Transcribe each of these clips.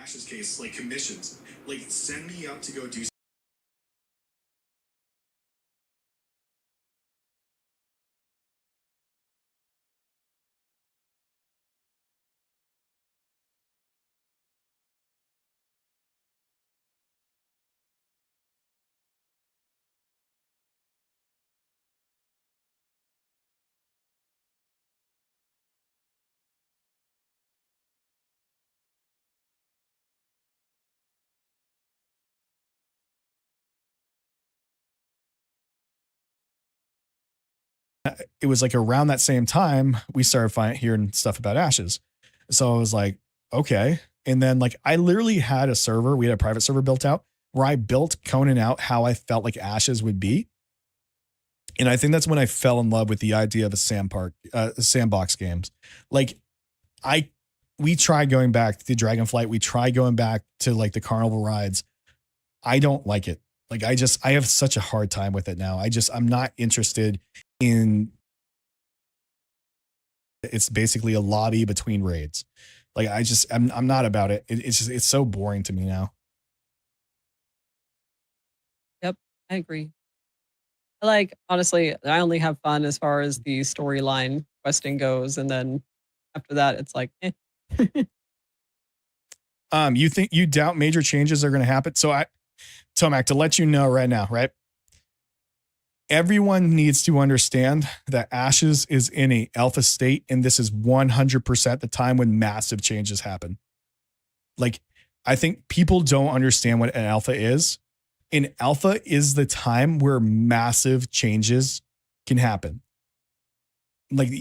Ash's case, like commissions, like send me up to go do. It was like around that same time we started hearing stuff about Ashes. So I was like, okay. And then like I literally had a server, we had a private server built out where I built Conan out how I felt like Ashes would be. And I think that's when I fell in love with the idea of a sandbox games. Like we tried going back to Dragonflight. We tried going back to like the carnival rides. I don't like it. Like I have such a hard time with it now. I'm not interested in. It's basically a lobby between raids. Like I'm not about it. It's so boring to me now. Yep, I agree. Like, honestly, I only have fun as far as the storyline questing goes, and then after that, it's like, eh. You doubt major changes are going to happen? So Tomac, to let you know right now, right? Everyone needs to understand that Ashes is in a alpha state, and this is 100% the time when massive changes happen. Like, I think people don't understand what an alpha is. An alpha is the time where massive changes can happen. Like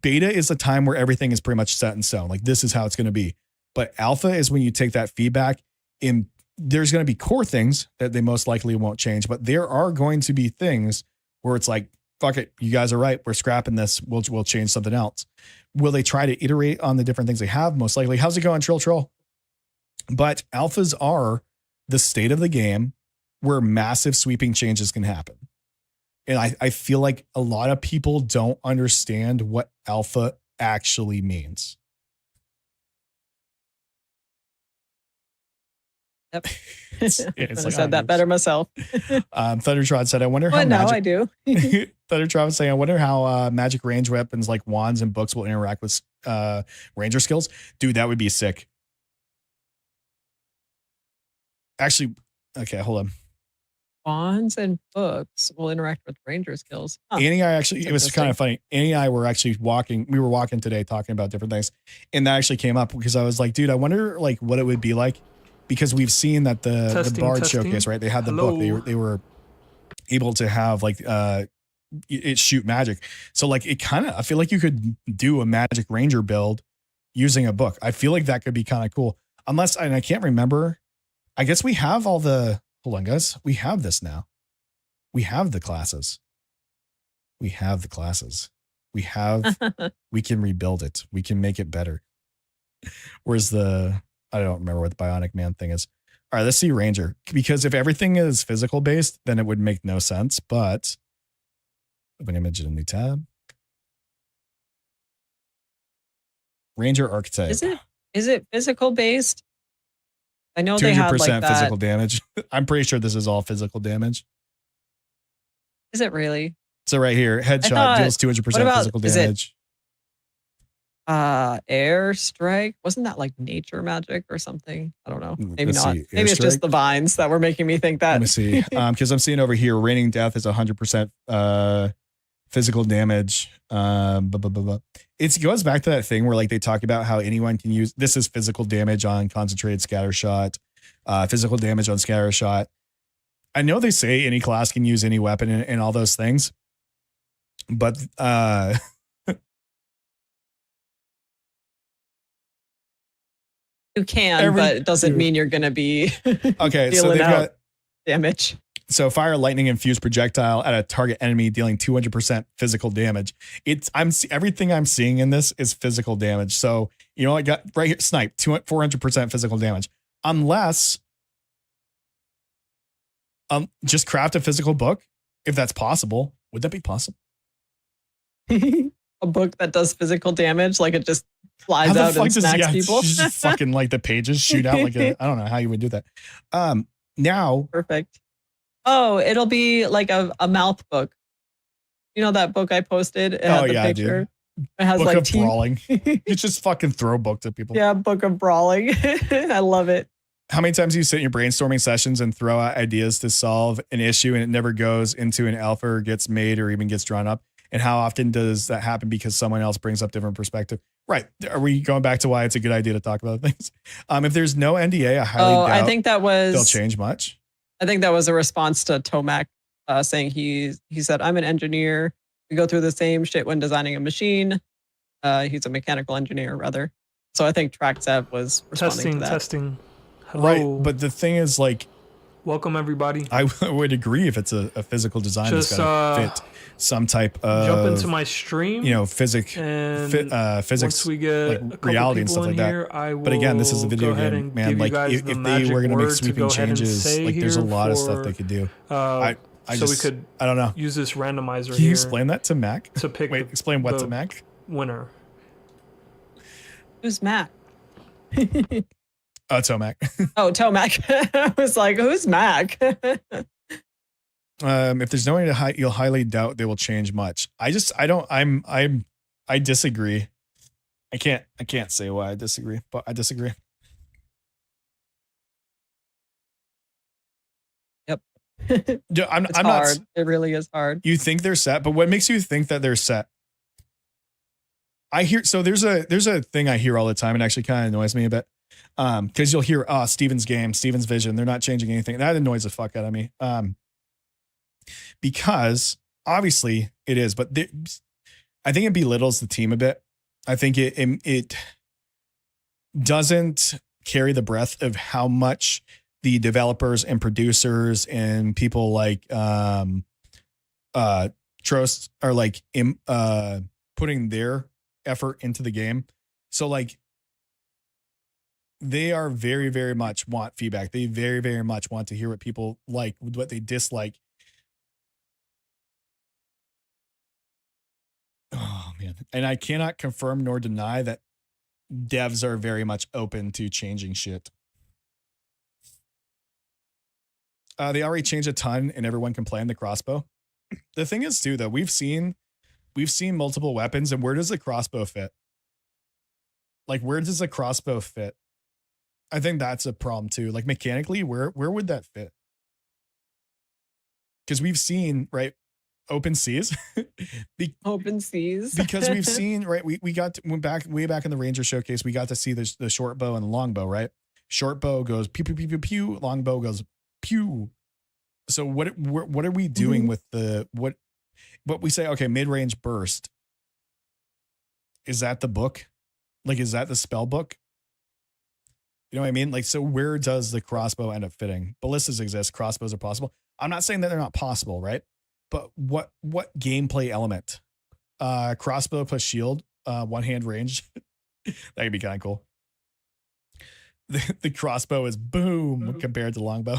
beta is the time where everything is pretty much set in stone. Like this is how it's going to be. But alpha is when you take that feedback and there's going to be core things that they most likely won't change, but there are going to be things where it's like, fuck it, you guys are right. We're scrapping this. We'll change something else. Will they try to iterate on the different things they have? Most likely. How's it going, Trill? But alphas are the state of the game where massive sweeping changes can happen. And I feel like a lot of people don't understand what alpha actually means. Yep. It's I like, said that better myself. Thundertrod said, I wonder how Well, no, magic. I do. Thundertrod was saying, I wonder how magic range weapons like wands and books will interact with ranger skills. Dude, that would be sick. Actually, okay, hold on. Wands and books will interact with ranger skills. Huh. Annie, it was kind of funny. Annie and I were actually we were walking today talking about different things. And that actually came up because I was like, dude, I wonder like what it would be like. Because we've seen that the Bard showcase, right? They had the book. They were able to have like it shoot magic. So like it kind of, I feel like you could do a magic ranger build using a book. I feel like that could be kind of cool. Unless, and I can't remember. I guess we have all the, hold on guys. We have this now. We have the classes. We have, we can rebuild it. We can make it better. Where's I don't remember what the Bionic Man thing is. All right, let's see Ranger. Because if everything is physical based, then it would make no sense. But open image in a new tab. Ranger archetype. Is it physical based? I know 200% they had like that. Physical damage. I'm pretty sure this is all physical damage. Is it really? So right here, headshot deals 200% physical damage. Air strike, wasn't that like nature magic or something? I don't know. Maybe not. Maybe it's just the vines that were making me think that. Let me see. Because I'm seeing over here, raining death is 100% physical damage. It goes back to that thing where like they talk about how anyone can use this is physical damage on concentrated scatter shot, physical damage on scatter shot. I know they say any class can use any weapon and all those things, but you can, but it doesn't mean you're going to be okay. So they've got damage. So fire lightning infused projectile at a target enemy dealing 200% physical damage. Everything I'm seeing in this is physical damage. So you know I got right here snipe 400% physical damage. Unless just craft a physical book if that's possible. Would that be possible? a book that does physical damage, like it just flies How the out fuck and does smacks people. just fucking like the pages shoot out like I don't know how you would do that. Now Perfect. Oh, it'll be like a mouth book. You know that book I posted? It had the picture. It has book like of teeth. brawling. You just fucking throw books at people. Yeah, book of brawling. I love it. How many times do you sit in your brainstorming sessions and throw out ideas to solve an issue and it never goes into an alpha or gets made or even gets drawn up? And how often does that happen because someone else brings up different perspective? Right. Are we going back to why it's a good idea to talk about things? If there's no NDA, I highly doubt I think that was they'll change much. I think that was a response to Tomac saying he said, I'm an engineer. We go through the same shit when designing a machine. He's a mechanical engineer, rather. So I think TrackSev was responding to that. Testing. Hello. Right. But the thing is, like, welcome everybody. I would agree if it's a physical design that's got to fit some type of jump into my stream. You know, physics. Once we get like reality and stuff like that. But again, this is a video game, man. Like if they were going to make sweeping changes, like there's a lot of stuff they could do. I don't know. Use this randomizer. Can you explain that to Mac? To pick. Wait, explain what to Mac? Winner. Who's Mac? Tomac. Oh, Tomac. I was like, who's Mac? If there's no way to you'll highly doubt they will change much. I disagree. I can't say why I disagree, but I disagree. Yep. I'm hard. not. It really is hard. You think they're set, but what makes you think that they're set? I hear there's a thing I hear all the time and actually kind of annoys me a bit. Because you'll hear Steven's game, Steven's vision, they're not changing anything. That annoys the fuck out of me. Because obviously it is, but I think it belittles the team a bit. I think it doesn't carry the breadth of how much the developers and producers and people like Trost are like putting their effort into the game. So like they are very, very much want feedback. They very, very much want to hear what people like, what they dislike. Oh man. And I cannot confirm nor deny that devs are very much open to changing shit. They already changed a ton and everyone complained the crossbow. The thing is too, though, we've seen multiple weapons, and where does the crossbow fit? Like, where does the crossbow fit? I think that's a problem too. Like mechanically, where would that fit? Because we've seen, right, open seas. Open seas. Because we've seen, right, we went back way back in the Ranger showcase, we got to see the short bow and the long bow, right? Short bow goes pew pew pew pew pew, long bow goes pew. So what are we doing with the what we say? Okay, mid range burst. Is that the book? Like, is that the spell book? You know what I mean? Like, so where does the crossbow end up fitting? Ballistas exist. Crossbows are possible. I'm not saying that they're not possible, right? But what gameplay element? Crossbow plus shield, one hand range. That could be kind of cool. The crossbow is boom compared to longbow.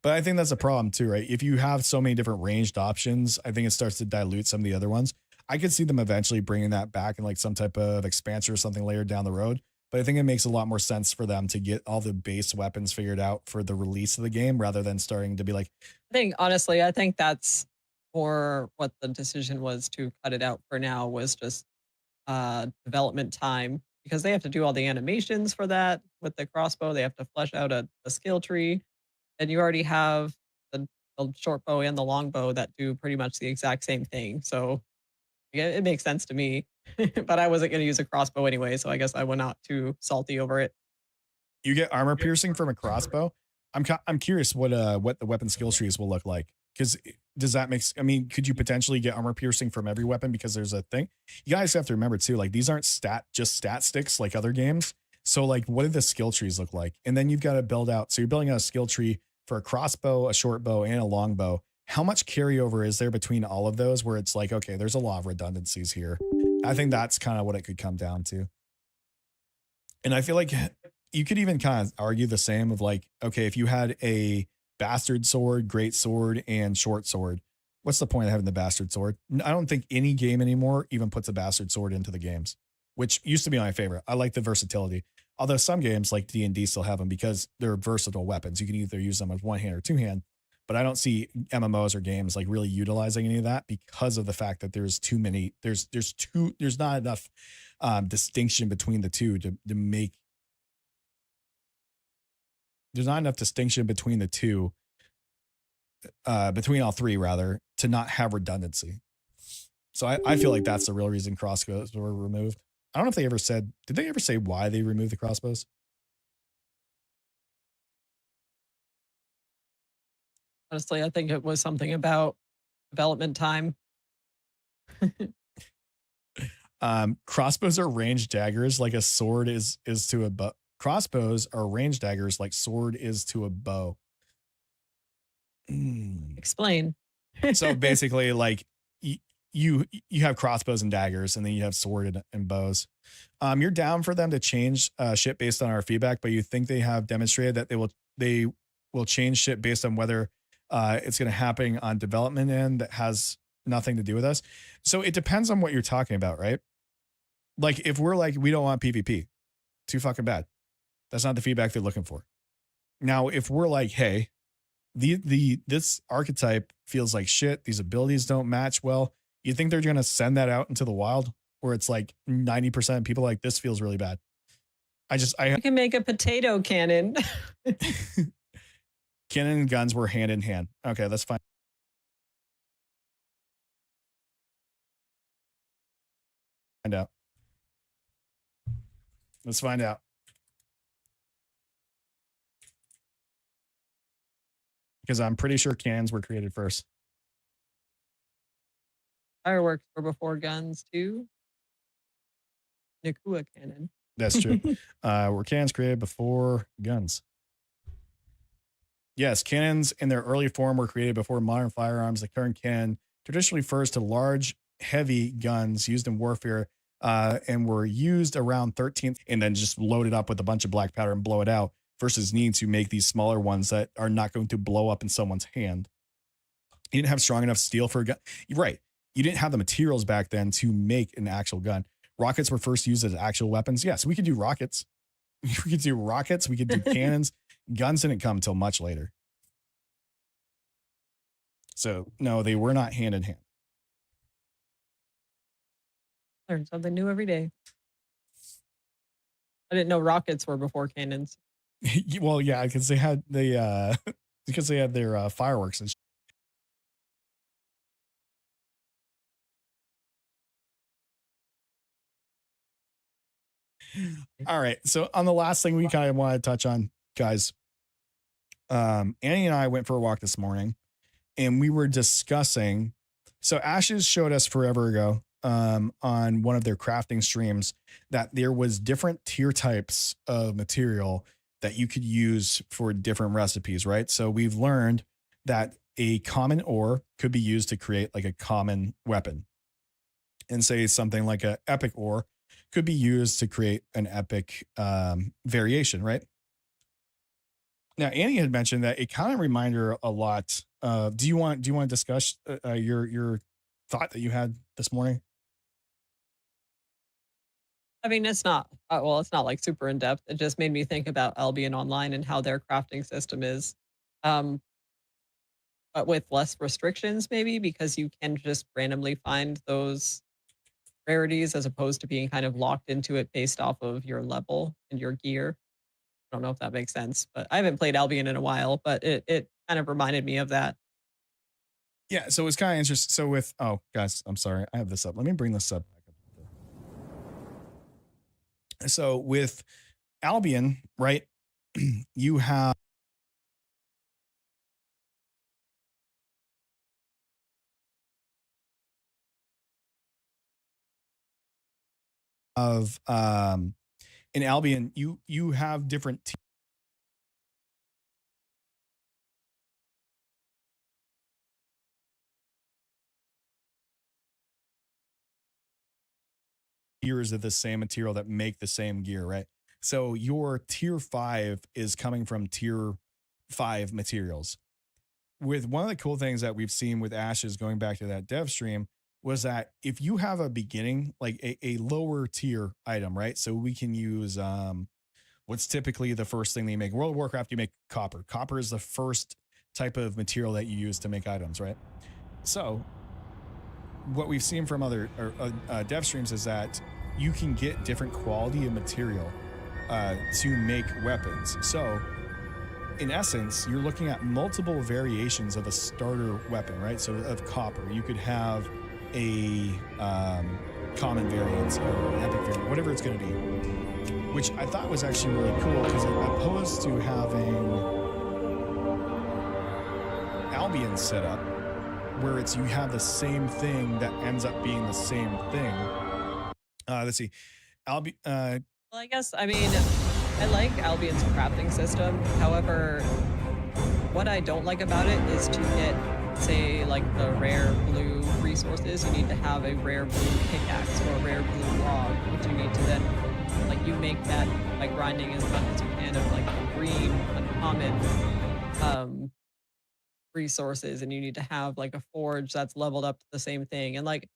But I think that's a problem too, right? If you have so many different ranged options, I think it starts to dilute some of the other ones. I could see them eventually bringing that back in like some type of expansion or something later down the road. But I think it makes a lot more sense for them to get all the base weapons figured out for the release of the game rather than starting to be like. I think that's more what the decision was to cut it out for now, was just development time, because they have to do all the animations for that with the crossbow. They have to flesh out a skill tree. And you already have the short bow and the long bow that do pretty much the exact same thing. So yeah, it makes sense to me. But I wasn't going to use a crossbow anyway, so I guess I was not too salty over it. You get armor piercing from a crossbow. I'm curious what the weapon skill trees will look like, because does that make? I mean, could you potentially get armor piercing from every weapon because there's a thing? You guys have to remember too, like these aren't just stat sticks like other games. So like, what do the skill trees look like? And then you've got to build out. So you're building out a skill tree for a crossbow, a short bow, and a long bow. How much carryover is there between all of those where it's like, okay, there's a lot of redundancies here? I think that's kind of what it could come down to. And I feel like you could even kind of argue the same of like, okay, if you had a bastard sword, great sword, and short sword, what's the point of having the bastard sword? I don't think any game anymore even puts a bastard sword into the games, which used to be my favorite. I like the versatility. Although some games like D&D still have them because they're versatile weapons. You can either use them with one hand or two hand, but I don't see MMOs or games like really utilizing any of that because of the fact that there's too many, there's not enough distinction between the two to make, there's not enough distinction between the two, between all three rather, to not have redundancy. So I feel like that's the real reason crossbows were removed. I don't know if they ever said, did they ever say why they removed the crossbows? Honestly, I think it was something about development time. Crossbows are ranged daggers like a sword is to a bow. Crossbows are ranged daggers like sword is to a bow. Explain. So basically, like you have crossbows and daggers, and then you have sword and bows. You're down for them to change shit based on our feedback, but you think they have demonstrated that they will change shit based on whether it's going to happen on development end that has nothing to do with us. So it depends on what you're talking about, right? Like if we're like, we don't want PvP, too fucking bad. That's not the feedback they're looking for. Now, if we're like, hey, this archetype feels like shit, these abilities don't match well, you think they're going to send that out into the wild where it's like 90% of people like, this feels really bad? I can make a potato cannon. Cannon and guns were hand in hand. Okay, that's fine. Find out. Let's find out. Because I'm pretty sure cannons were created first. Fireworks were before guns too. Nakua cannon. That's true. Were cannons created before guns? Yes, cannons in their early form were created before modern firearms. The current cannon traditionally refers to large, heavy guns used in warfare and were used around 13th and then just loaded up with a bunch of black powder and blow it out versus needing to make these smaller ones that are not going to blow up in someone's hand. You didn't have strong enough steel for a gun. You're right. You didn't have the materials back then to make an actual gun. Rockets were first used as actual weapons. Yes, we could do rockets. We could do rockets. We could do cannons. Guns didn't come until much later. So no, they were not hand in hand. Learn something new every day. I didn't know rockets were before cannons. Well, yeah, because they had because they had their fireworks and all right. So on the last thing we kind of want to touch on, guys, Annie and I went for a walk this morning and we were discussing. So Ashes showed us forever ago on one of their crafting streams that there was different tier types of material that you could use for different recipes, right? So we've learned that a common ore could be used to create like a common weapon, and say something like a epic ore could be used to create an epic variation, right? Now, Annie had mentioned that it kind of reminded her a lot. Do you want to discuss your thought that you had this morning? I mean, it's not it's not like super in depth. It just made me think about Albion Online and how their crafting system is, but with less restrictions, maybe because you can just randomly find those rarities as opposed to being kind of locked into it based off of your level and your gear. I don't know if that makes sense, but I haven't played Albion in a while, but it kind of reminded me of that. Yeah, so it's kind of interesting. So with, oh, guys, I'm sorry. I have this up. Let me bring this up. So with Albion, right, you have in Albion, you have different tiers of the same material that make the same gear, right? So your tier 5 is coming from tier 5 materials. with one of the cool things that we've seen with Ashes, going back to that dev stream, was that if you have a beginning, like a lower tier item, right? So we can use what's typically the first thing they make. World of Warcraft, you make copper. Copper is the first type of material that you use to make items, right? So what we've seen from other dev streams is that you can get different quality of material to make weapons. So in essence, you're looking at multiple variations of a starter weapon, right? So of copper, you could have a common variant or an epic variant, whatever it's going to be, which I thought was actually really cool, because opposed to having Albion set up, where it's you have the same thing that ends up being the same thing. Let's see, Albion. Well, I guess, I mean, I like Albion's crafting system. However, what I don't like about it is to get, say, like the rare blue resources, you need to have a rare blue pickaxe or a rare blue log, which you need to then, like, you make that by grinding as much as you can of like the green, uncommon resources, and you need to have like a forge that's leveled up to the same thing. And like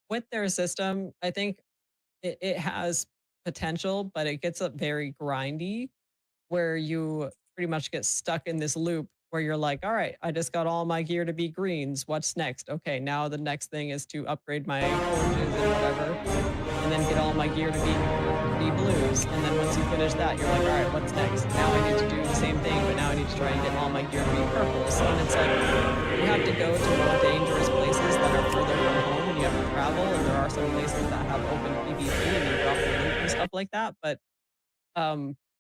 with their system, I think it has potential, but it gets up very grindy, where you pretty much get stuck in this loop where you're like, all right, I just got all my gear to be greens. What's next? Okay, now the next thing is to upgrade my forges and whatever, and then get all my gear to be blues. And then once you finish that, you're like, all right, what's next? Now I need to do the same thing, but now I need to try and get all my gear to be purples. And it's like, you have to go to more dangerous places that are further from home, and you have to travel, and there are some places that have open PvP and you drop the loot and stuff like that. But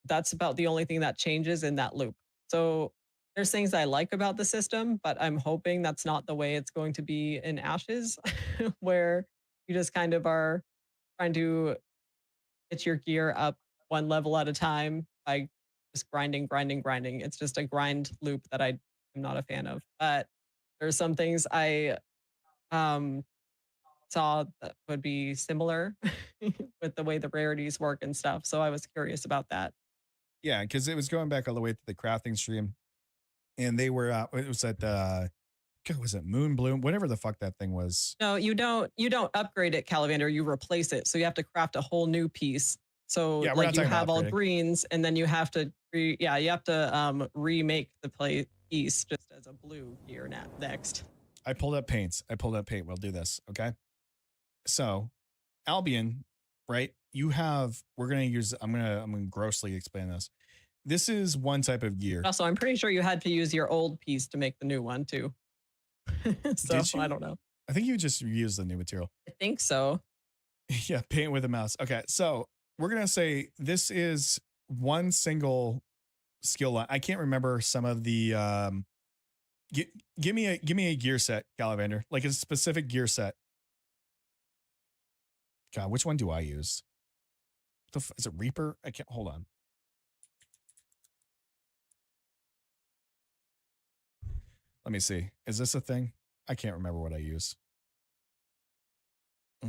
that's about the only thing that changes in that loop. So there's things I like about the system, but I'm hoping that's not the way it's going to be in Ashes, where you just kind of are trying to get your gear up one level at a time by just grinding. It's just a grind loop that I'm not a fan of. But there's some things I saw that would be similar with the way the rarities work and stuff. So I was curious about that. Yeah, because it was going back all the way to the crafting stream, and they were it was at was it Moon Bloom, whatever the fuck that thing was. No, you don't upgrade it, Calavander, you replace it. So you have to craft a whole new piece. So yeah, like you have all greens, and then you have to remake the piece just as a blue gear next. I pulled up paints. We'll do this, okay? So Albion, right? You have, we're going to use, I'm going to grossly explain this. This is one type of gear. Also, I'm pretty sure you had to use your old piece to make the new one too. So I don't know. I think you just used the new material. I think so. Yeah, paint with a mouse. Okay, so we're going to say this is one single skill line. I can't remember some of the, give me a gear set, Gallivander, like a specific gear set. God, which one do I use? Is it Reaper? I can't, hold on. Let me see. Is this a thing? I can't remember what I use.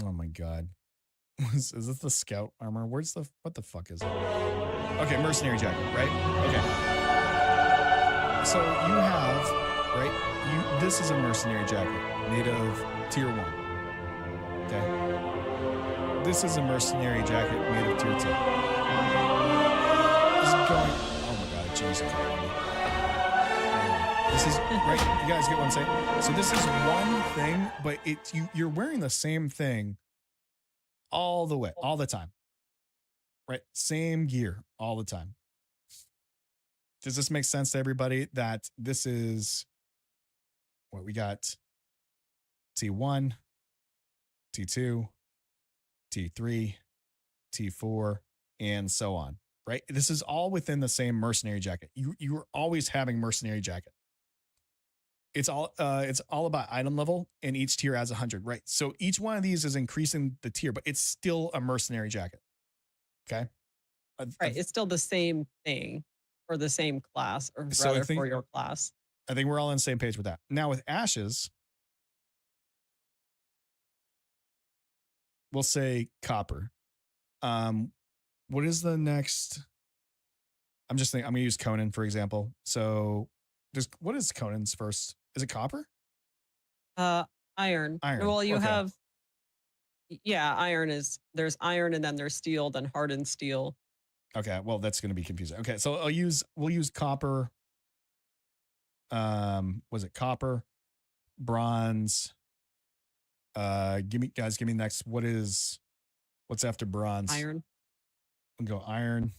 Oh my God. Is this the scout armor? What the fuck is it? Okay, mercenary jacket, right? Okay. So you have, right? This is a mercenary jacket made of tier 1. Okay. This is a mercenary jacket made of tier 2. This is going, oh my God, Jesus. This is, right, you guys get what I'm saying? So this is one thing, but you're wearing the same thing all the way, all the time. Right? Same gear all the time. Does this make sense to everybody that this is what we got? T1, T2, T3, T4, and so on, right? This is all within the same mercenary jacket. You are always having mercenary jacket. It's all about item level, and each tier has 100, right? So each one of these is increasing the tier, but it's still a mercenary jacket. Okay. Right. It's still the same thing for the same class, or rather for your class. I think we're all on the same page with that. Now with Ashes, we'll say copper. What is the next? I'm just thinking, I'm going to use Conan, for example. So what is Conan's first? Is it copper? Iron. Iron. Well, you Okay. have, yeah, there's iron and then there's steel, then hardened steel. Okay, well that's going to be confusing. Okay, so we'll use copper. Was it copper, bronze? Give me next. What's after bronze? Iron. We'll go iron.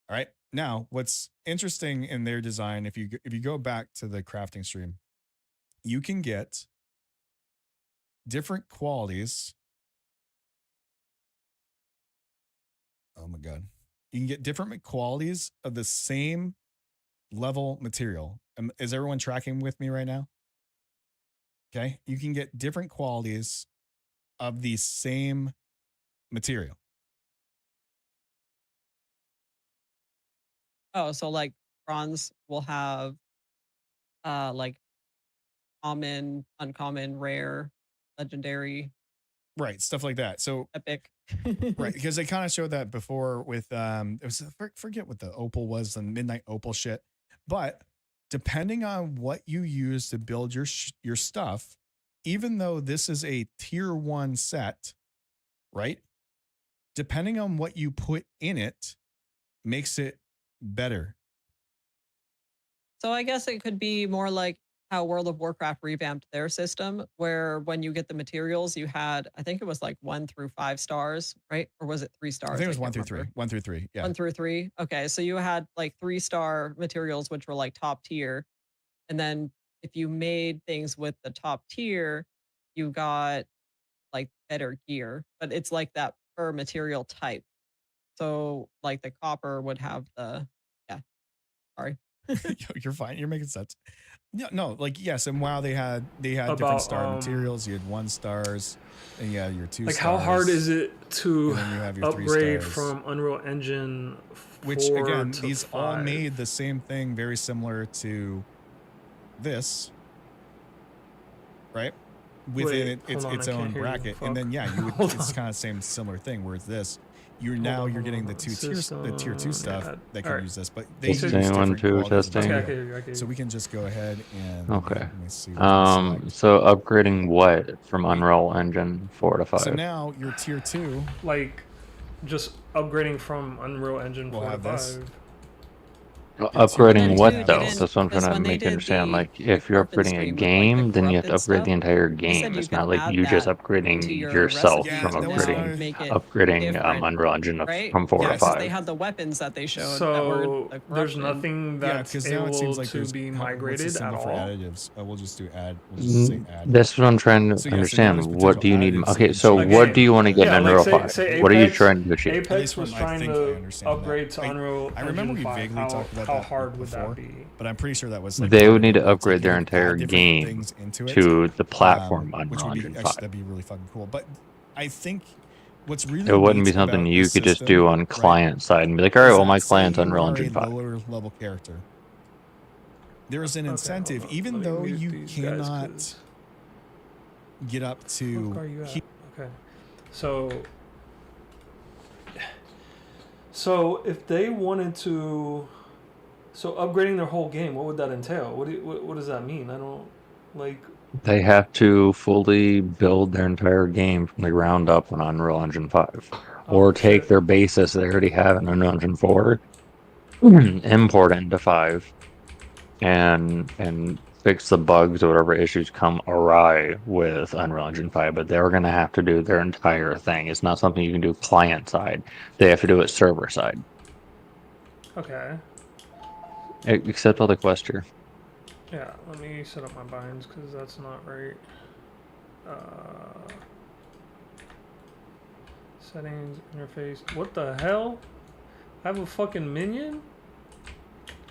All right. Now, what's interesting in their design, if you go back to the crafting stream, you can get different qualities. Oh my God. You can get different qualities of the same level material. Is everyone tracking with me right now? Okay. You can get different qualities of the same material. Oh, so like bronze will have like common, uncommon, rare, legendary, Right. Stuff like that. So epic. right, because they kind of showed that before with it was forget what the opal was, the midnight opal shit. But depending on what you use to build your stuff, even though this is a tier 1 set, right? Depending on what you put in it makes it better. So I guess it could be more like how World of Warcraft revamped their system, where when you get the materials, you had, I think it was like 1 through 5 stars, right? Or was it 3 stars? I think it was 1 can't through remember. 3. 1 through 3. Yeah. 1 through 3. Okay. So you had like 3-star materials, which were like top tier. And then if you made things with the top tier, you got like better gear. But it's like that per material type. So like the copper would have the, yeah, sorry. You're fine. You're making sense. No, like yes, and WoW they had About, different star materials. You had 1 stars, and you had your 2 like stars. how hard is it to and then you have your 3 upgrade stars. from Unreal Engine 4 Which again, to these 5? all made the same thing, very similar to this, right? Within its own bracket, and then yeah, you would. It's kind of same similar thing. Whereas this, you're getting the tier 2 stuff that can use this, but they use different qualities of material. Okay. So we can just go ahead and Okay. let me see. What So upgrading what from Unreal Engine 4 to 5? So now your tier 2, like just upgrading from Unreal Engine We'll 4 to have this. 5. Upgrading what you though? didn't- That's what I'm because trying to when they make you did understand. the Like if you're corrupted upgrading a stream with, like, the game, then you have to corrupted upgrade the stuff, entire they game. said you It's could not like add you just that upgrading to your yourself recipes Yeah, from that was now, upgrading make it upgrading different, Unreal Engine right? from 4 Yeah, to Because 5. they had the weapons that they showed that So were the there's corrupted. nothing that's 'cause now it seems able like to there's be what's the migrated at symbol for all. additives. We'll just do add. We'll just say add. That's what I'm trying to So, yeah, so now understand. there's What do you need? potential additives Okay, that so can what change do you want to the- get Yeah, in like Unreal say 5? What are you Apex- trying to achieve? At least Apex from- was I trying think I to understand that. upgrade to Unreal I remember Engine we 5. vaguely talked about how that hard would before, that be? but I'm pretty sure that was like They part would of need it. to Like, upgrade you their could entire add different game things into it, to the platform which Unreal would be Engine actually 5. that'd be really fucking cool. But I think what's really It wouldn't be neat something about you this could just system, do on right, client side and be like, all right, is well, that my say client's you Unreal are Engine a 5. lower level character, there is an Okay, incentive, hold on. even Let me though mute you these guys, cannot 'cause- get up Where to. are you at? Okay. So if they wanted to, so upgrading their whole game, what would that entail? What does that mean? I don't like. They have to fully build their entire game from the ground up on Unreal Engine 5. Or take shit. their basis they already have in Unreal Engine 4, import it into 5, and fix the bugs or whatever issues come awry with Unreal Engine 5. But they're going to have to do their entire thing. It's not something you can do client side. They have to do it server side. Okay. Except all the quest here. Yeah. Let me set up my binds because that's not right. Settings, interface. What the hell? I have a fucking minion?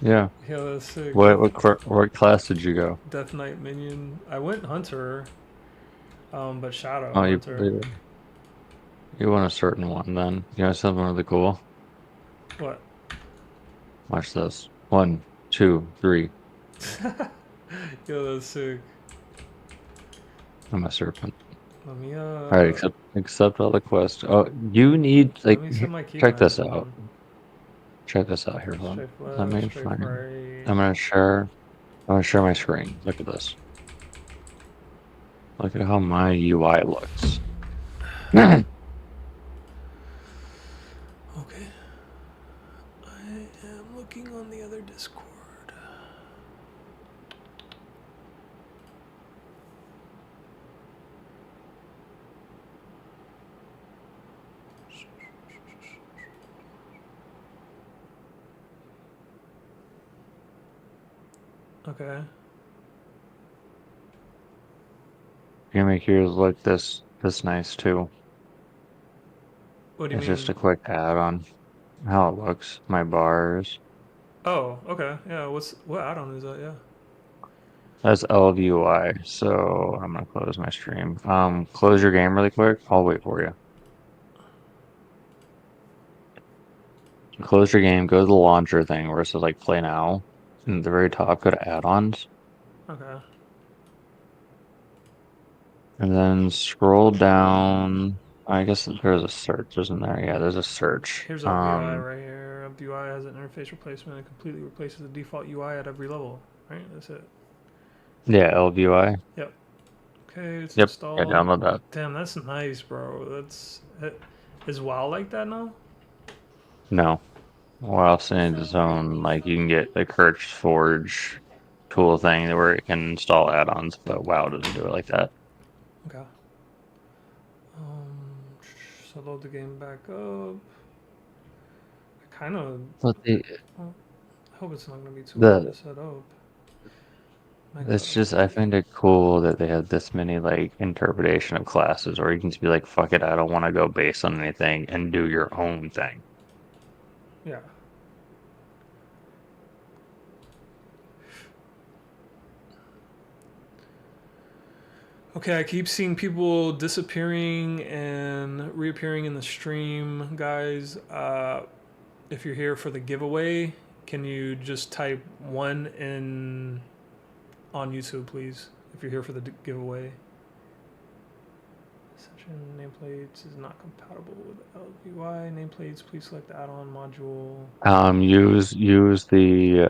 Yeah. Yeah, that's sick. What class did you go? Death Knight minion. I went Hunter. But Shadow Oh, Hunter. you want a certain one then. You know something really cool? What? Watch this. 1, 2, 3. Yo, that's sick. I'm a serpent. Let me Alright, accept all the quests. Oh, you need let me set my check this keybind out. on. Check this out here. Hold on. Straight Let me left, straight find. right. I'm gonna share I'm gonna share my screen. Look at this. Look at how my UI looks. Okay. I am looking on the other Discord. Okay. You can make yours look this nice too. What do you It's mean? just a quick add-on. How it looks. My bars. Oh, okay. Yeah. What add-on is that? Yeah. That's LVUI. So I'm gonna close my stream. Close your game really quick. I'll wait for you. Close your game. Go to the launcher thing where it says like play now. And at the very top, go to add-ons. Okay. And then scroll down. I guess there's a search, isn't there? Yeah, there's a search. Here's LVUI right here. LVUI has an interface replacement and completely replaces the default UI at every level. Right. That's it. Yeah, LVUI. Yep. Okay. It's Yep. Yeah, installed. download that. Damn, that's nice, bro. Is WoW like that now? No. WoW in its own, like you can get the Kirch Forge tool thing where it can install add-ons, but WoW doesn't do it like that. Okay. So load the game back up. I kind of. But I hope it's not gonna be too hard to set up. it's just I find it cool that they have this many like interpretation of classes, or you can just be like, fuck it, I don't want to go based on anything and do your own thing. Yeah. Okay, I keep seeing people disappearing and reappearing in the stream, guys. If you're here for the giveaway, can you just type 1 in on YouTube, please? If you're here for the giveaway. Session nameplates is not compatible with LVUI nameplates. Please select the add-on module. Use the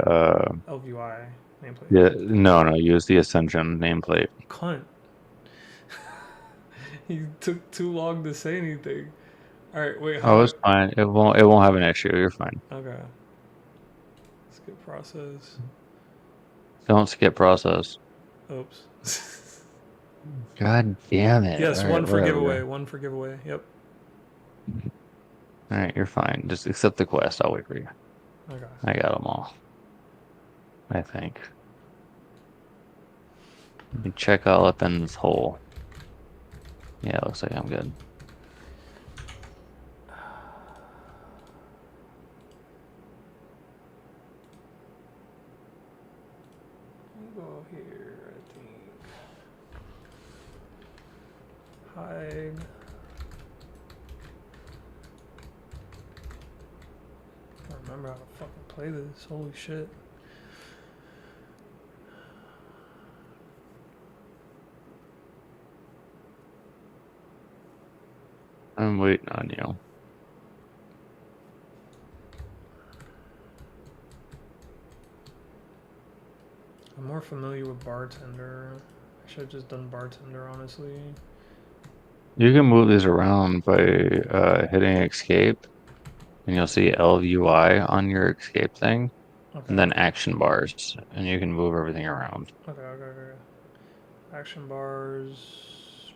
LVUI nameplate. yeah, no, use the Ascension nameplate. Cunt. He took too long to say anything. All right, wait. Oh, it's fine. It won't have an issue. You're fine. Okay. Skip process. Don't skip process. Oops. God damn it. Yes, All right, one for whatever. giveaway. One for giveaway. Yep. All right, you're fine. Just accept the quest. I'll wait for you. Okay. I got them all. I think. Let me check all up in this hole. Yeah, it looks like I'm good. Go here, I think. Hide. I don't remember how to fucking play this. Holy shit. I'm waiting on you. I'm more familiar with bartender. I should have just done bartender, honestly. You can move these around by hitting escape, and you'll see LVUI on your escape thing, Okay. and then action bars, and you can move everything around. Okay. Action bars.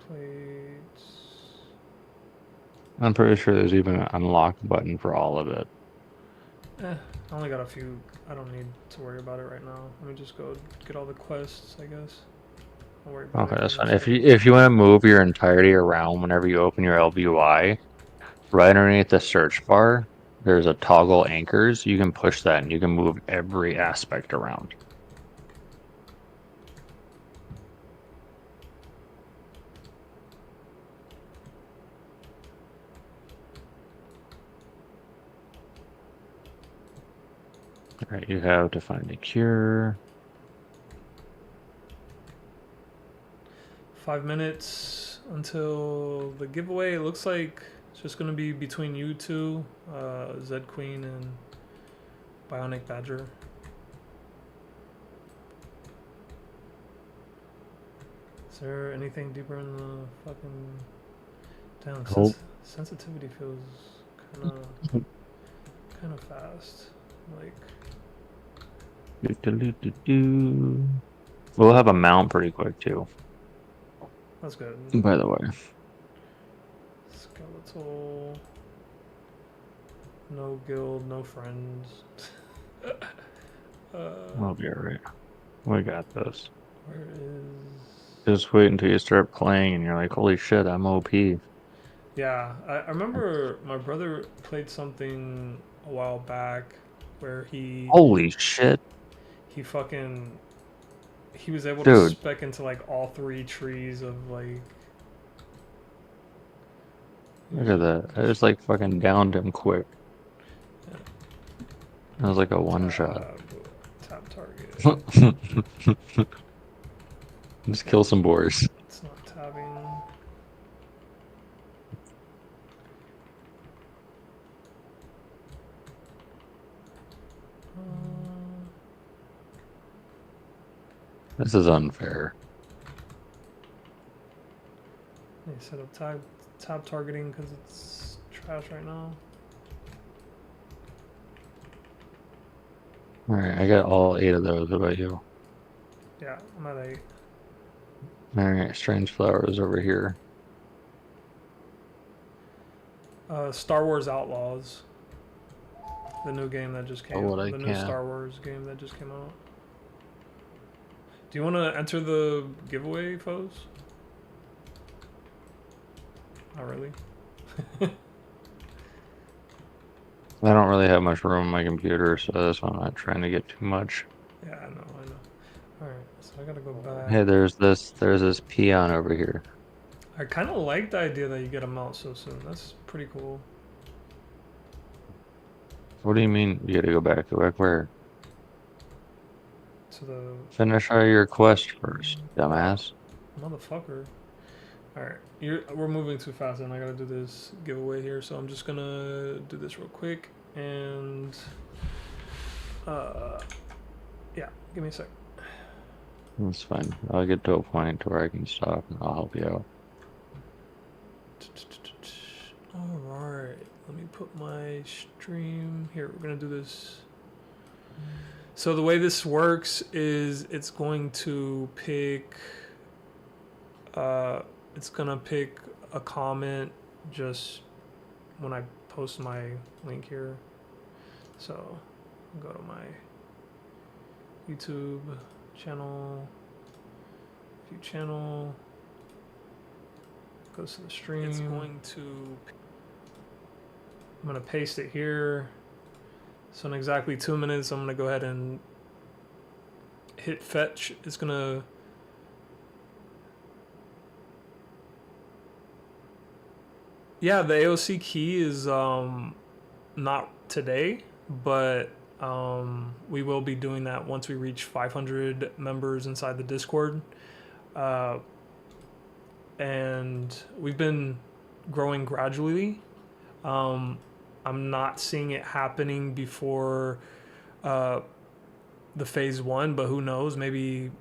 Nameplates. I'm pretty sure there's even an unlock button for all of it. I only got a few. I don't need to worry about it right now. Let me just go get all the quests, I guess. Don't worry about Okay, it. that's fine. If you want to move your entirety around whenever you open your LVUI, right underneath the search bar, there's a toggle anchors. You can push that and you can move every aspect around. All right, you have to find a cure. 5 minutes until the giveaway. It looks like it's Just gonna be between you two, Zed Queen and Bionic Badger. Is there anything deeper in the fucking... Damn, Nope. sensitivity feels kind of fast. Like, We'll have a mount pretty quick too, that's good. by the way. Skeletal. No guild, no friends. We'll be alright. We got this. Where is... Just wait until you start playing and you're like, holy shit, I'm OP. Yeah, I remember my brother played something a while back where Holy shit. he fucking... He was able to Dude. spec into like all 3 trees of like... Look at that. I just like fucking downed him quick. That was like a one shot. Tap target. Just kill some boars. It's not tabbing. This is unfair. They set up tab targeting because it's trash right now. Alright, I got all 8 of those. What about you? Yeah, I'm at 8. Alright, strange flowers over here. Star Wars Outlaws. The new game that just came out. The new Star Wars game that just came out. Do you want to enter the giveaway, foes? Not really. I don't really have much room on my computer, so that's why I'm not trying to get too much. Yeah, I know. Alright, so I gotta go back. Hey, there's this peon over here. I kind of like the idea that you get a mount so soon. That's pretty cool. What do you mean you gotta go back? Go back where? To the Finish all your quest first, dumbass. motherfucker. Alright, we're moving too fast and I gotta do this giveaway here, so I'm just gonna do this real quick and yeah, give me a sec. That's fine. I'll get to a point where I can stop and I'll help you out. Alright, let me put my stream here. We're gonna do this. So the way this works is it's going to pick a comment just when I post my link here. So I'll go to my YouTube channel, view channel, goes to the stream. It's going to, I'm gonna paste it here. So in exactly 2 minutes, I'm gonna go ahead and hit fetch. It's gonna, yeah, the AOC key is not today, but we will be doing that once we reach 500 members inside the Discord. And we've been growing gradually. I'm not seeing it happening before the phase 1, but who knows? Maybe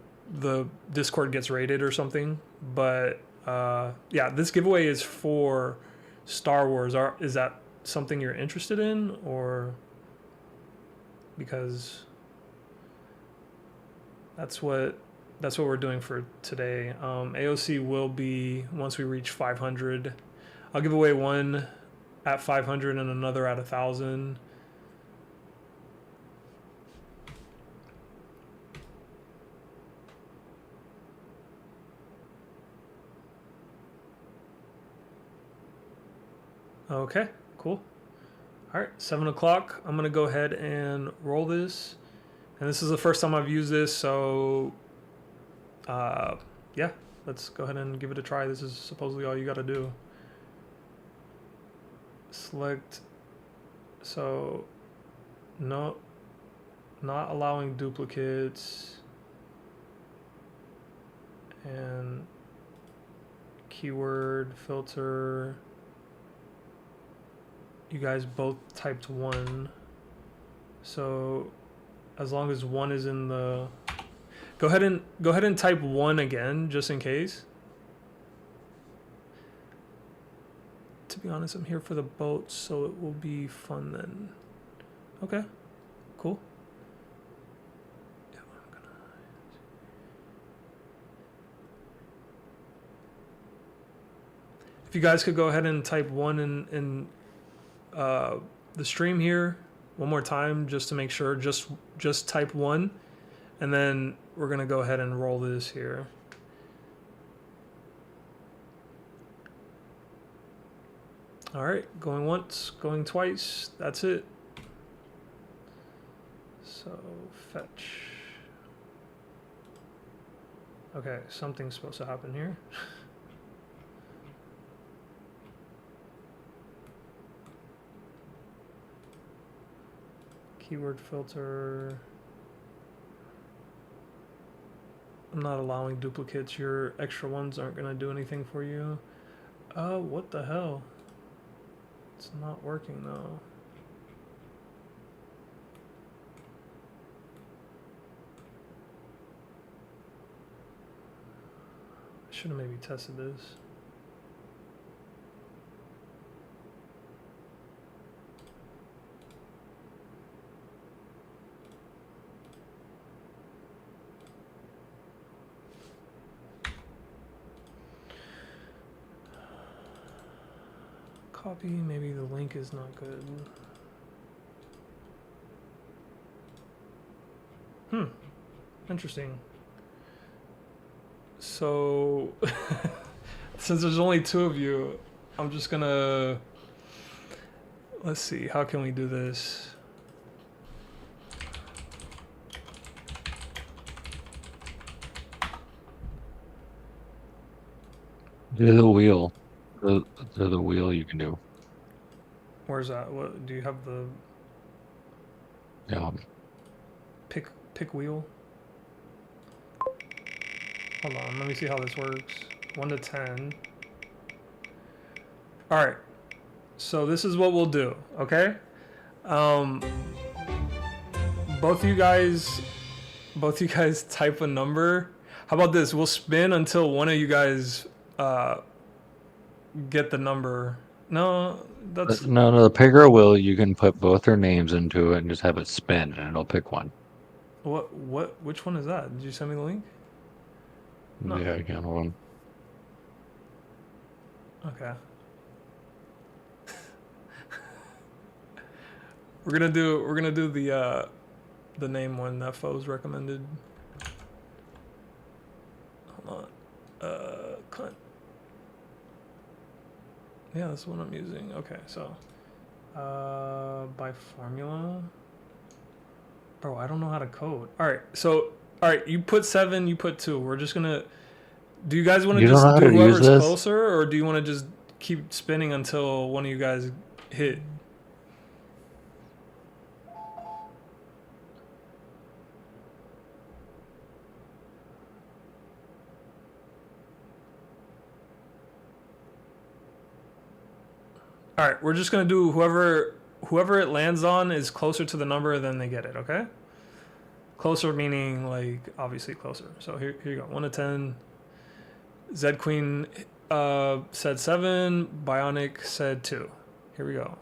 the Discord gets raided or something. But yeah, this giveaway is for Star Wars. Is that something you're interested in, or because that's what we're doing for today. AOC will be once we reach 500. I'll give away one at 500 and another at 1,000. Okay, cool. All right, 7 o'clock. I'm gonna go ahead and roll this. And this is the first time I've used this, so yeah, let's go ahead and give it a try. This is supposedly all you gotta do. Select, so no, not allowing duplicates, and keyword filter, you guys both typed 1. So as long as 1 is in the, go ahead and type 1 again, just in case. To be honest, I'm here for the boat, so it will be fun then. Okay, cool. If you guys could go ahead and type 1 in the stream here one more time, just to make sure, just type 1, and then we're gonna go ahead and roll this here. All right, going once, going twice, that's it. So fetch. Okay, something's supposed to happen here. Keyword filter. I'm not allowing duplicates. Your extra ones aren't gonna do anything for you. What the hell? It's not working though. I should have maybe tested this. Copy, maybe the link is not good. Interesting. So, since there's only 2 of you, I'm just gonna, let's see, how can we do this? Do the wheel. The wheel you can do. Where's that? What do you have the Yeah. pick wheel? Hold on, let me see how this works. 1 to 10. All right. So this is what we'll do, okay? Both you guys type a number. How about this? We'll spin until one of you guys get the number. No, that's No, the picker wheel, you can put both their names into it and just have it spin, and it'll pick one. which one is that? Did you send me the link? No. Yeah, I can. Hold on. Okay. We're gonna do the name one that Foes recommended. Hold on. Cunt. Yeah, that's the one I'm using. Okay, so by formula. Bro, I don't know how to code. Alright, you put 7, you put 2. We're just gonna, do you guys want to You don't just know how do to use whoever's this? closer, or do you want to just keep spinning until one of you guys hit? All right, we're just gonna do whoever it lands on is closer to the number, then they get it. Okay. Closer meaning like obviously closer. So here you go. 1 to 10. Zed Queen said 7. Bionic said 2. Here we go.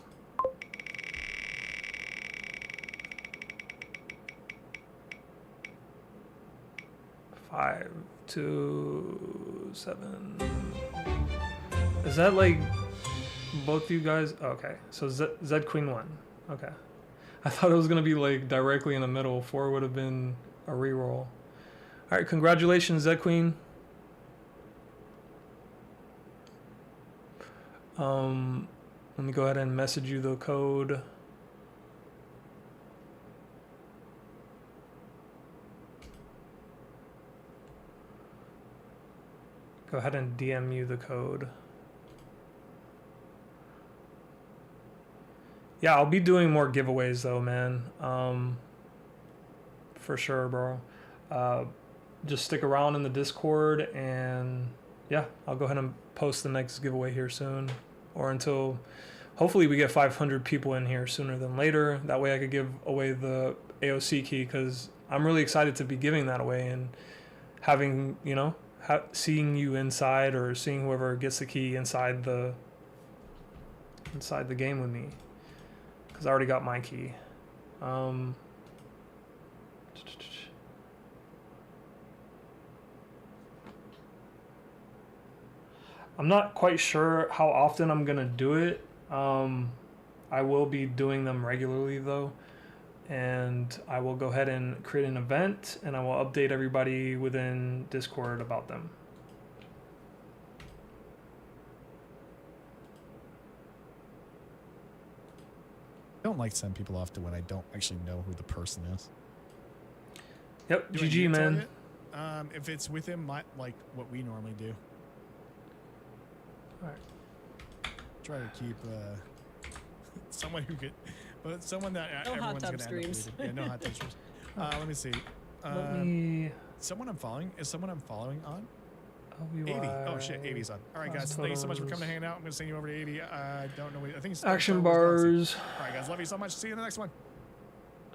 Five, 2, 7. Is that like both you guys? Okay, so Zed Queen won. Okay, I thought it was gonna be like directly in the middle. 4 would have been a reroll. All right, congratulations, Zed Queen. Let me go ahead and message you the code. Go ahead and DM you the code. Yeah, I'll be doing more giveaways though, man. For sure, bro. Just stick around in the Discord, and yeah, I'll go ahead and post the next giveaway here soon, or until hopefully we get 500 people in here sooner than later. That way I could give away the AOC key, because I'm really excited to be giving that away and having, you know, seeing you inside, or seeing whoever gets the key inside the game with me, because I already got my key. I'm not quite sure how often I'm gonna do it. I will be doing them regularly though, and I will go ahead and create an event, and I will update everybody within Discord about them. I don't like to send people off to when I don't actually know who the person is. Yep, Do I need GG, to tell man. you? If it's within my like what we normally do. All right. Try to keep someone who could, but someone that No hot everyone's tub gonna streams. end up hating. Yeah, no hot tub streams. Let me see. Let me. Someone I'm following is someone I'm following on. LVY, 80. Oh shit, 80's on. All right, guys. Thank you so much for coming to hang out. I'm gonna send you over to 80. I don't know. I think it's Action Bars. bars. All right, guys. Love you so much. See you in the next one.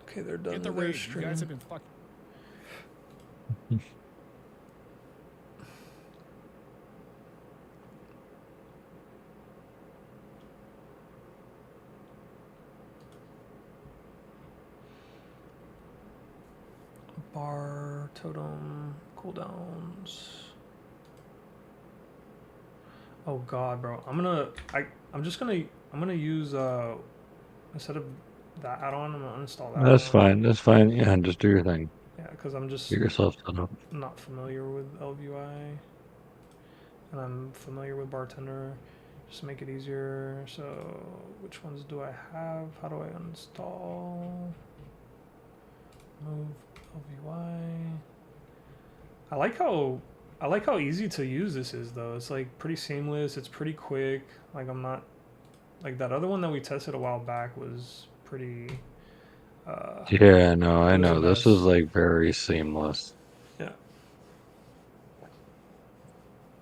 Okay, they're done. Get the with their raid. You stream. guys have been fucking. Bar totem cooldowns. Oh god, bro. I'm gonna use instead of that add-on, I'm gonna uninstall that. That's one. fine. That's fine. Yeah, just do your thing. Yeah, because I'm just Get yourself set up. not familiar with LVI, and I'm familiar with bartender. Just make it easier. So, which ones do I have? How do I uninstall? Move LVY. I like how easy to use this is though. It's like pretty seamless. It's pretty quick. Like I'm not like that other one that we tested a while back was pretty. Yeah, no, I it was a know. This is mess. like very seamless. Yeah.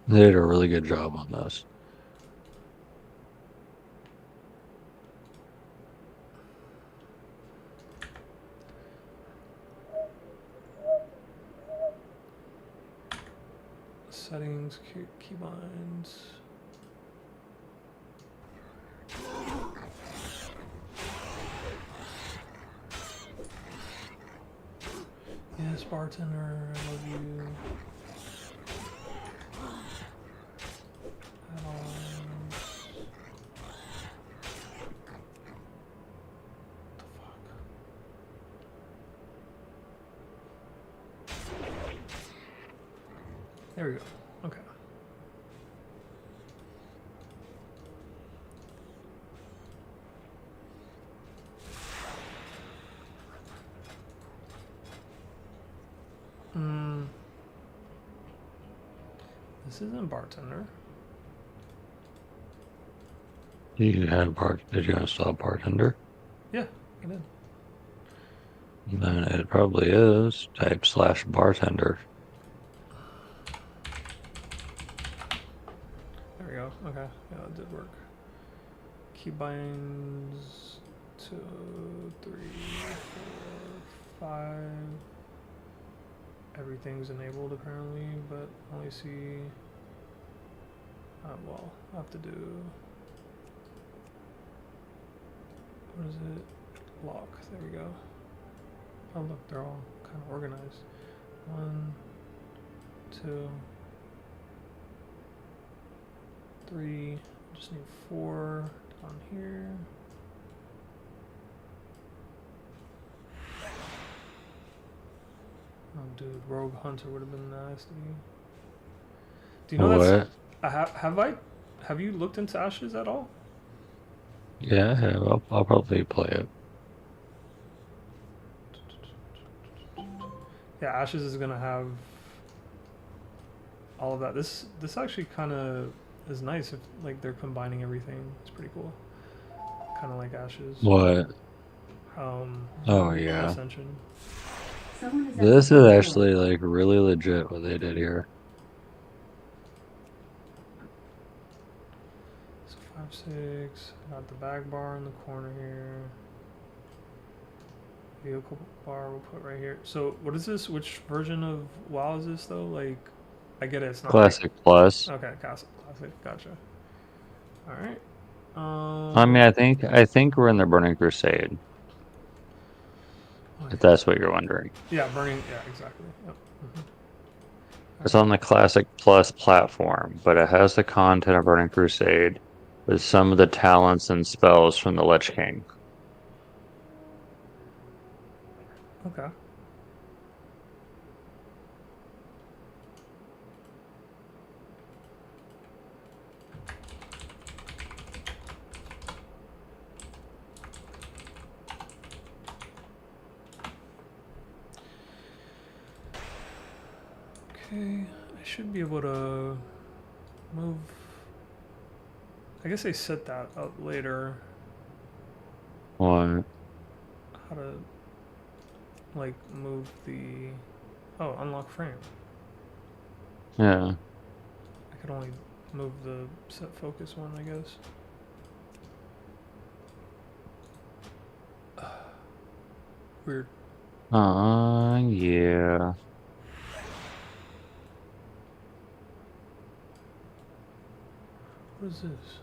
They did a really good job on this. Settings, keybinds. Yes, bartender, I love you. Add-ons. What the fuck? There we go. Okay. This isn't bartender. Did you install bartender? Yeah, I did. Then it probably is. Type /bartender. There we go. Okay. Yeah, it did work. Keybinds 2, 3, 4, 5. Everything's enabled apparently, but only see. Well, I have to do. What is it? Lock. There we go. Oh look, they're all kind of organized. 1, 2, 3. Just need 4 down here. Oh, dude, Rogue Hunter would have been nasty. Do you know What? have you looked into Ashes at all? Yeah, I have. I'll probably play it. Yeah, Ashes is gonna have all of that. This actually kind of is nice if like they're combining everything. It's pretty cool. Kind of like Ashes. What? Oh yeah. Ascension. This is actually like really legit what they did here. So file F6. Got the back bar in the corner here. Vehicle bar we'll put right here. So what is this? Which version of WoW is this though? Like, I get it. It's not Classic Plus. Like, okay, classic. Gotcha. All right. I mean, I think we're in the Burning Crusade. If that's what you're wondering. Yeah, burning. Yeah, exactly. Yep. It's on the Classic Plus platform, but it has the content of Burning Crusade with some of the talents and spells from the Lich King. Okay. Okay, I should be able to move. I guess they set that up later. What? How to like move the unlock frame. Yeah. I could only move the set focus one, I guess. Weird. Yeah. What is this?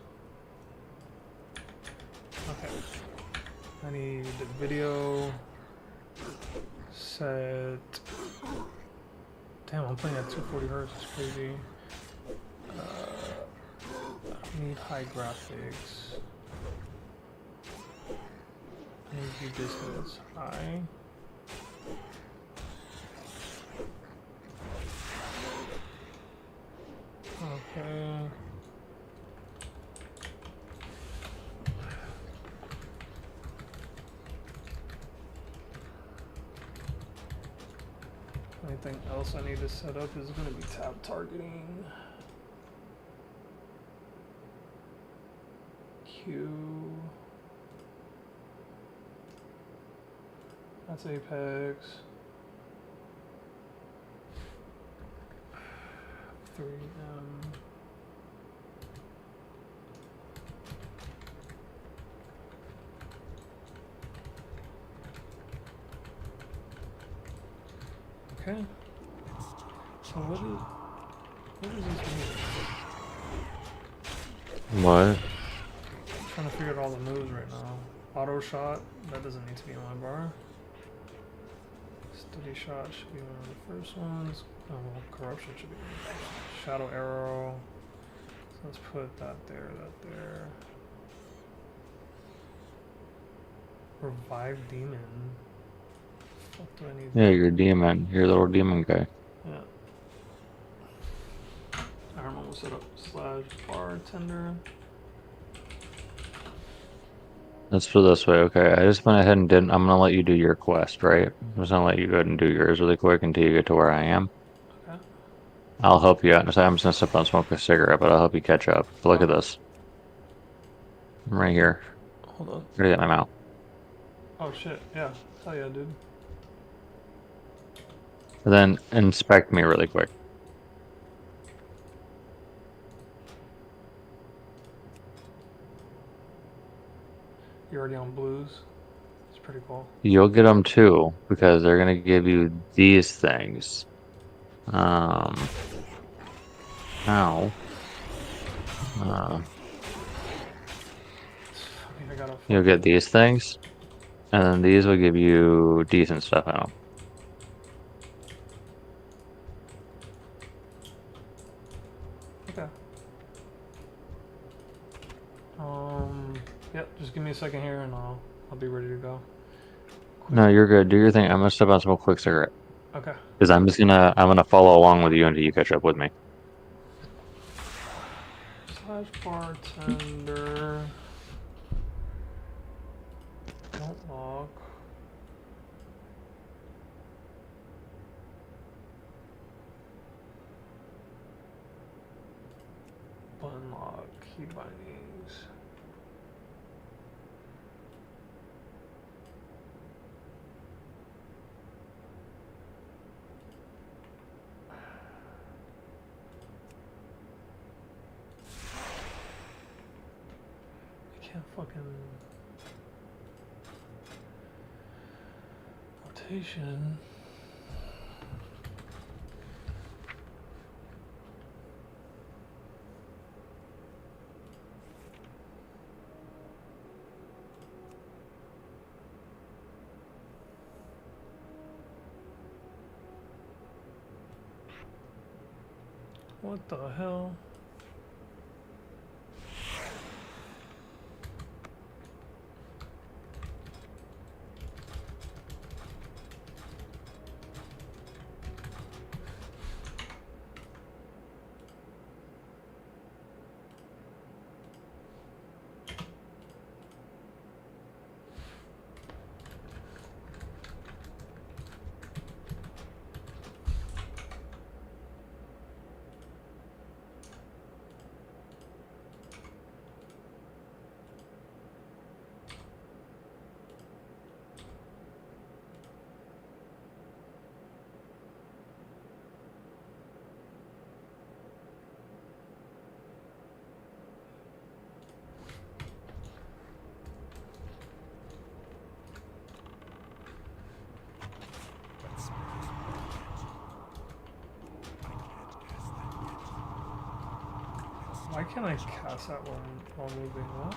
Okay. I need the video set. Damn, I'm playing at 240 hertz. It's crazy. I need high graphics. I need view distance high. Okay. Anything else I need to set up is going to be tab targeting. Q. That's Apex. 3M. Okay. So what does this mean? What? I'm trying to figure out all the moves right now. Auto shot, that doesn't need to be on my bar. Steady shot should be one of the first ones. Oh, well, corruption should be one of the first ones. Shadow arrow. So let's put that there, that there. Revive demon. What do I need? Yeah, you're a demon. You're a little demon guy. Yeah. I don't know what set up / bartender. Let's put it this way, okay? I just went ahead and did. I'm gonna let you do your quest, right? I'm just gonna let you go ahead and do yours really quick until you get to where I am. Okay. I'll help you out. I'm just gonna step out and smoke a cigarette, but I'll help you catch up. But look at this. I'm right here. Hold on. Ready to get my mouth. Oh shit, yeah. Hell yeah, dude. And then inspect me really quick. You're already on blues. It's pretty cool. You'll get them too, because they're gonna give you these things. Ow. I mean, I gotta. You'll get these things, and then these will give you decent stuff out. Okay. Yep. Just give me a second here, and I'll be ready to go. No, you're good. Do your thing. I'm gonna step out and smoke a quick cigarette. Okay. Because I'm gonna follow along with you until you catch up with me. / bartender. Don't lock. Button lock. Key bindings. can't fucking rotation. What the hell? Why can't I cast that while moving? What?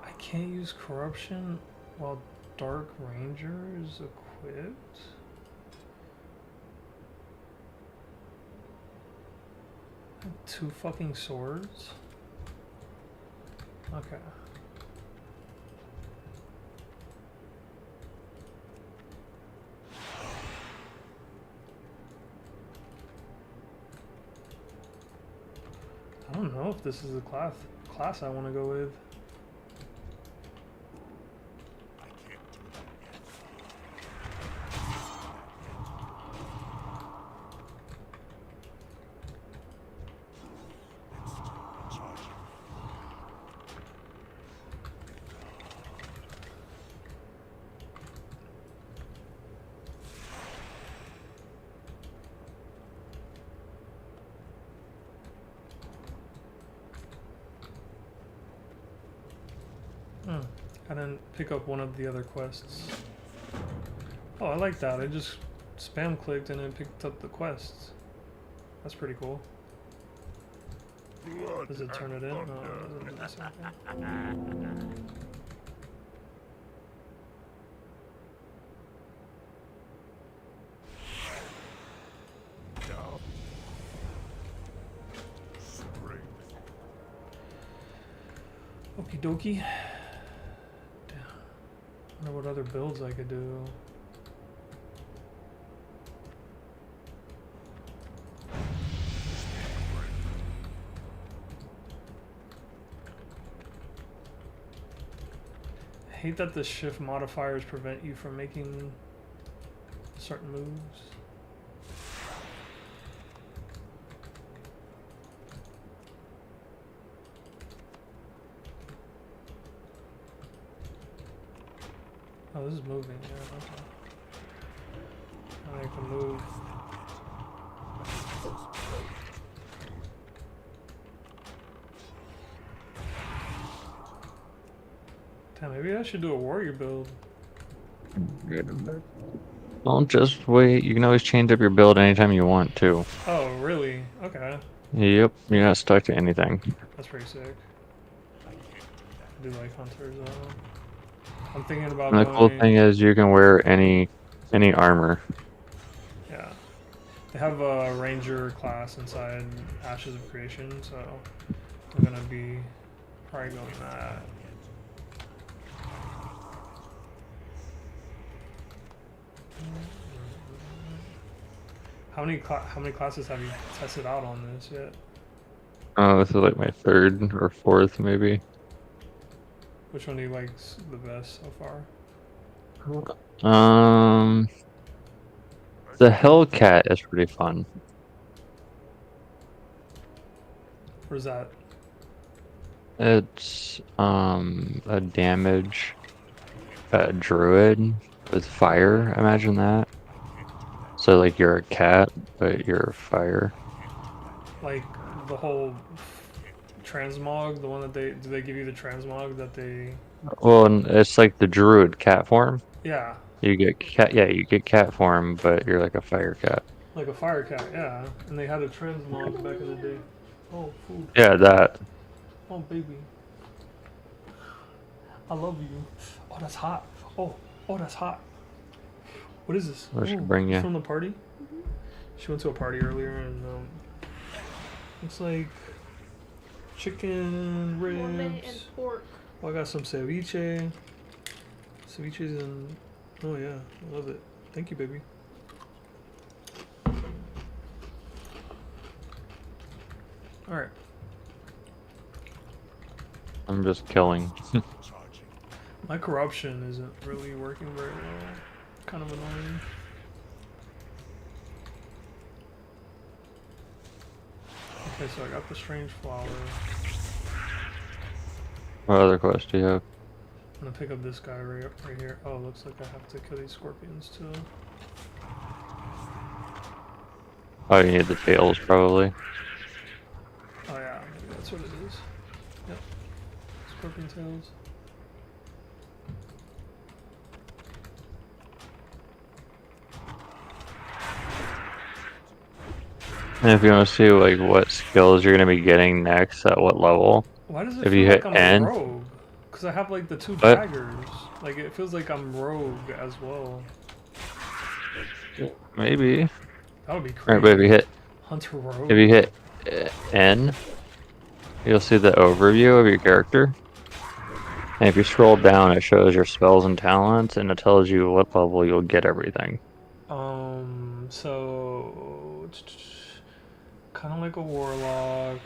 I can't use corruption while Dark Ranger is equipped? I have 2 fucking swords? Okay. I don't know if this is the class I want to go with. I didn't pick up one of the other quests. Oh, I like that. I just spam clicked and it picked up the quests. That's pretty cool. Does it turn it in? No, it doesn't do the same thing. Okie dokie. I wonder what other builds I could do. I hate that the shift modifiers prevent you from making certain moves. Oh, this is moving, yeah, okay. I can move. Damn, maybe I should do a warrior build. Don't just wait. You can always change up your build anytime you want to. Oh, really? Okay. Yep, you're not stuck to anything. That's pretty sick. I do like hunters though. I'm thinking about And the cool thing is you can wear any armor. Yeah. They have a ranger class inside Ashes of Creation, so I'm gonna be probably going that. How many classes have you tested out on this yet? Oh, this is like my 3rd or 4th, maybe. Which one do you like the best so far? The Hellcat is pretty fun. Where's that? It's a damage druid with fire. Imagine that. So like you're a cat, but you're fire. Like the whole transmog, the one that do they give you the transmog that they? Well, it's like the druid cat form. Yeah, You get cat, yeah, you get cat form, but you're like a fire cat. like a fire cat. Yeah, and they had a transmog back in the day. Oh, food. Yeah, that. Oh, baby. I love you. Oh, that's hot. Oh, that's hot. What is this? I should Oh, bring it's you. from the party? She went to a party earlier and looks like chicken, Gourmet and ribs. pork. Oh, I got some ceviche. Ceviche's in. Oh, yeah. I love it. Thank you, baby. Alright. I'm just killing. My corruption isn't really working very well. Kind of annoying. Okay, so I got the strange flower. What other quest do you have? I'm gonna pick up this guy right here. Oh, looks like I have to kill these scorpions too. Oh, you need the tails probably. Oh yeah, maybe that's what it is. Yep. Scorpion tails. And if you want to see like what skills you're gonna be getting next at what level, Why does it if feel you like hit I'm N, a rogue? Because I have like the two What? daggers. Like it feels like I'm rogue as well. maybe. That would be Alright, crazy. but Hunter rogue. if you hit N, you'll see the overview of your character. And if you scroll down, it shows your spells and talents, and it tells you what level you'll get everything. So kind of like a warlock,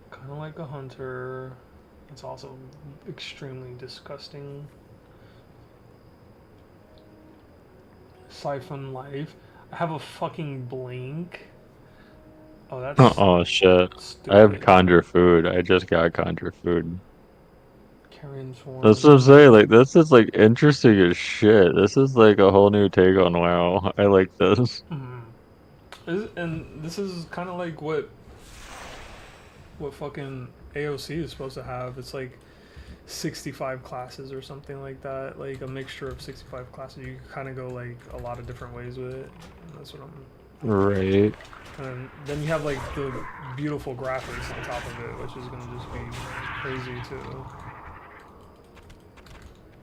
kind of like a hunter. It's also extremely disgusting. Siphon life. I have a fucking blink. Oh, that's Oh shit. stupid. I have conjure food. I just got conjure food. Carrion swarm. That's what I'm saying. Like, this is like interesting as shit. This is like a whole new take on WoW. I like this. And this is kind of like what fucking AOC is supposed to have. It's like 65 classes or something like that. Like a mixture of 65 classes. You can kind of go like a lot of different ways with it. And that's what I'm. Right. And then you have like the beautiful graphics on top of it, which is gonna just be crazy too.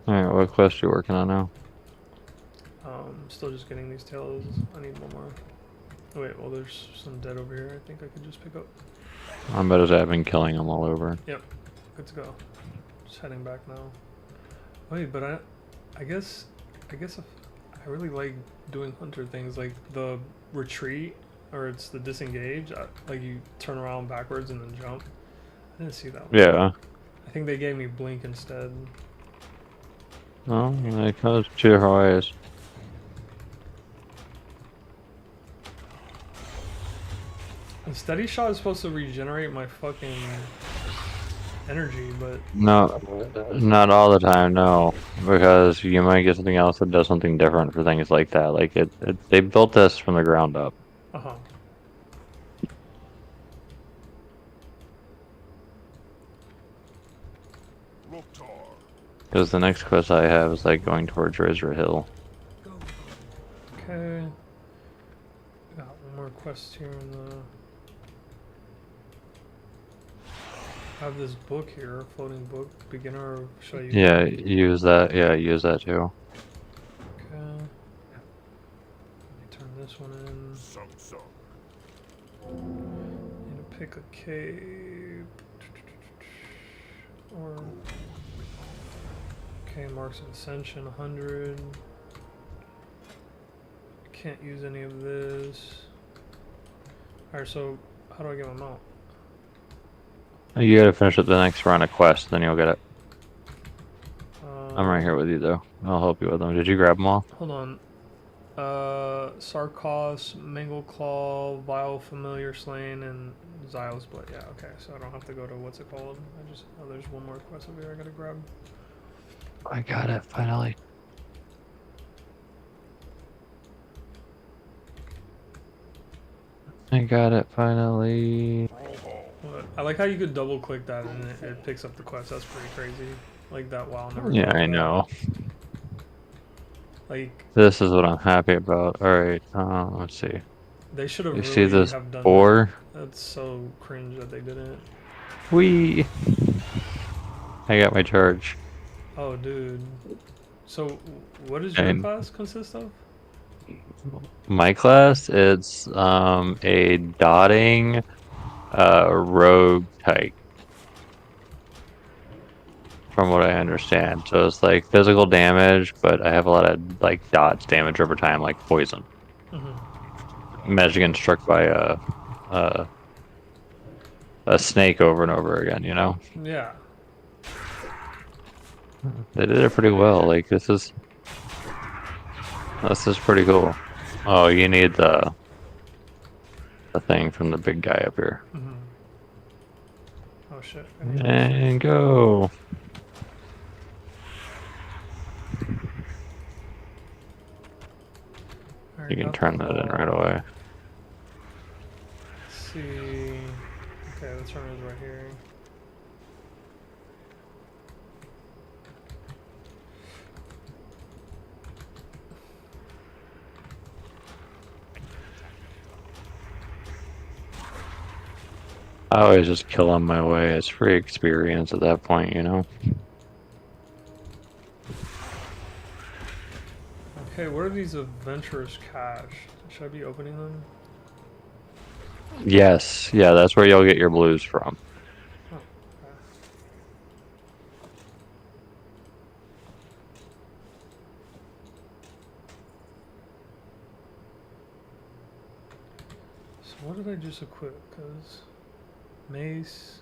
Alright, what quest are you working on now? Still just getting these tails. I need one more. Oh, wait, well there's some dead over here. I think I could just pick up. I bet I've been killing them all over. Yep, good to go. Just heading back now. Wait, but I guess if I really like doing hunter things like the retreat or it's the disengage. Like you turn around backwards and then jump. I didn't see that one. Yeah. I think they gave me blink instead. Oh, it goes two different ways. And steady shot is supposed to regenerate my fucking energy, but No, not all the time, no. Because you might get something else that does something different for things like that. Like, they built this from the ground up. uh-huh. Because the next quest I have is like going towards Razor Hill. Okay. Got one more quest here in the. I have this book here, floating book, beginner. Or should I use Yeah, it? use that. Yeah, use that too. Okay. Let me turn this one in. Need to pick a cape. Or. Okay, marks of ascension 100. Can't use any of this. Alright, so how do I get my mount? You gotta finish up the next round of quests, then you'll get it. I'm right here with you though. I'll help you with them. Did you grab them all? Hold on. Sarkos, Mangleclaw, Vile Familiar Slain, and Xyle's Blood. Yeah, okay, so I don't have to go to what's it called. Oh, there's one more quest over here I gotta grab. I got it, finally. I got it finally. But I like how you could double click that and it picks up the quest. That's pretty crazy. Like that. Wow, never Yeah, thought of I that. know. Like This is what I'm happy about. All right, let's see. they should have You see really this have done that. 4? That's so cringe that they didn't. Whee! I got my charge. Oh, dude. So, what does your And class consist of? my class, it's a dotting rogue type, from what I understand. So it's like physical damage, but I have a lot of like dots damage over time, like poison. Imagine getting struck by a a snake over and over again, you know? Yeah. They did it pretty well. Like this is pretty cool. Oh, you need the thing from the big guy up here. Oh shit. And go. You can turn that in right away. Let's see. Okay, the turn is right here. I always just kill on my way. It's free experience at that point, you know? Okay, what are these adventurers cache? Should I be opening them? Yes, yeah, that's where you'll get your blues from. Oh, okay. So what did I just equip? Because mace,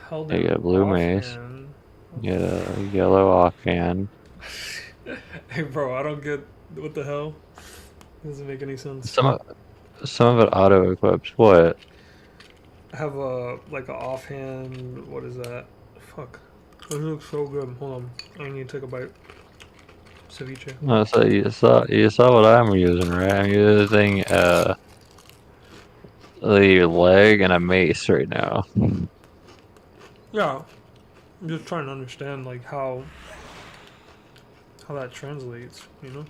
held You in get a blue mace. offhand. You get a yellow offhand. Hey, bro, I don't get what the hell. Doesn't make any sense. Some of it auto equips. What? I have a like a offhand. What is that? Fuck. This looks so good. Hold on. I need to take a bite. Ceviche. No, so you saw what I'm using, right? I'm using the leg and a mace right now. Yeah. I'm just trying to understand like how that translates, you know?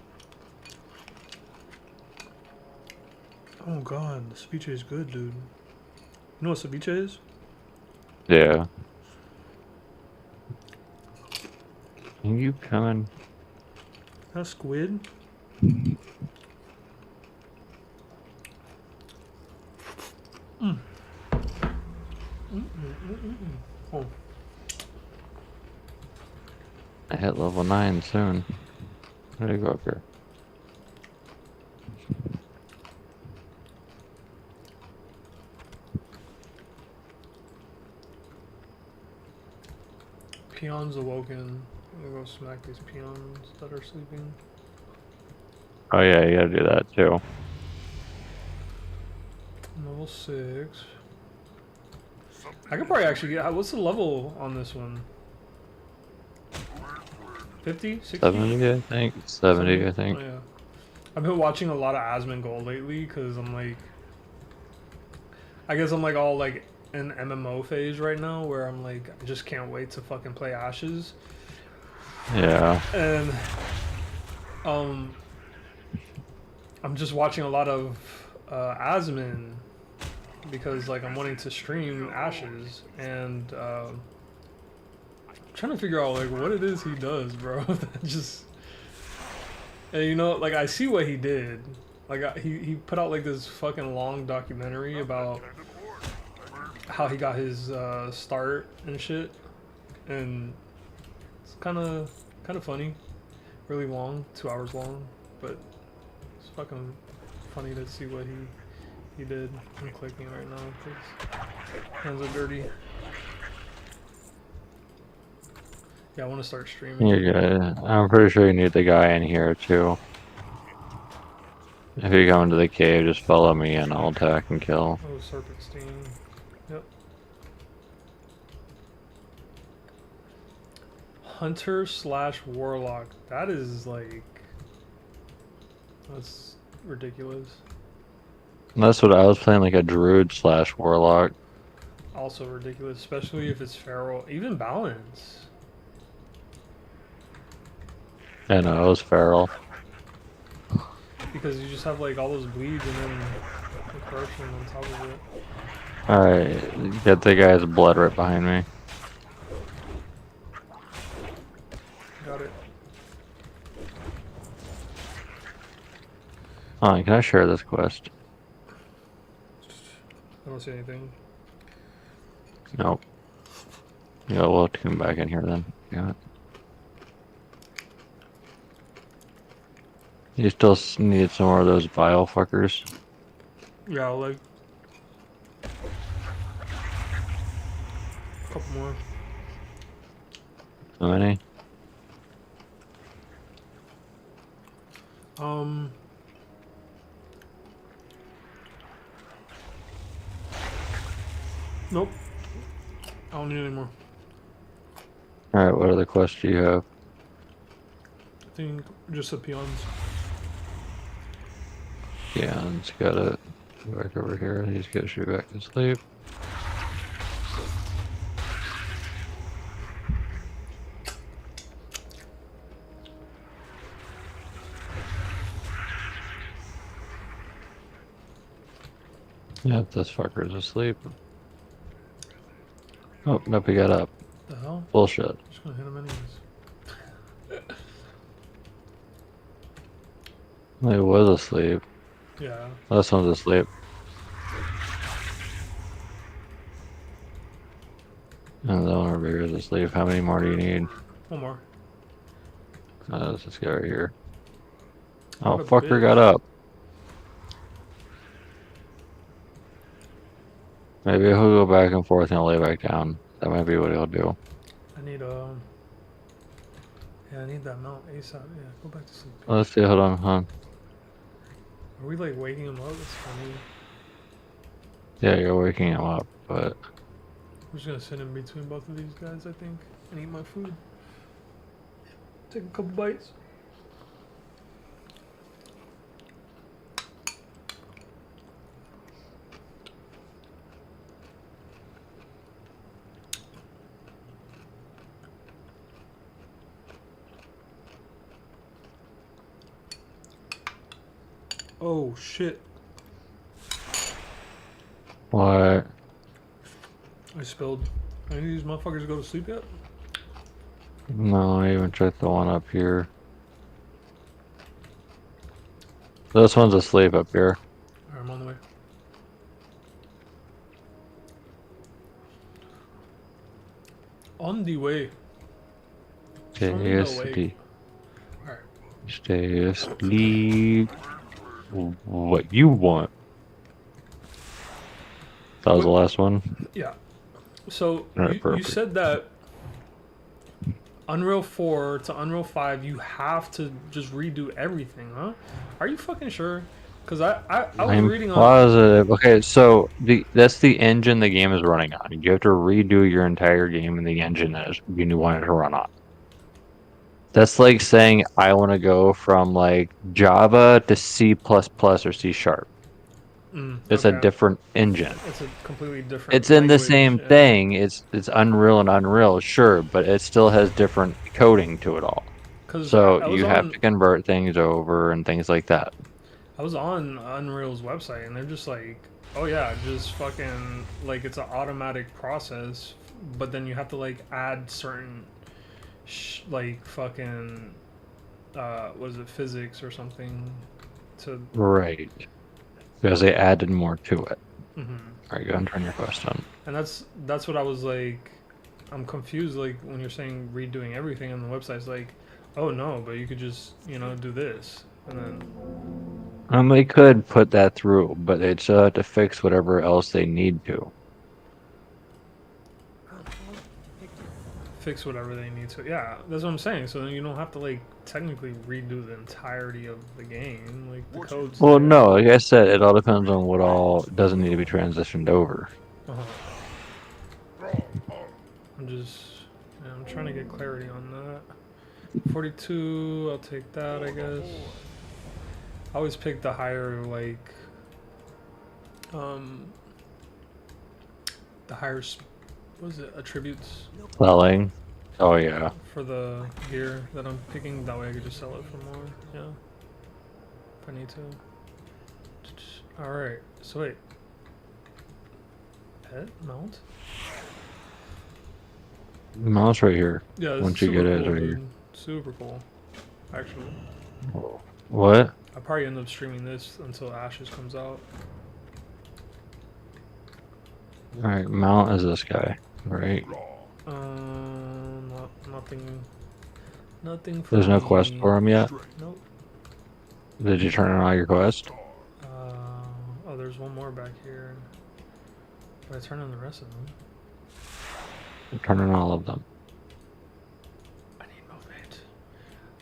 Oh god, the ceviche is good, dude. You know what ceviche is? Yeah. Are you coming? That squid? Oh. I hit level 9 soon. Where'd I go up here? Peons awoken. I'm gonna go smack these peons that are sleeping. Oh yeah, you gotta do that too. Level 6. I could probably actually get. What's the level on this one? 50? 60? 70, I think. 70, I think. Oh, yeah. I've been watching a lot of Asmongold lately because I'm like. I guess I'm like all like in MMO phase right now where I'm like, I just can't wait to fucking play Ashes. Yeah. And I'm just watching a lot of Asmon because like I'm wanting to stream Ashes and I'm trying to figure out like what it is he does, bro. That just and you know like I see what he did. Like he put out like this fucking long documentary about how he got his start and shit, and it's kind of funny, really long, 2 hours long, but it's fucking funny to see what he did. I'm clicking right now because hands are dirty. Yeah, I want to start streaming. You're good. I'm pretty sure you need the guy in here too. If you go into the cave, just follow me and I'll attack and kill. Oh, Serpentstein. Yep. Hunter / Warlock. That is like... ridiculous. And that's what I was playing, like a druid / warlock. Also ridiculous, especially if it's feral. Even balance. I know, it was feral. Because you just have like all those bleeds and then the corruption on top of it. Alright, get the guy's blood right behind me. Got it. Oh, can I share this quest? I don't see anything. Nope. Yeah, we'll come back in here then. Yeah. You still need some more of those vile fuckers. Yeah, like a couple more. How many? Nope. I don't need any more. Alright, what other quests do you have? I think just the peons. Yeah, it's gotta go back over here. He's gotta shoot back to sleep. Yep, this fucker's asleep. Oh, nope, he got up. The hell? Bullshit. Just gonna hit him anyways. He was asleep. Yeah. This one's asleep. And the one over here is asleep. How many more do you need? One more. Let's just go right here. What Oh, a fucker bitch. got up. Maybe he'll go back and forth and lay back down. That might be what he'll do. I need yeah, I need that mount ASAP. Yeah, go back to sleep. Let's see, hold on, huh? Are we like waking him up? That's funny. Yeah, you're waking him up, but I'm just gonna sit in between both of these guys, I think, and eat my food. Take a couple bites. Oh shit. what? I spilled. Any of these motherfuckers go to sleep yet? No, I even checked the one up here. This one's asleep up here. Alright, I'm on the way. On the way. Stay On the asleep. way. Alright. Stay asleep. What you want? That was the last one. Yeah. So Alright, you perfect. said that Unreal 4 to Unreal 5, you have to just redo everything, huh? Are you fucking sure? Because I was I'm reading on. positive. Okay, so that's the engine the game is running on. You have to redo your entire game in the engine that you want it to run on. That's like saying I want to go from like Java to C++ or C#. It's a Okay. different engine. It's a completely different. It's in the language, same yeah. thing. It's Unreal and Unreal, sure, but it still has different coding to it all. 'Cause So I was you have to convert things over and things like that. I was on Unreal's website and they're just like, oh yeah, just fucking like it's an automatic process, but then you have to like add certain like fucking what is it, physics or something to. Right. Because they added more to it. Mhm. Alright, go and turn your quest on. And that's what I was like. I'm confused. Like when you're saying redoing everything on the website, it's like, oh no, but you could just do this and then. They could put that through, but they still have to fix whatever else they need to. Fix whatever they need to. Yeah, that's what I'm saying. So then you don't have to like technically redo the entirety of the game. Like the code's Well, there. no, like I said, it all depends on what all doesn't need to be transitioned over. I'm trying to get clarity on that. 42, I'll take that, I guess. I always pick the higher, like, um, the higher, what is it, attributes Selling. Oh yeah. for the gear that I'm picking. That way I could just sell it for more. Yeah. If I need to. Alright, so wait. Pet mount? Mouse right here. Yeah, this Once is you super get it cool, right dude. here. Super cool. Actually. What? I probably end up streaming this until Ashes comes out. Alright, mount is this guy, right? Nothing for There's no me. quest for him yet? Nope. Did you turn on all your quests? Oh, there's one more back here. But I turn on the rest of them. Turn on all of them. I need movement.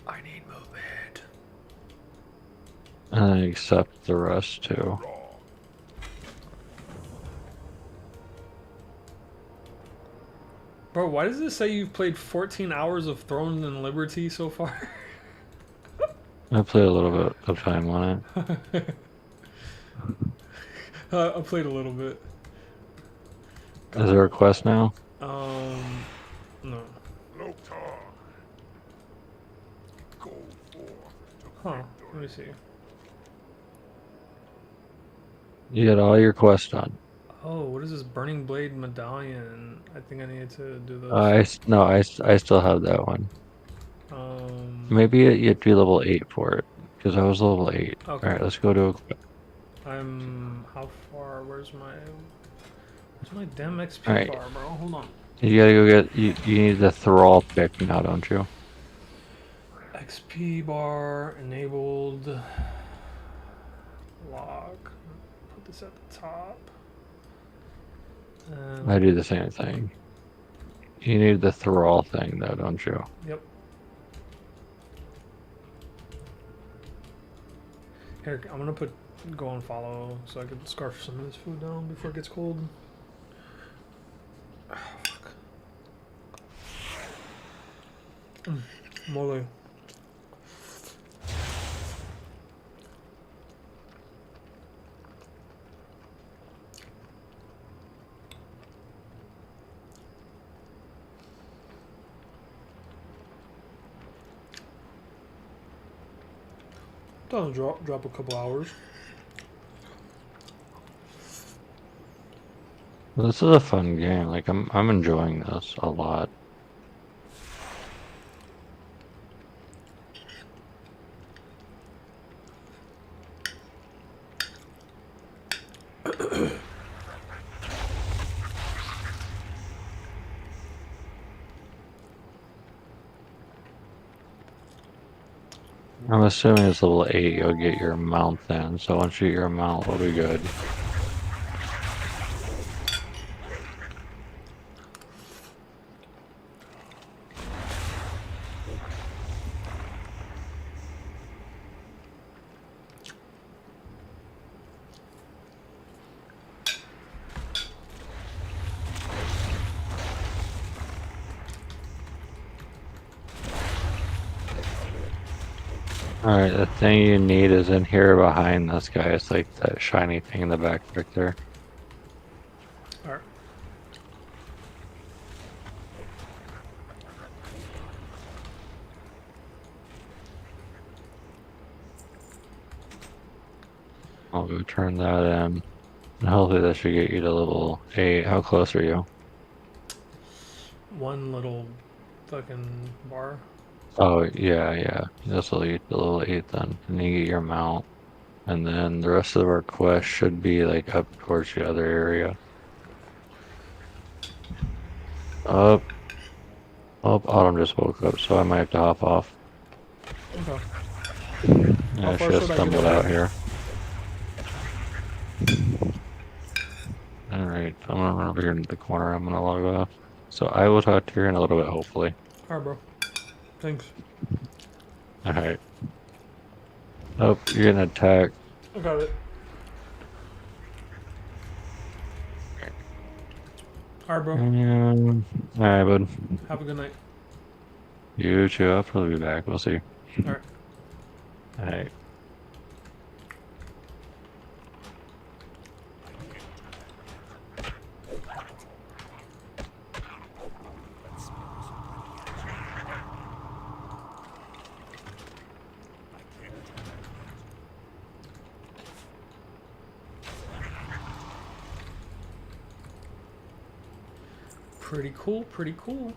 I need movement. And then accept the rest too. Bro, why does it say you've played 14 hours of Throne and Liberty so far? I played a little bit of time on it. I played a little bit. Is there a quest now? No. Huh, let me see. You got all your quests done. Oh, what is this Burning Blade Medallion? I think I need to do those. I still have that one. Maybe you have to be level 8 for it. Because I was level 8. Okay. Alright, let's go to how far? Where's my damn XP Alright. bar, bro? Hold on. You gotta go get you need the thrall pick now, don't you? XP bar enabled. Log. Put this at the top. And I do the same thing. You need the thrall thing though, don't you? Yep. Here, I'm gonna go on follow so I can scarf some of this food down before it gets cold. Oh, fuck. Mole. Doesn't drop a couple hours. This is a fun game. Like I'm enjoying this a lot. I'm assuming it's level 8, you'll get your mount then. So once you get your mount, we'll be good. Alright, the thing you need is in here behind this guy. It's like that shiny thing in the back right there. Alright. I'll go turn that in. And hopefully that should get you to level 8. How close are you? One little fucking bar. Oh, yeah. This will get to level 8 then. And you get your mount. And then the rest of our quest should be like up towards the other area. Up. Oh, Autumn just woke up, so I might have to hop off. Okay. Yeah, How I far should have should I get stumbled away? out here. Alright, I'm gonna run over here into the corner. I'm gonna log off. So I will talk to you in a little bit, hopefully. Alright, bro. Thanks. Alright. Oh, you're getting attacked. I got it. Alright, bro. Alright, bud. Have a good night. You too. I'll probably be back. We'll see. Alright. Alright. Pretty cool, pretty cool.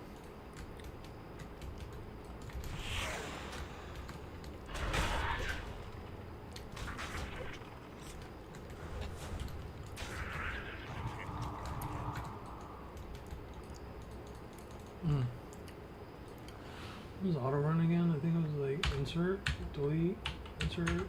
What was auto run again? I think it was like insert, delete, insert, /.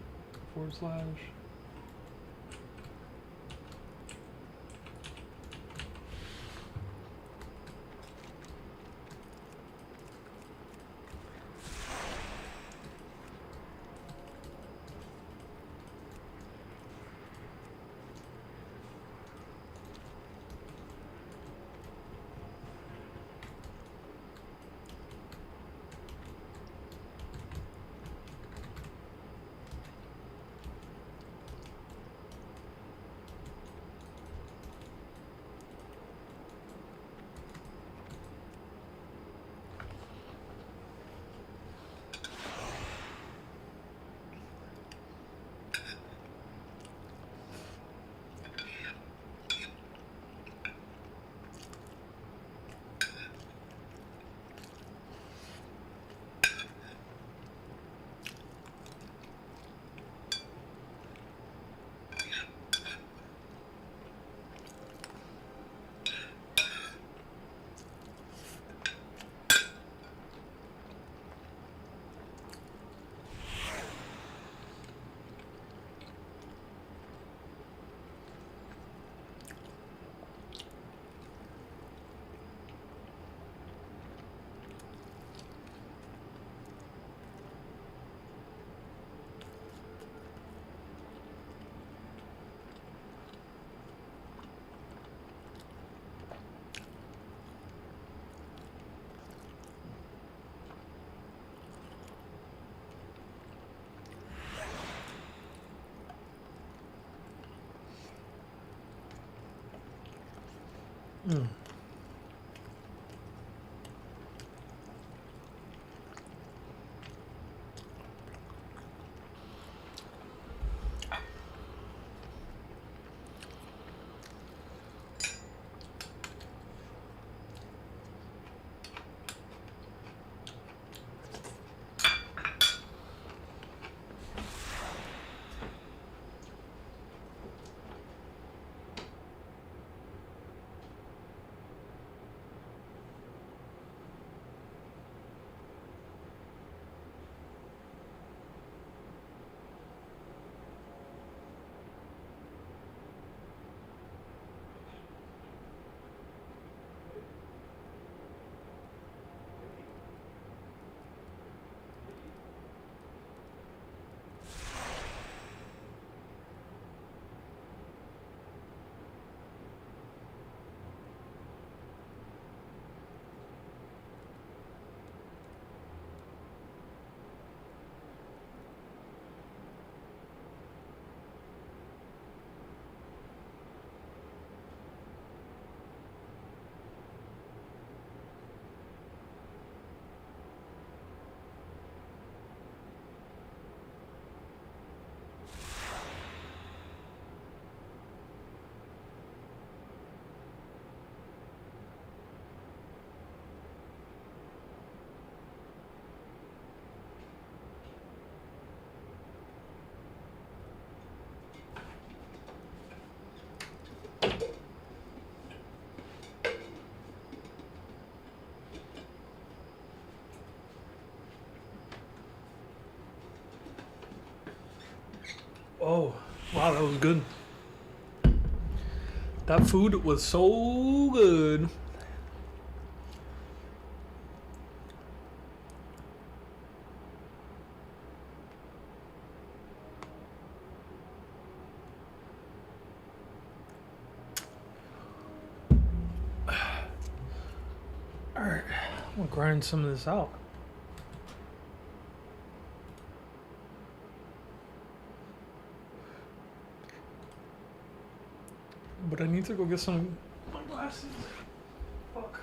Oh, wow, that was good. That food was so good. Alright, I'm gonna grind some of this out. But I need to go get some my glasses. Fuck.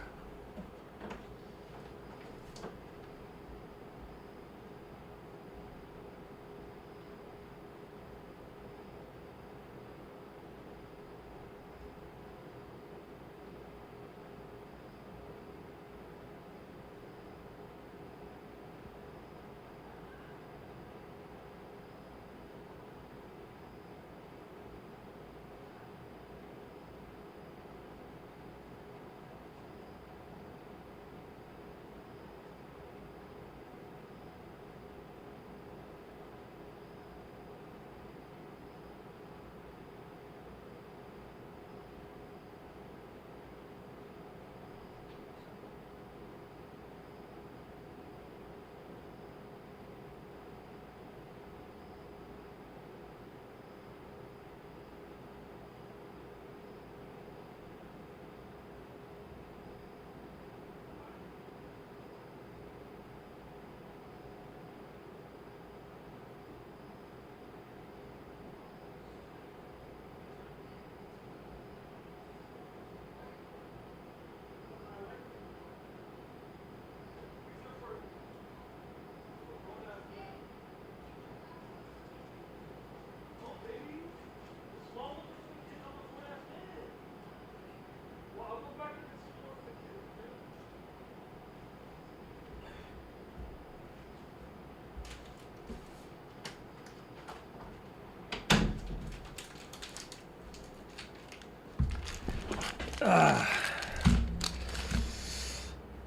All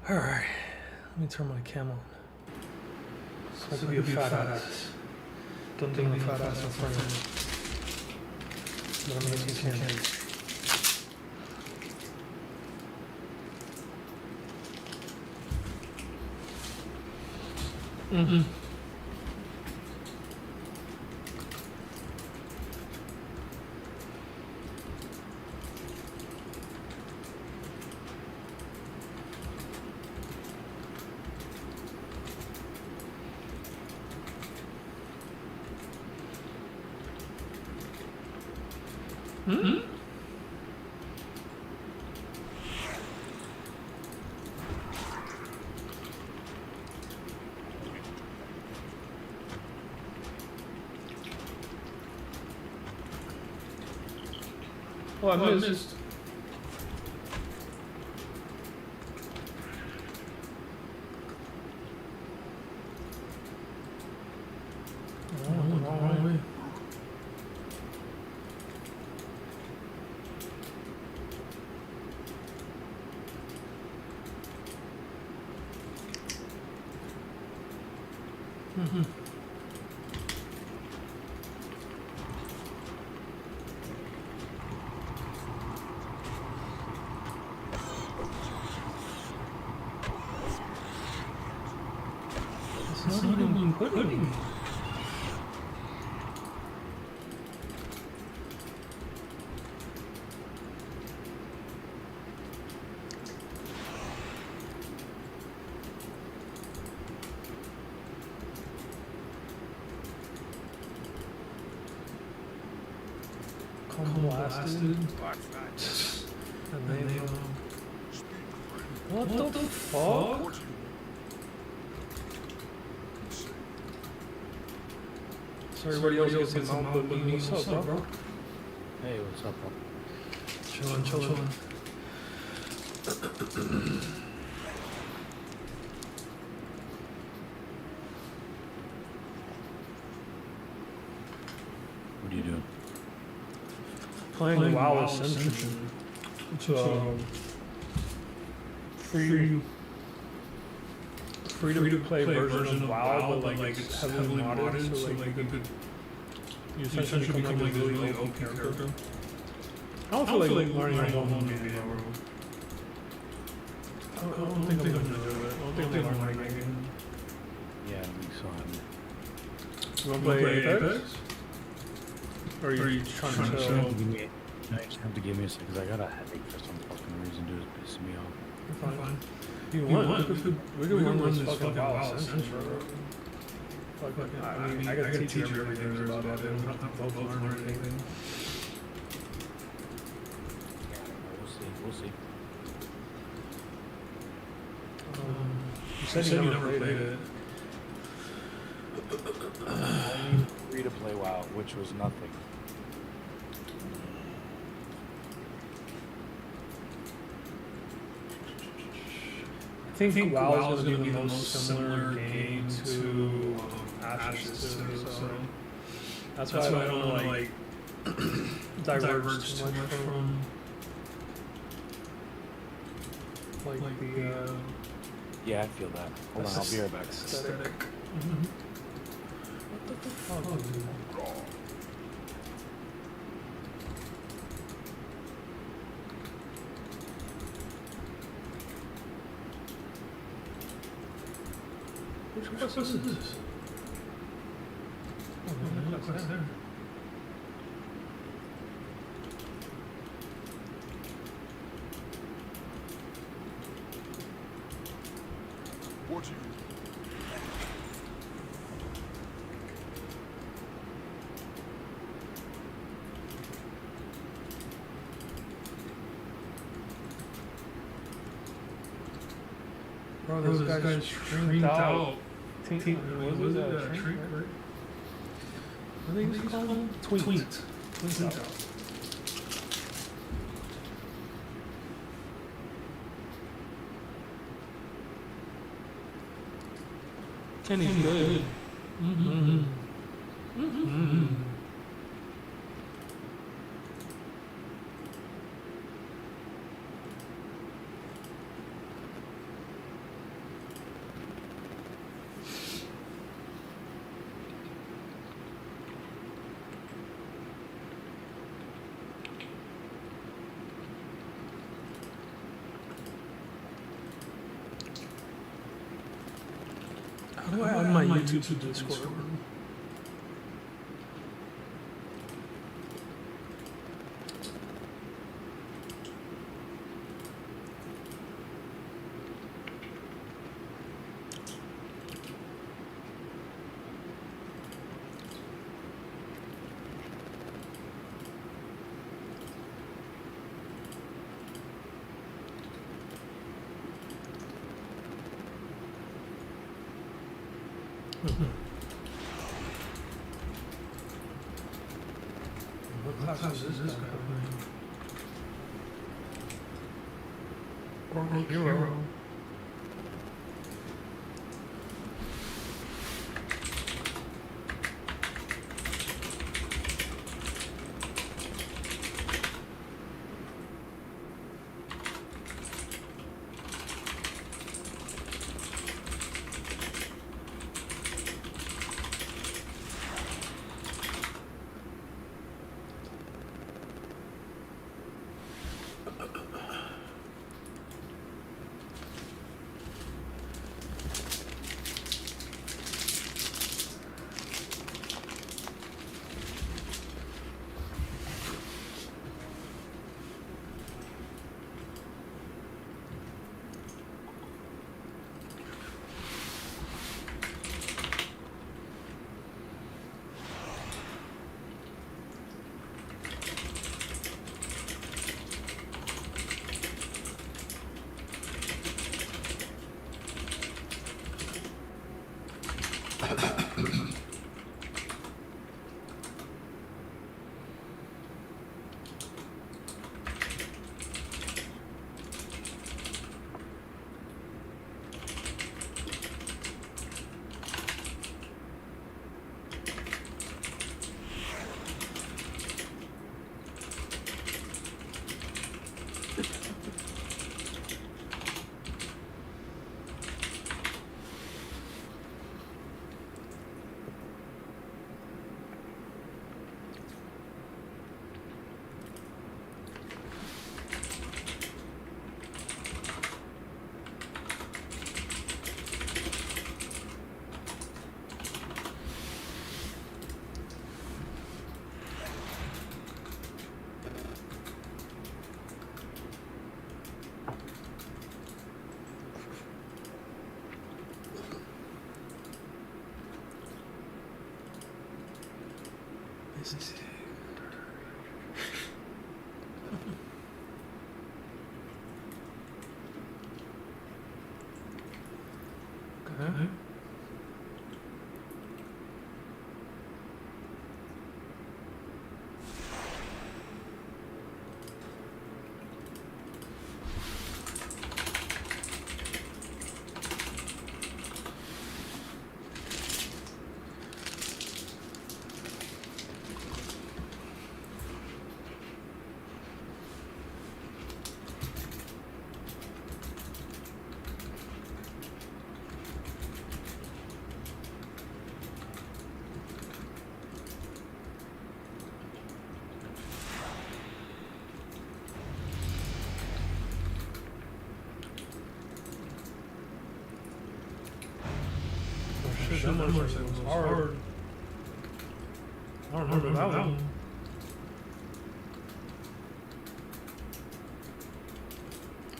right. Let me turn my cam on. So I can be a fat ass. Don't think I'm a fat ass in front of me. But I'm making candy. Mm-hmm. Mm-hmm. Oh, I missed. Oh, wrong way. Mm-hmm. It's not even pudding. Blasted. And then, what the fuck? So everybody else gets some output, but what's up, bro? Hey, what's up, bro? Chillin'. What are you doing? Playing WoW Ascension. It's a free to play version of WoW, but like it's heavily modded, so like you essentially become like a really OP character. I don't feel like learning a whole new game, bro. I don't think I'm gonna do it. I don't think I'm gonna learn my game. Yeah, we saw him. You wanna play Apex? Or are you trying to chill? No, you just have to give me a second, because I got a headache for some fucking reason, dude. It's pissing me off. You're fine. You want? We could run this fucking WoW Ascension, bro. I mean, I gotta teach you everything there's about it. I'm not both learn anything. We'll see. You said you never played it. I mean, free to play WoW, which was nothing. I think WoW is going to be the most similar game to Ashes too, so that's why I don't want to like diverge too much from like the Yeah, I feel that. Hold on, I'll be right back. aesthetic. What the fuck, dude? Which quest is this? Oh, no, quest there. Bro, this guy's streamed out. Was it a treat? What are these called? Tweet. Out. Kenny's good. do I add my YouTube to Discord? What class is this guy playing? Hero. Okay. Shit, that motorcycle was hard. I don't remember that one.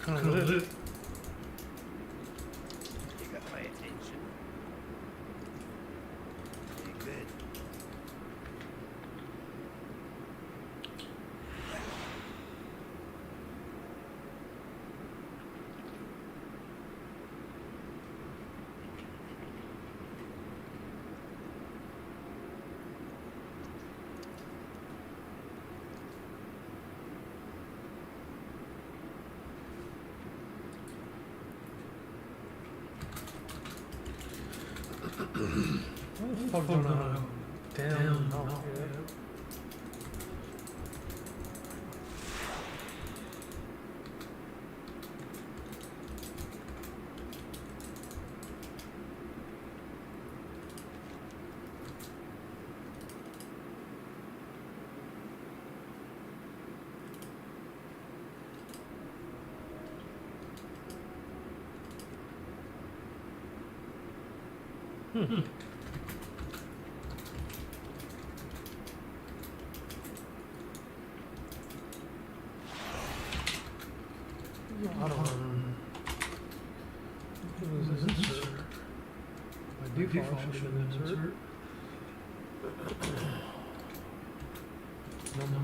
Kind of lit. You got my attention. Pretty good. What the fuck don't I know? Damn, no. Auto run. What is insert? By default, should have been insert. No, no.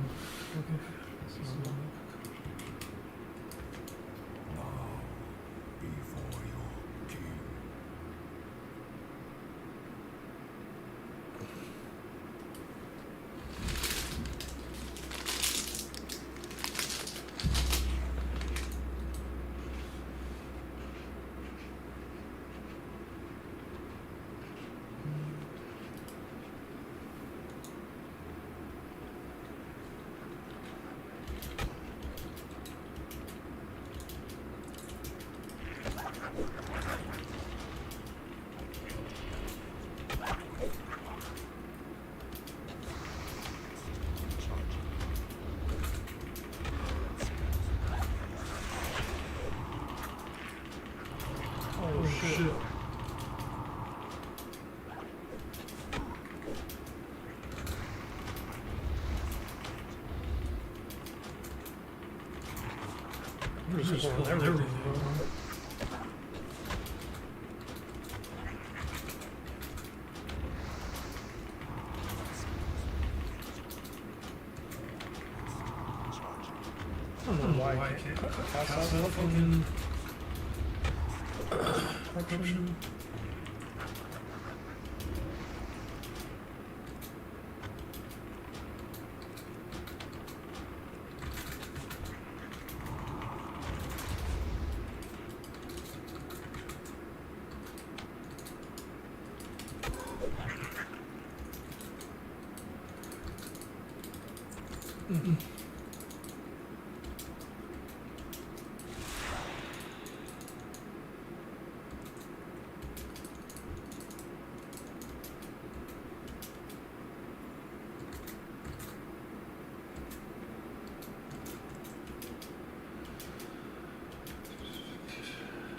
Okay. So, Before your king. oh shit. Just spoiled everything. I don't know why I can't pass out the fucking potion.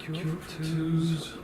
Q2s.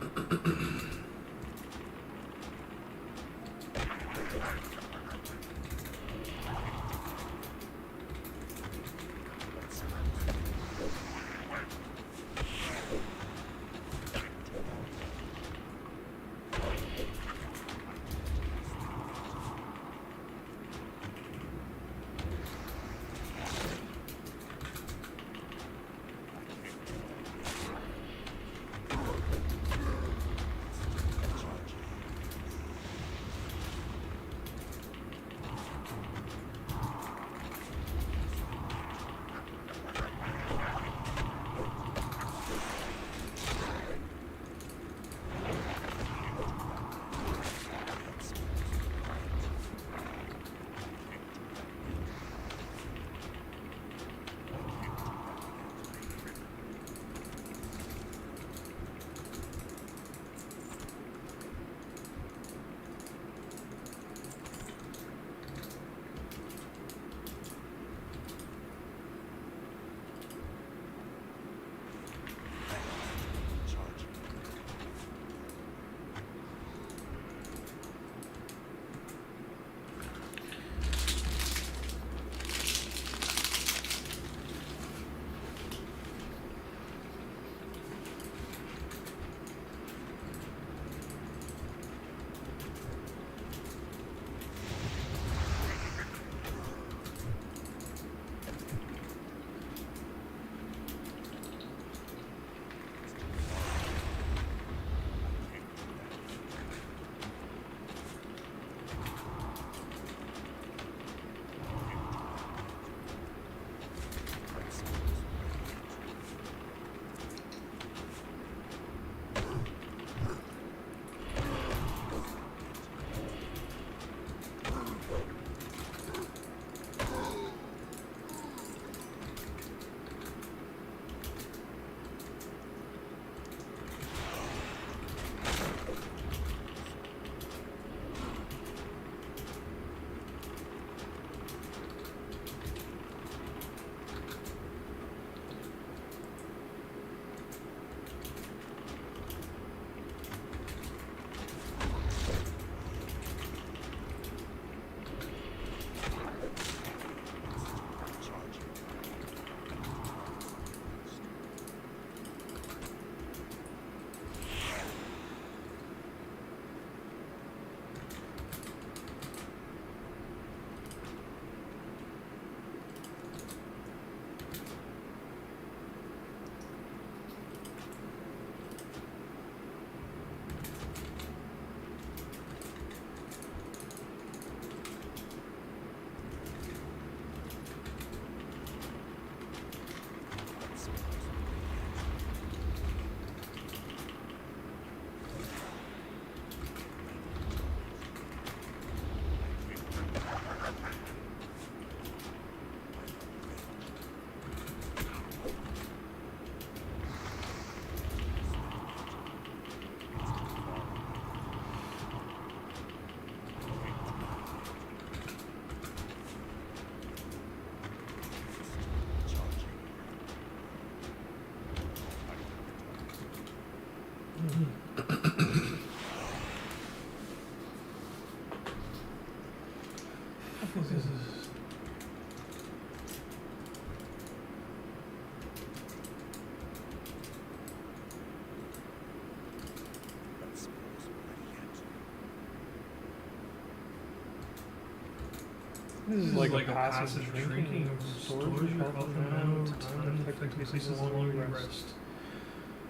This is like a passive drinking storage, health amount, time that effectively ceases along you rest.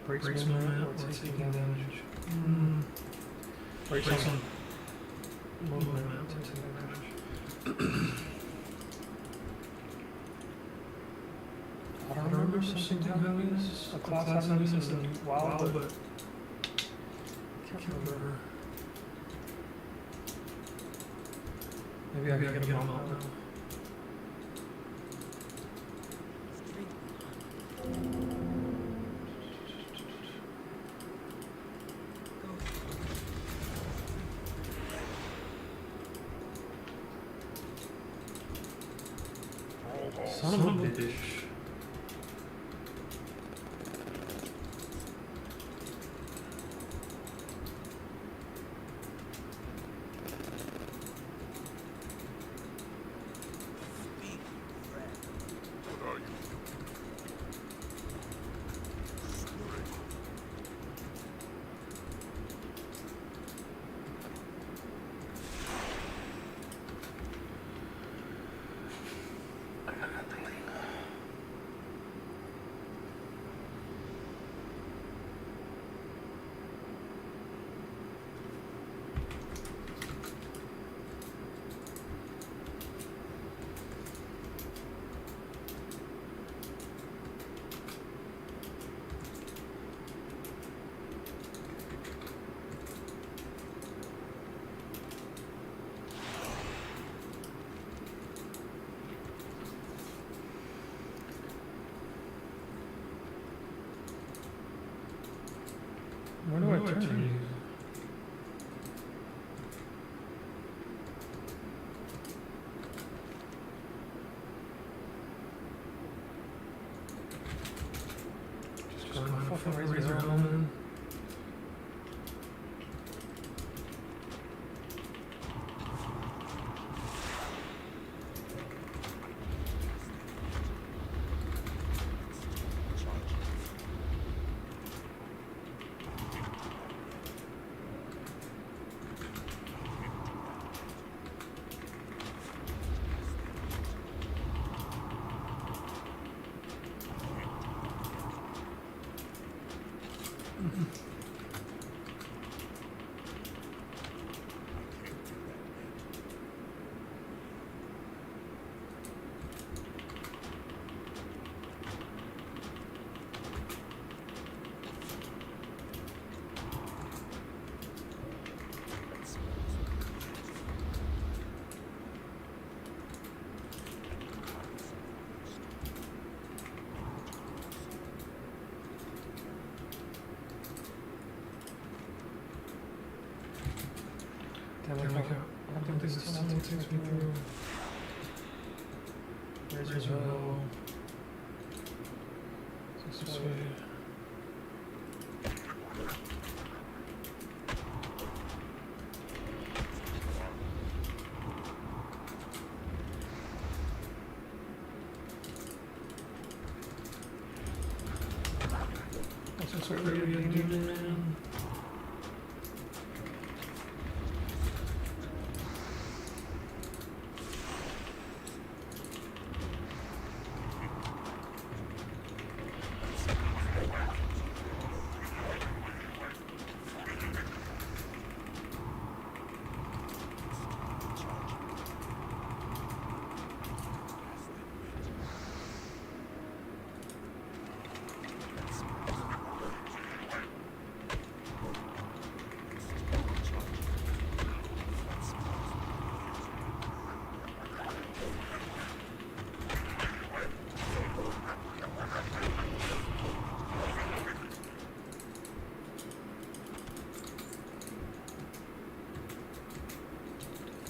Breaks moment or taking damage. Breaks on moment or taking damage. I don't remember something having this, a class having this in WoW, but can't remember. Maybe I can get a moment now. Son of a bitch. Where do I turn you? Just going to fucking raise your own. Damn, I don't think this is something takes me through. Razor's Hill. This way. What's this way? Where are you doing, man?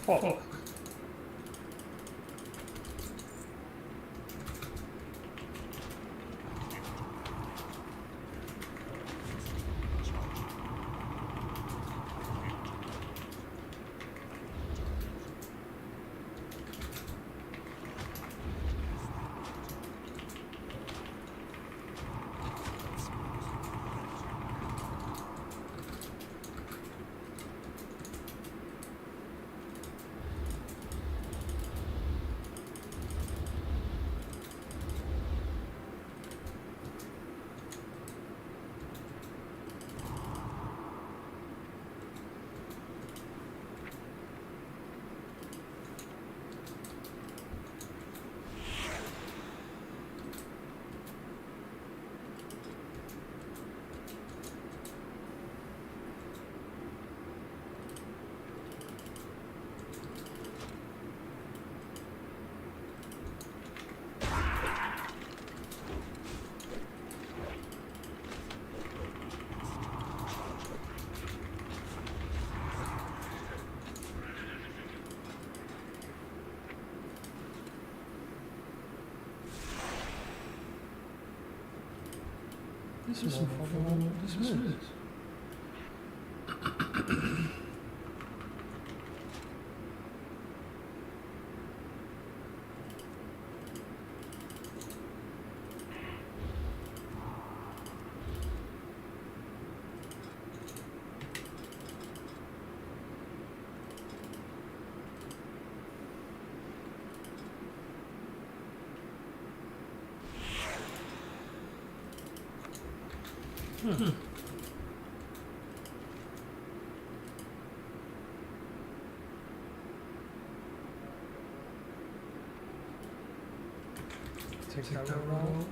Fuck. This motherfucker won't dismiss. Take that road.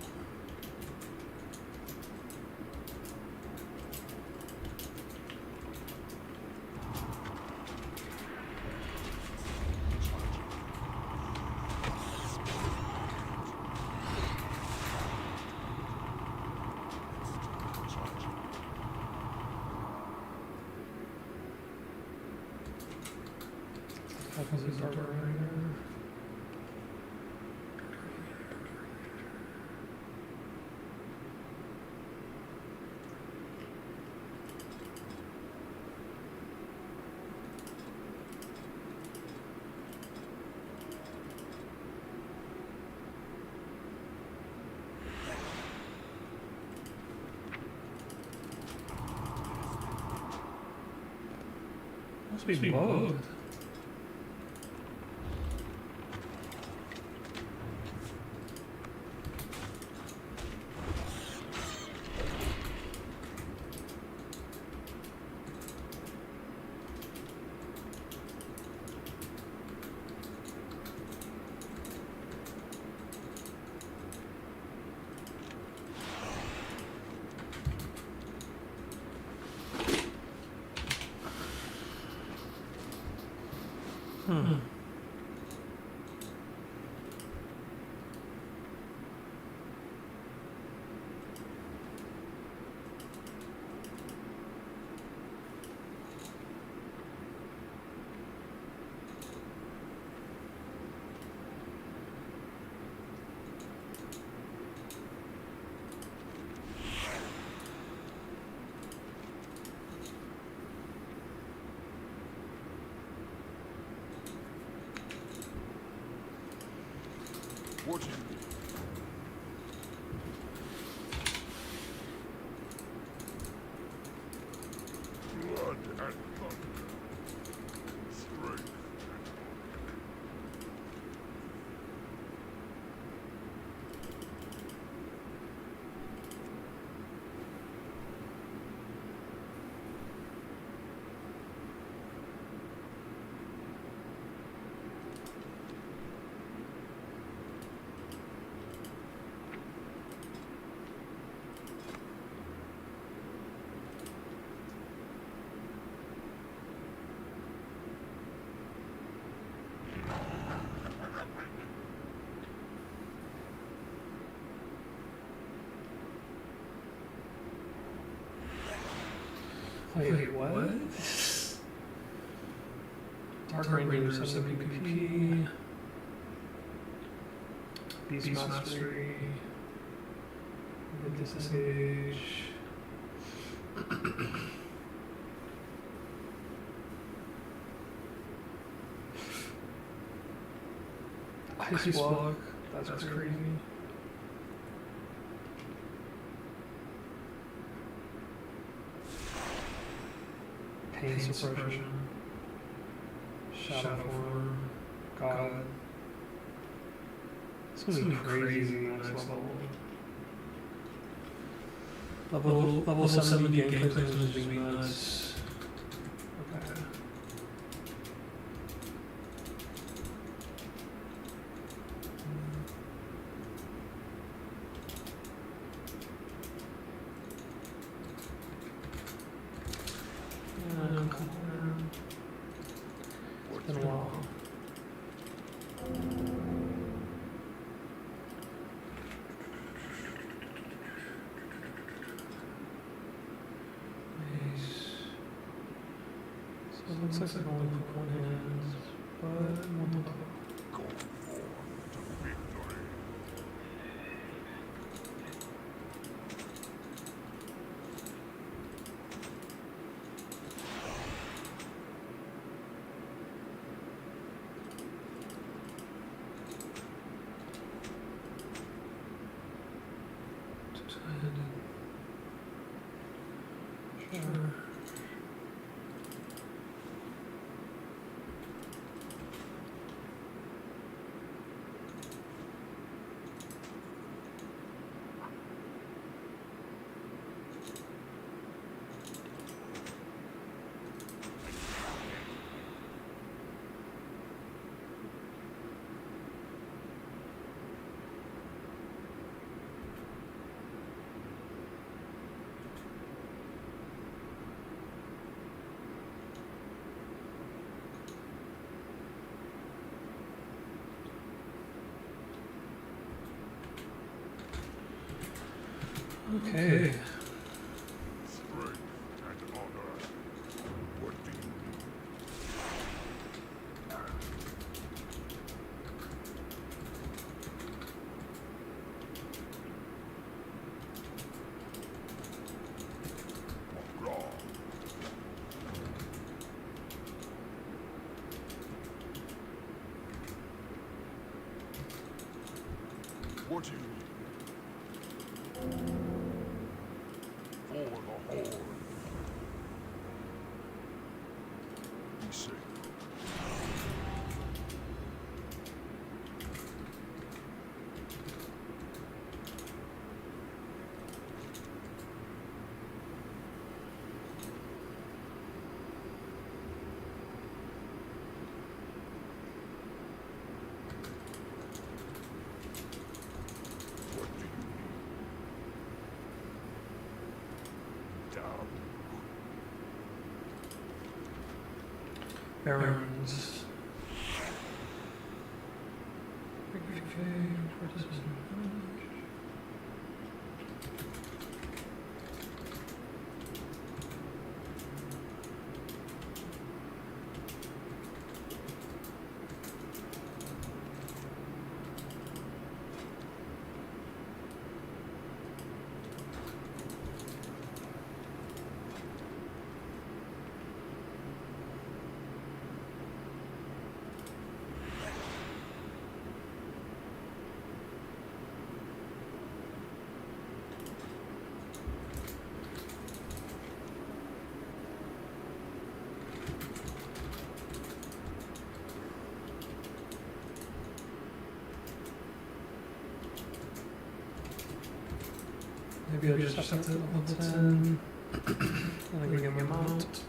Opposite harbor right there. Must be bugged. Fortune. Blood and thunder. Strength. Wait, what? Dark Ranger 7 PvP. Beast Mastery. Disengage. Ice Block. That's crazy. Pain suppression. Shadow form. God. It's gonna be crazy next level. Level 70 gameplay is gonna be nuts. Okay. It's been a while. So it looks like I can only put one hand, but one top. Go forth to victory. Okay. Strength and honor. What do you need? Raw. What do you need? For the Horde. Be safe. What do you need? Down. Barons. Maybe I just have to level 10. And I can get my mount.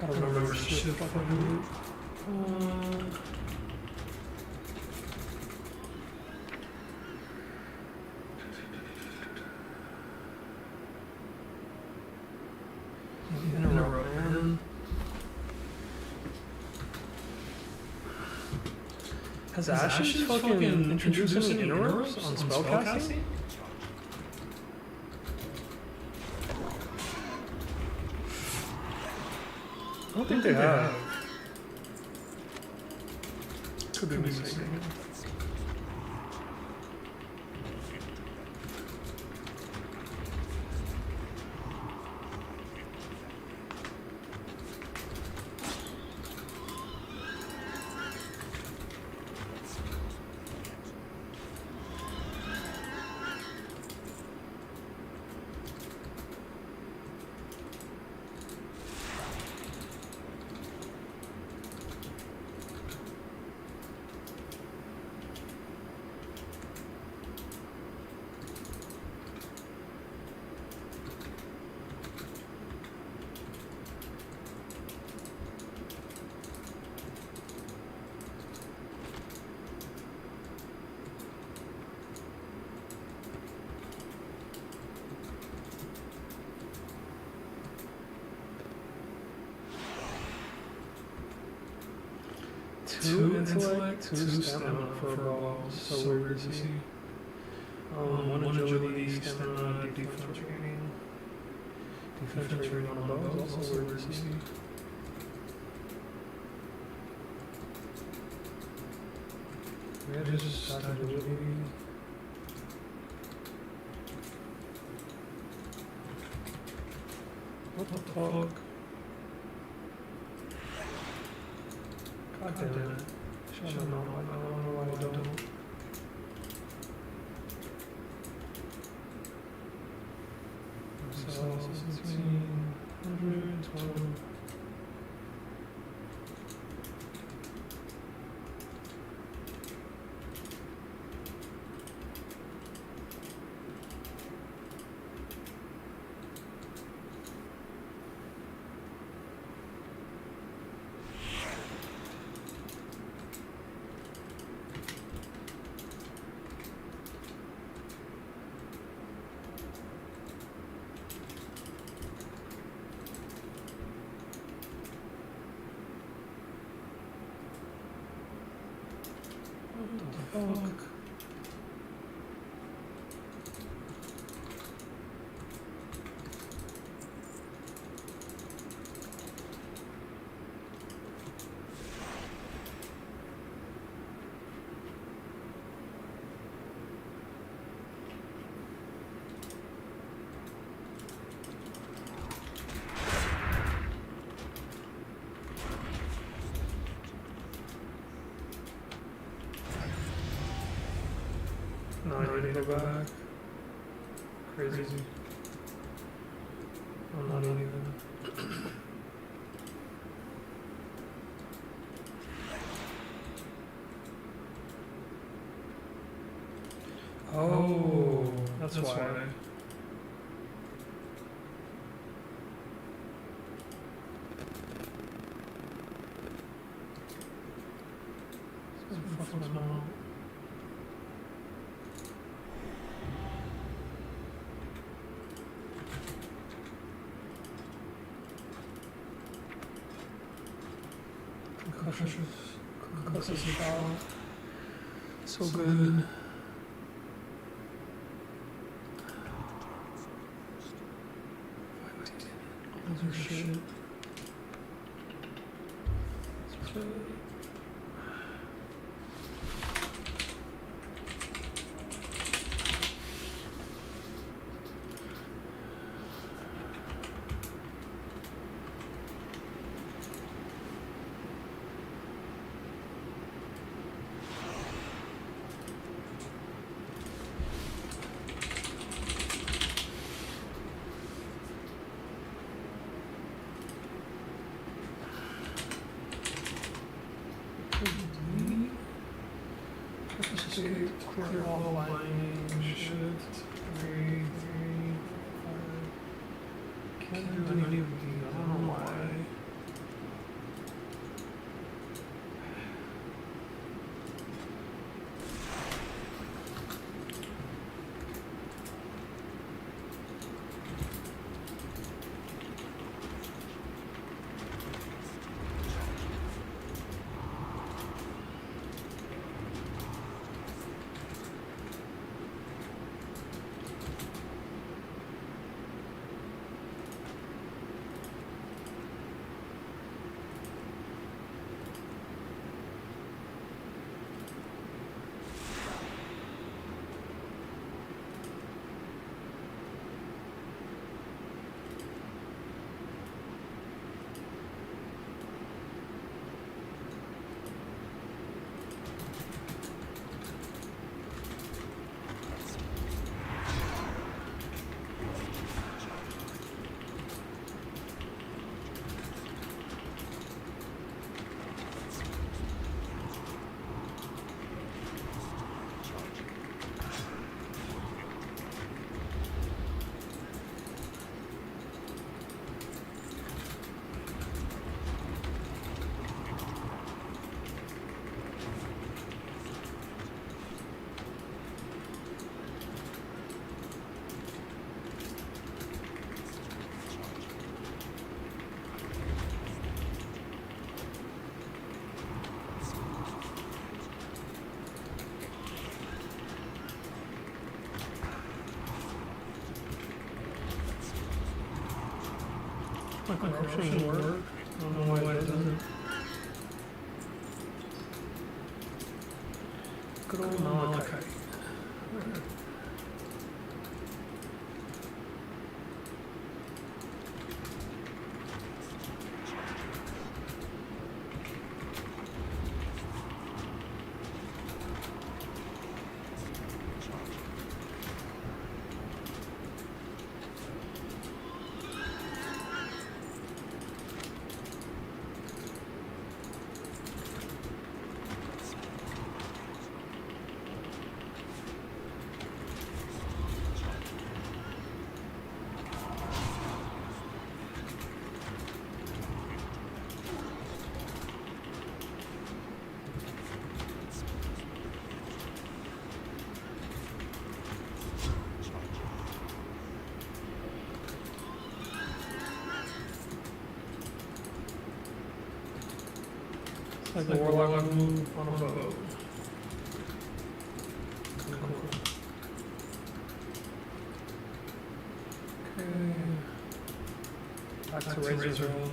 I don't remember shit fucking. Interrupt, man. Has Ashes fucking introduced any interrupts on spellcasting? I don't think they have. Could be mistaken. 2 intellect, 2 stamina for a bow. So weird to see. 1 agility, stamina, defense rating. Defense rating on a bow is also weird to see. Yeah, just stack agility. What the fuck? God damn it. Should know, I don't know why I don't. So, 16, 120. What the fuck? No, I need to go back. Crazy. I'm not even. Oh, that's why. What's going on? Concussive power. So good. Other shit. Escape, clear all lightning, shift, 3, 5. Can't do any of these, I don't know why. My corruption will work. I don't know why it doesn't. Good old Malachite. Like a warlock move on a bow. Cool. Okay. Back to Razor's.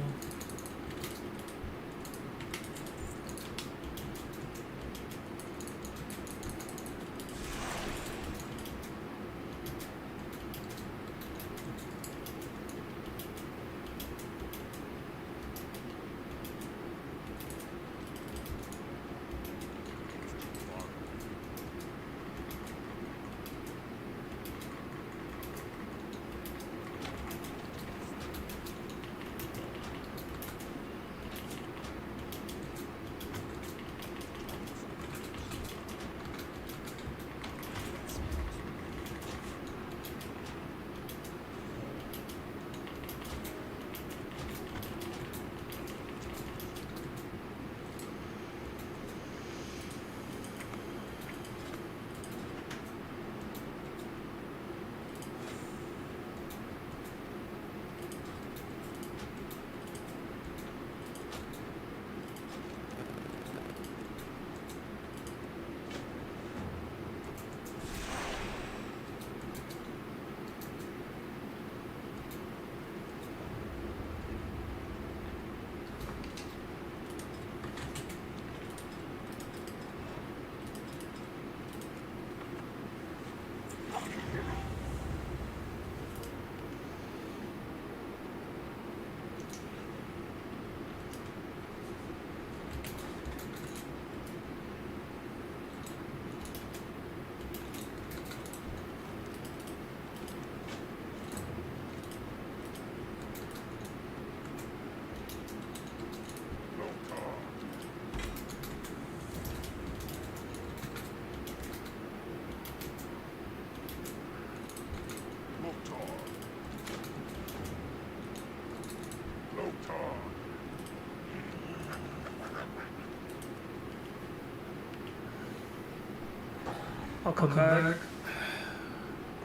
I'll come back.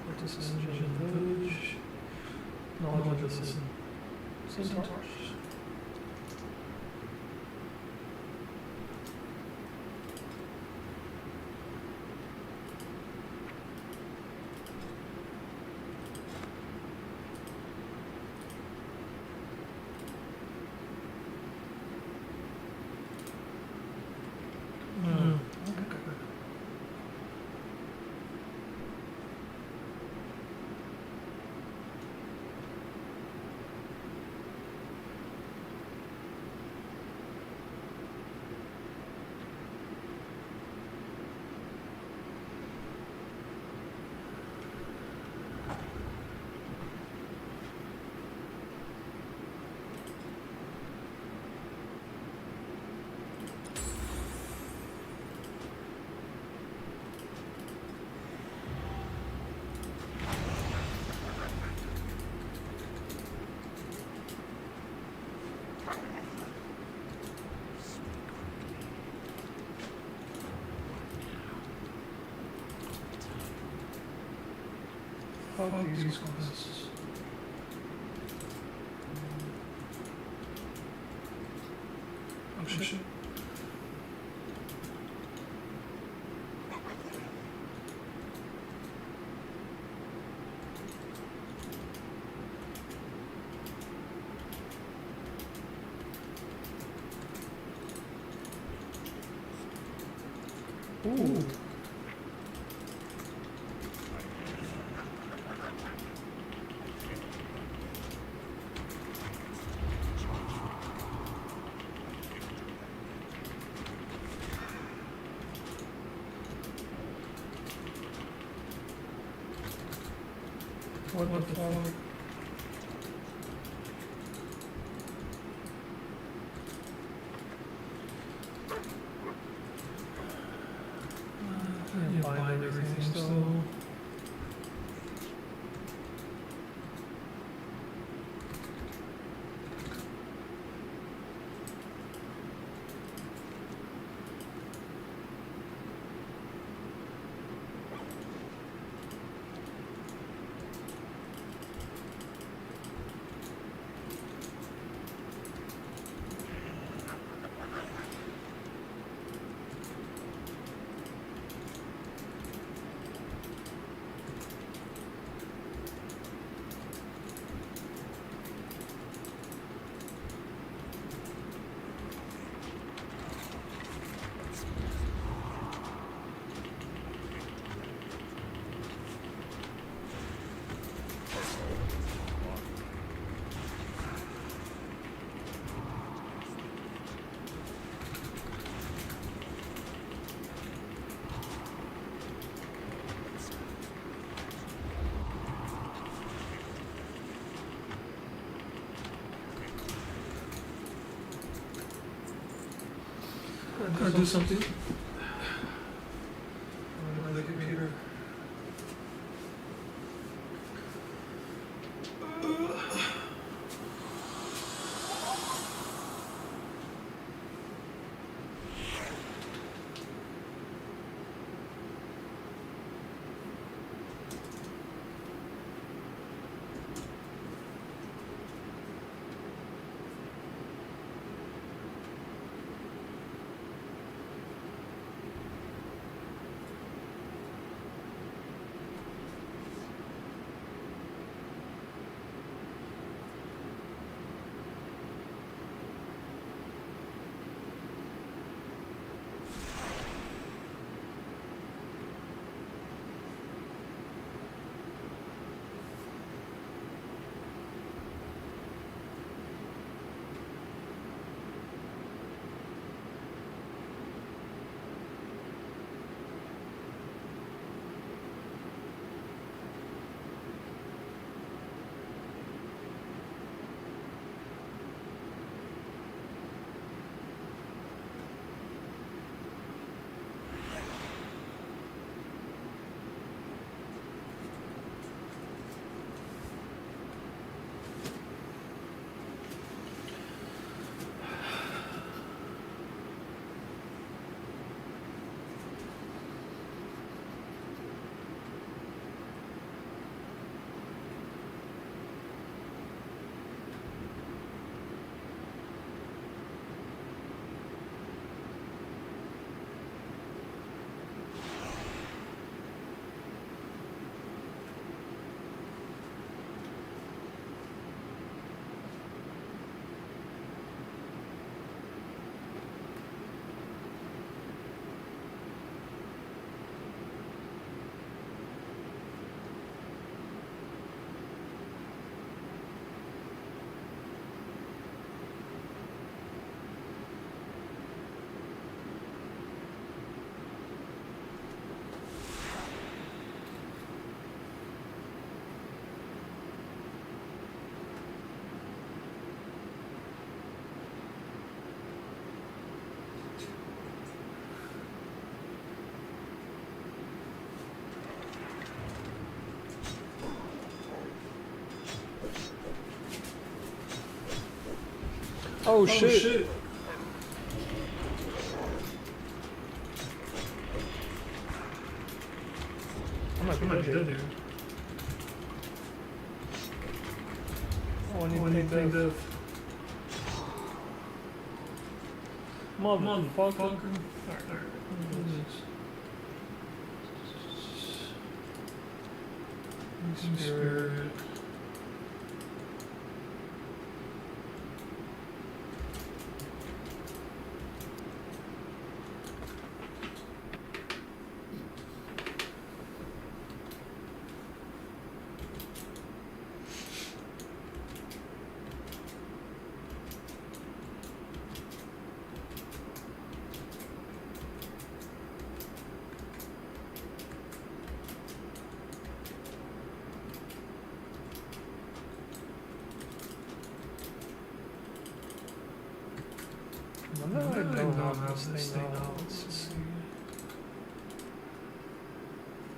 Cortis engine village. Knowledge of the centaurs. Fuck these quests. Oh shit. Ooh. What the fuck? Bind everything still. Gotta do something. The computer. Oh shit. I might be dead here. Oh, I need to think of... Motherfucker. Alright. Spirit.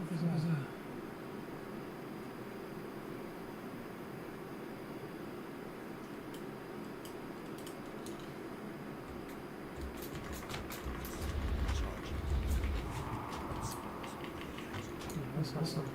That's not something.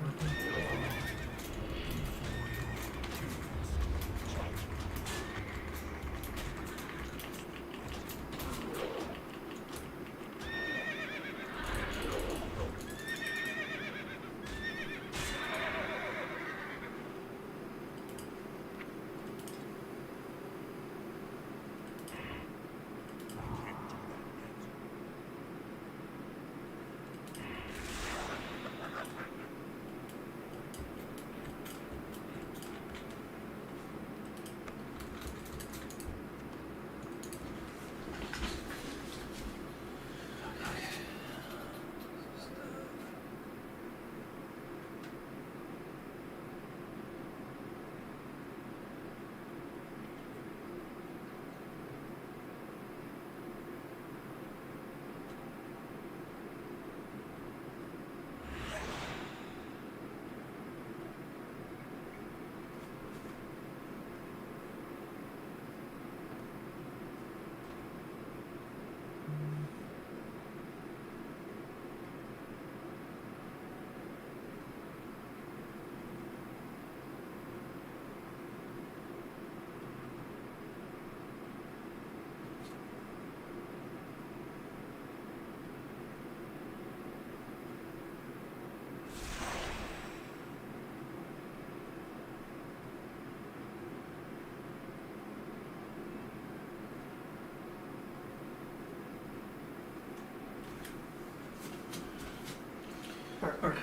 All right.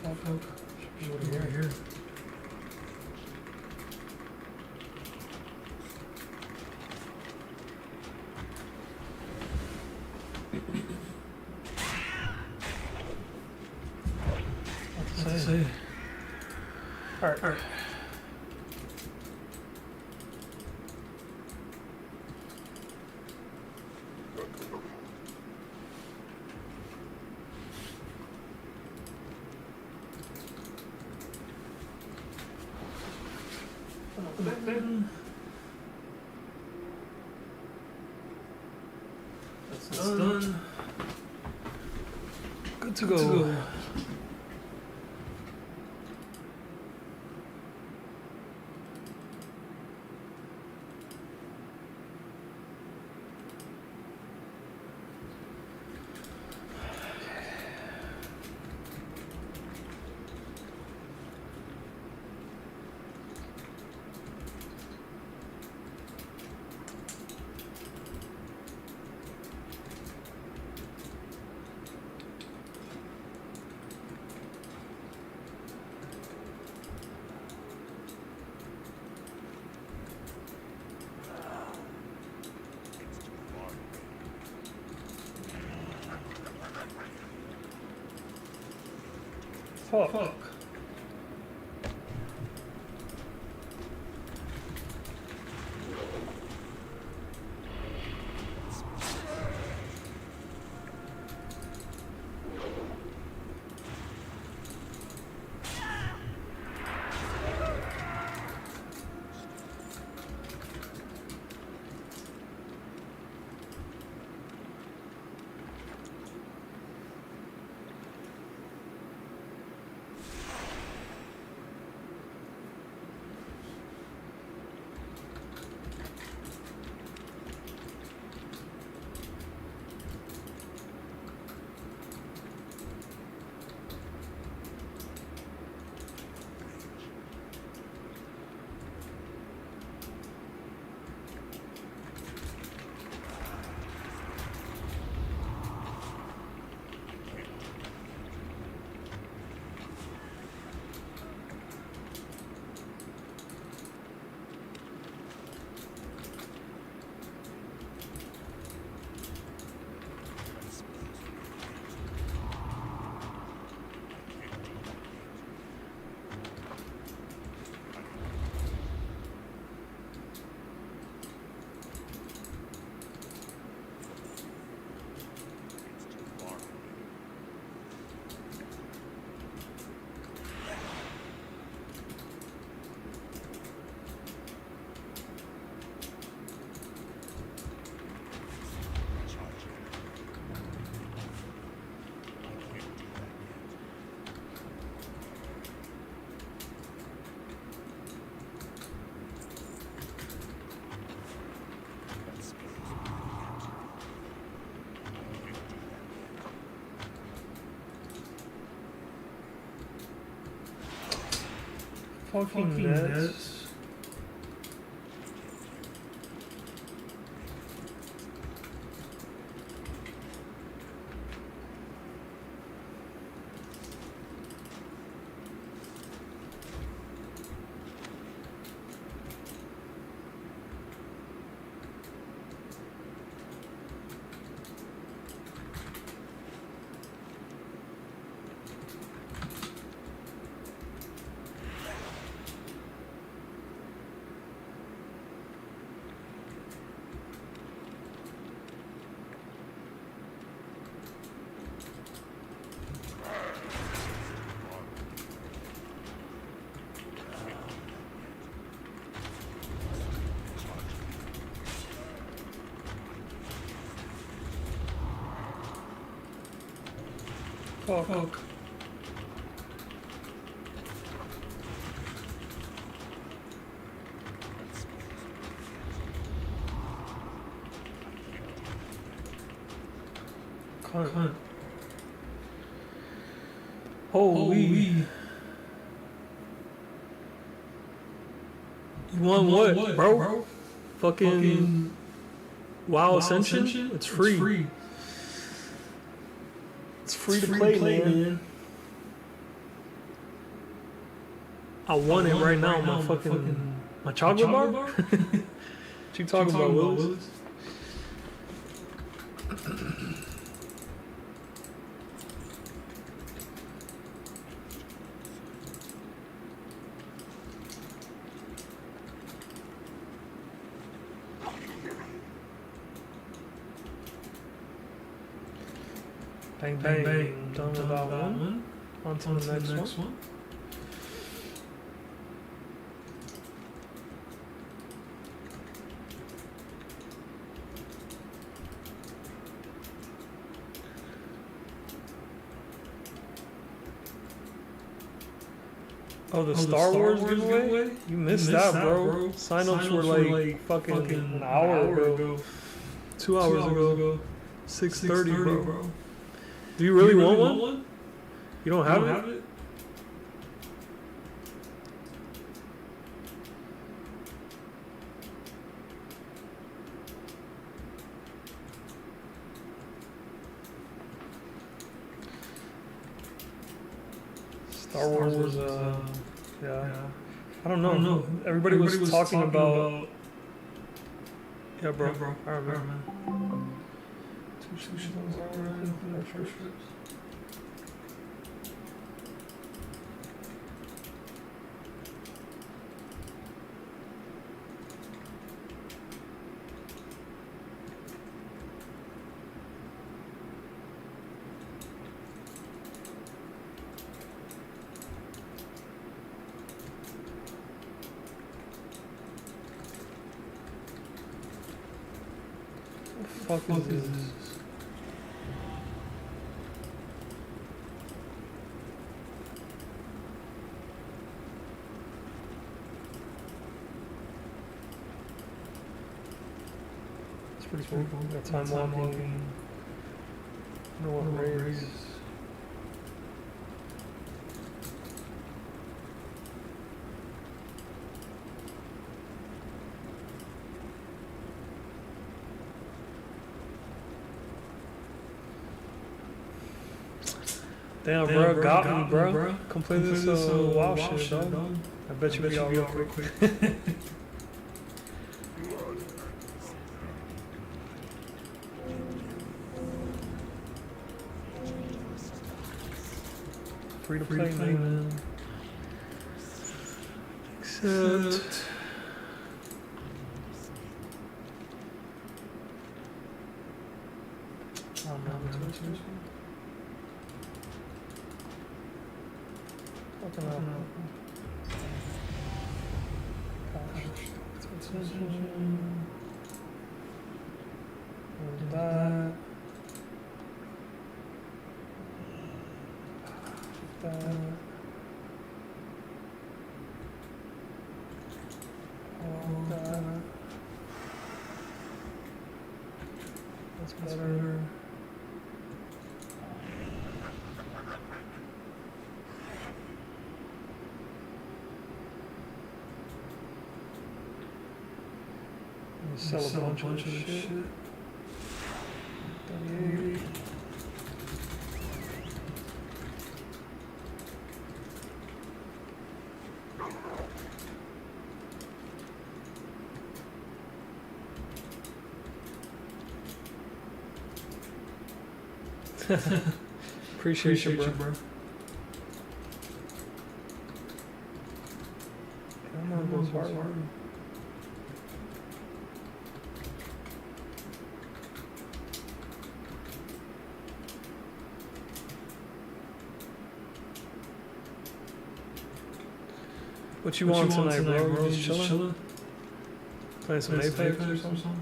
Over here. Let's see. All right. That's done. Good to go. Fuck. fucking nets. Fuck. Cunt. Holy. You want what, bro? Fucking WoW Ascension? It's free. It's free to play, man. I want it right now, my fucking my chocolate bar? What you talking about, Willis? Bang, bang. Done with that one. On to the next one. Oh, the Star Wars giveaway? You missed that, bro. Sign-ups were like fucking an hour ago. 2 hours ago. 6:30, bro. Do you really want one? You don't have it? Star Wars is yeah. I don't know. Everybody was talking about. Yeah, bro. I remember. Two shows already. First trips. What the fuck is this? It's pretty cool. Got time walking. No one raise. Damn, bro, got me, bro. Complete this WoW shit, dog. I bet you we all real quick. Free to play, man. Except. Oh, no, fucking hell. And that. That's better. sell a bunch of this shit. 38. Appreciate you, bro. Come on, go hard. What you want tonight, bro? You just chilling? Playing some Apex or something?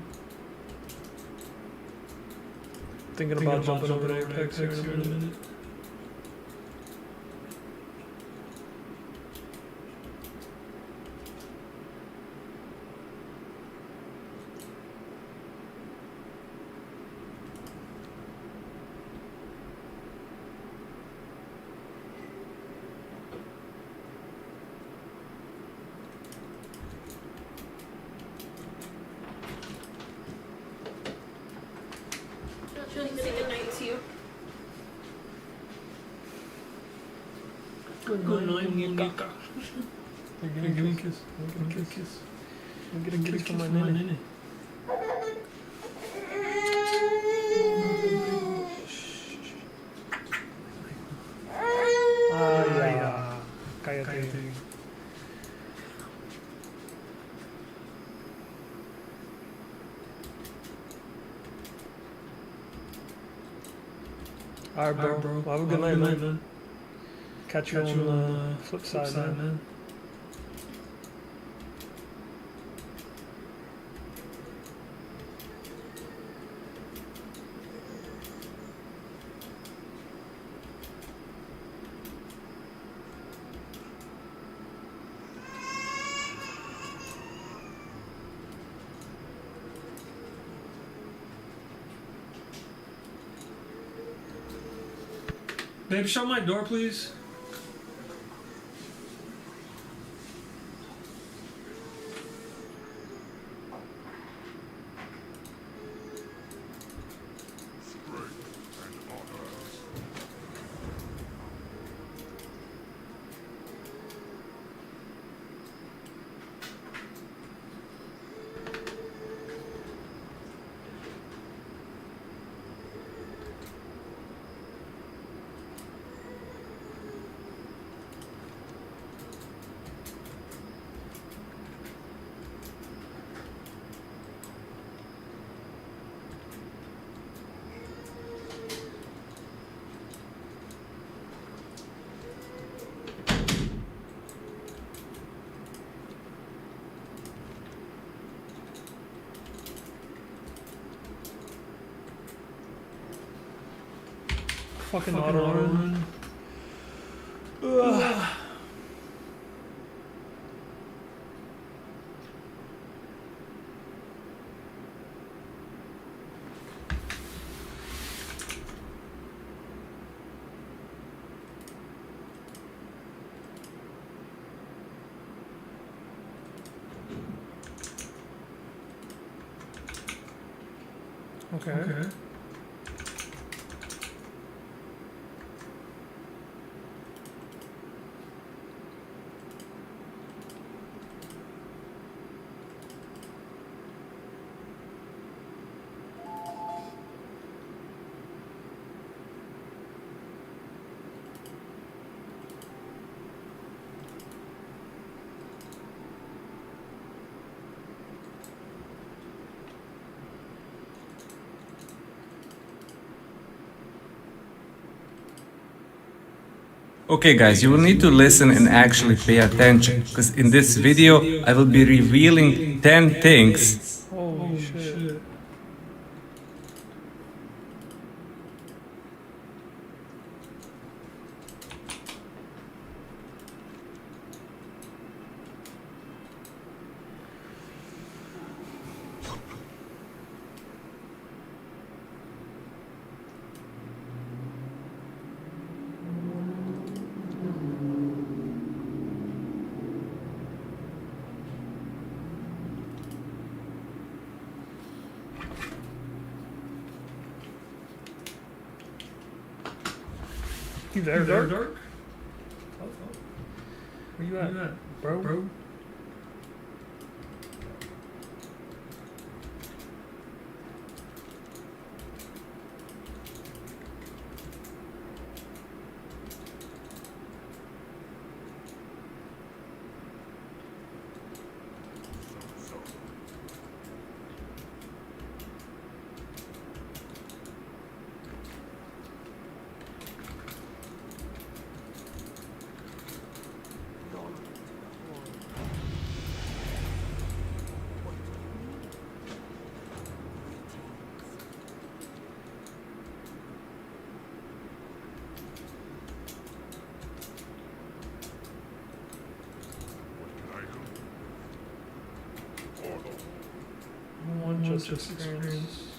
Thinking about jumping over to Apex here in a minute. Good night to you. Good night, Nika. Give me a kiss. Give me a kiss. Get a kiss from my nene. Ya. Cállate. Alright, bro. Well, have a good night, man. Catch you on the flip side, man. Babe, shut my door, please. Strength and honor. Fucking auto run. Okay. Okay guys, you will need to listen and actually pay attention, because in this video I will be revealing 10 things. Holy shit. You there, Dark? Oh. Where you at, bro? One just experience.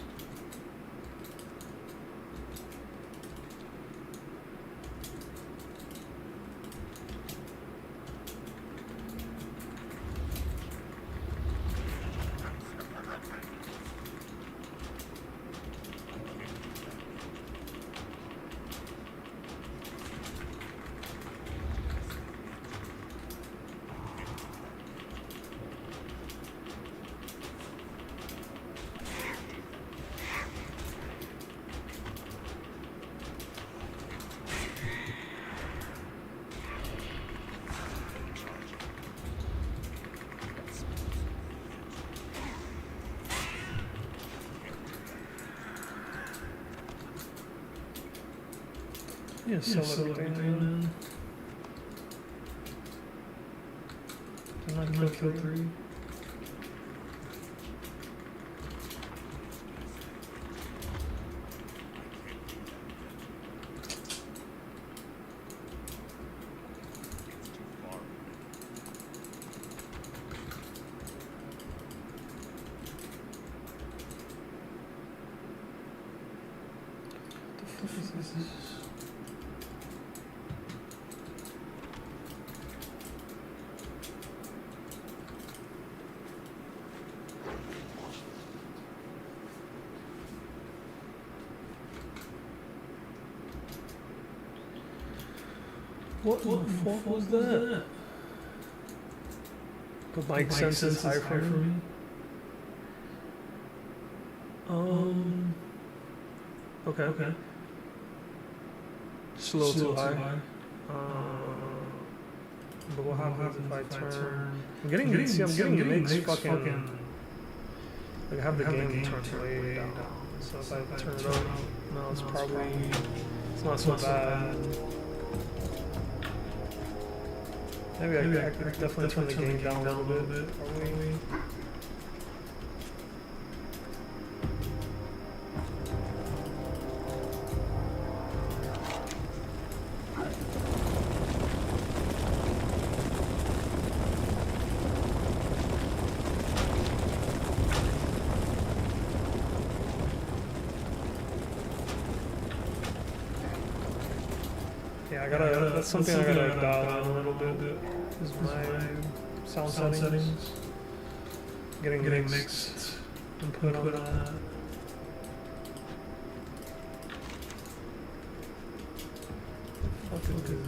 Yeah, sell everything, man. Didn't I kill 3? What the fuck is this? What the fuck was that? The mic sense is high for me. Okay. Slow too high. But what happens if I turn? I'm getting the mix fucking. Like I have the game turned way down. So if I turn it up, no, it's not so bad. Maybe I could definitely turn the game down a little bit. Probably. Yeah, that's something I gotta dial in a little bit. Is my sound settings. Getting mixed input on that. What the fuck is this?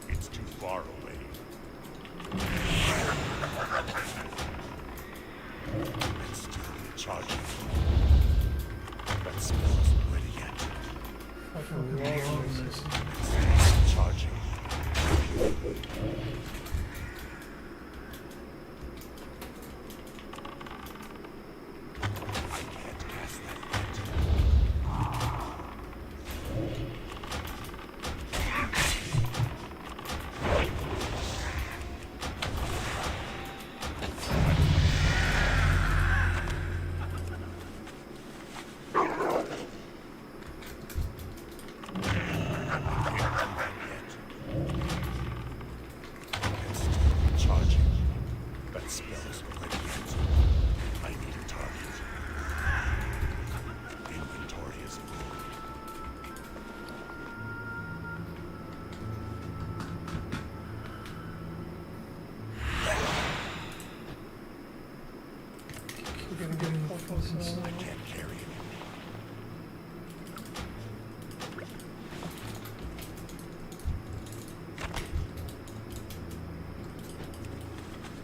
It's too far away. It's still charging. That spell isn't ready yet. It's charging. I can't cast that yet. I can't carry it.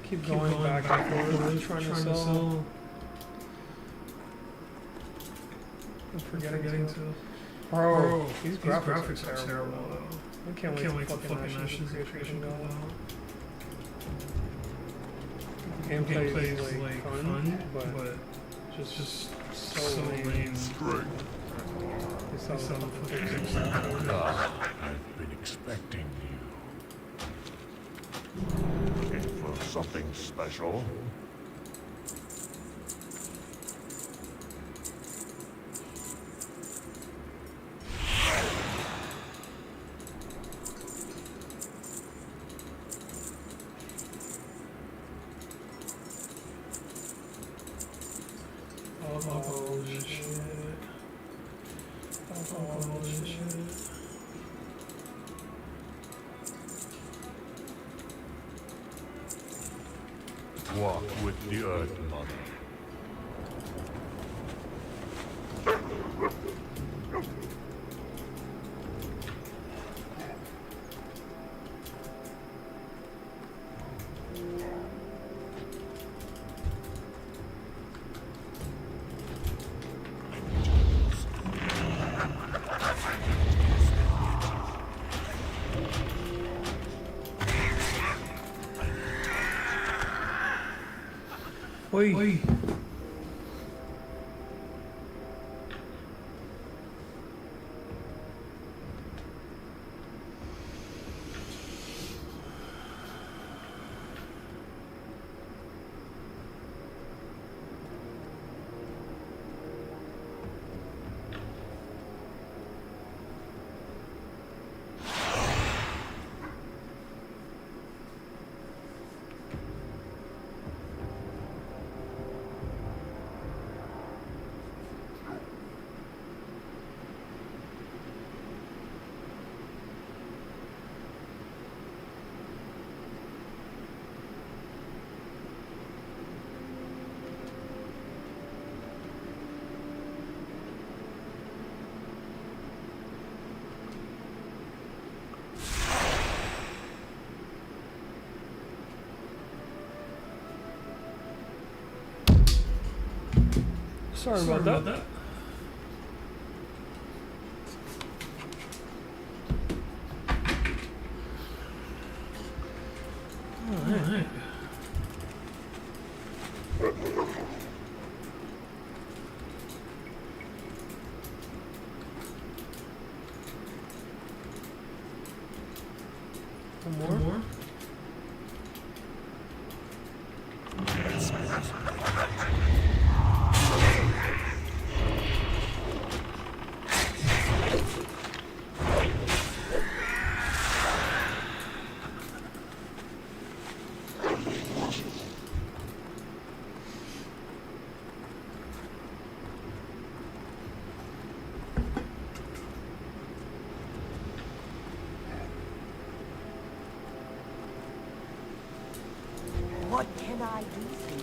Keep going back and forth, trying to sell. I'm forgetting to. Bro, these graphics are terrible. I can't wait for fucking Ashes creation go out. Gameplay is like fun, but just so lame. It's so fucking stuff. I've been expecting you. Looking for something special? Oh shit. Oh shit. Walk with the Earth Mother. Oi. Sorry about that. Alright. One more? What can I do for you?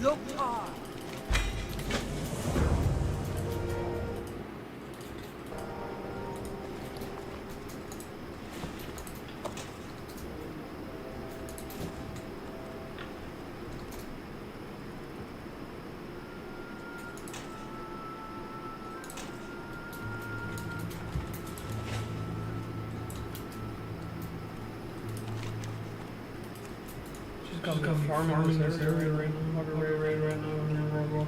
Look hard. She's got farming in this area right now. Right now.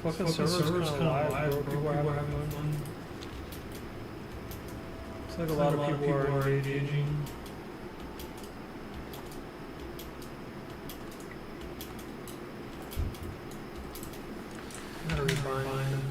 Fucking server's kind of live, bro. People are having fun. It's like a lot of people are engaging. Gotta refine them.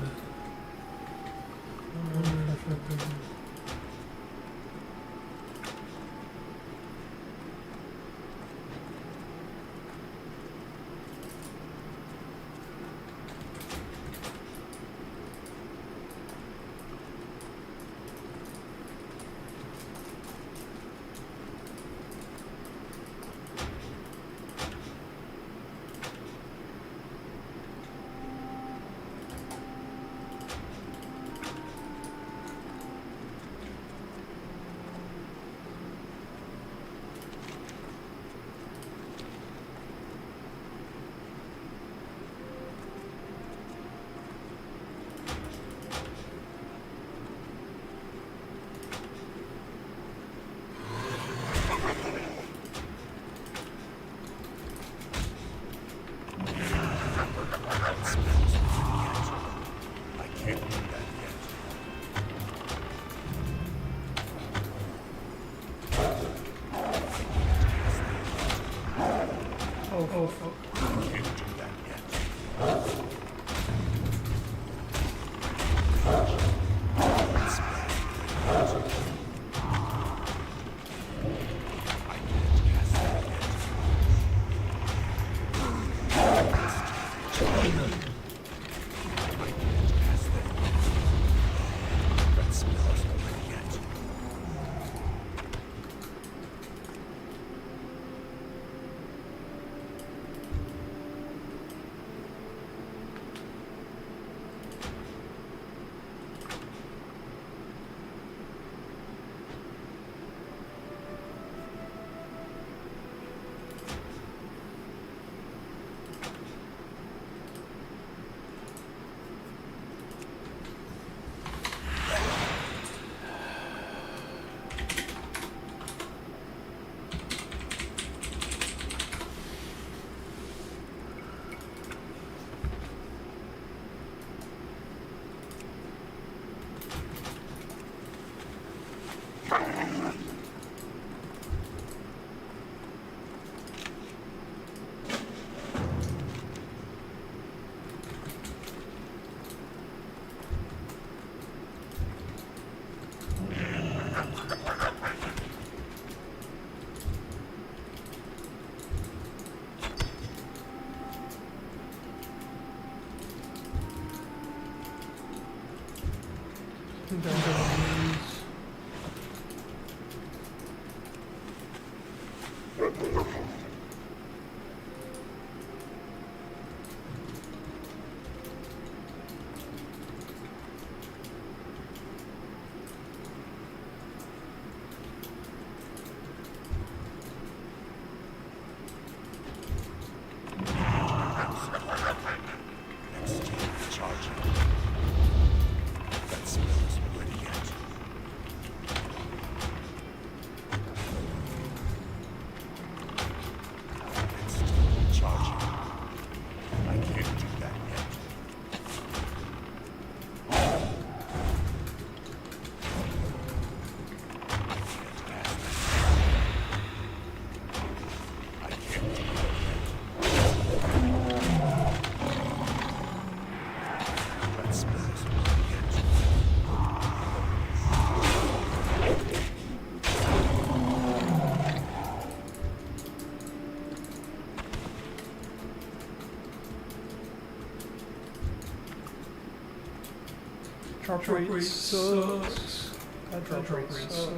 drop rate sucks. That drop rate sucks.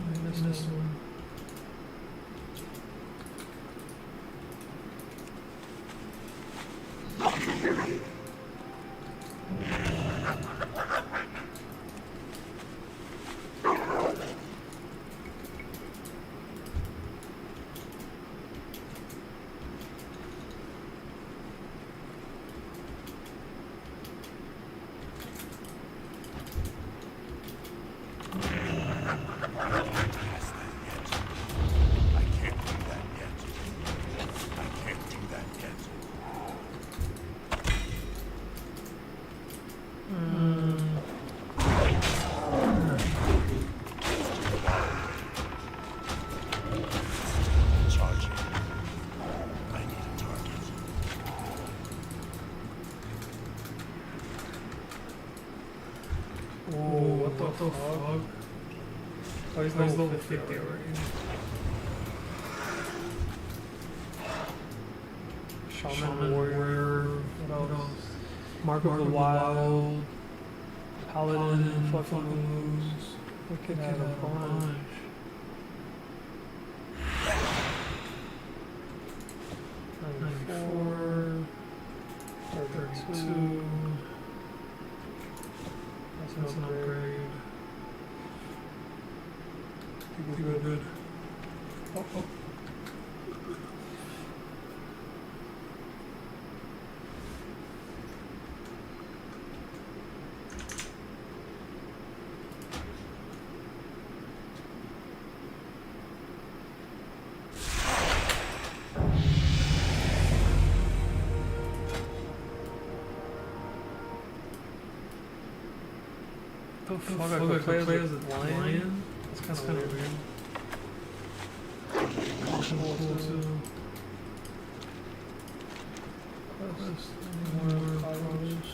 I missed one. I can't do that yet. I can't do that yet. Charging. I need a target. Oh, what the fuck? Oh, he's level 50 already. Shaman Warrior. What else? Mark of the Wild. Paladin. Fucking moves. Look at a bunch. $94. 32. That's an upgrade. Good. Oh. The fuck, I could play as a lion? That's kind of weird. Cool too. Quest, more powers.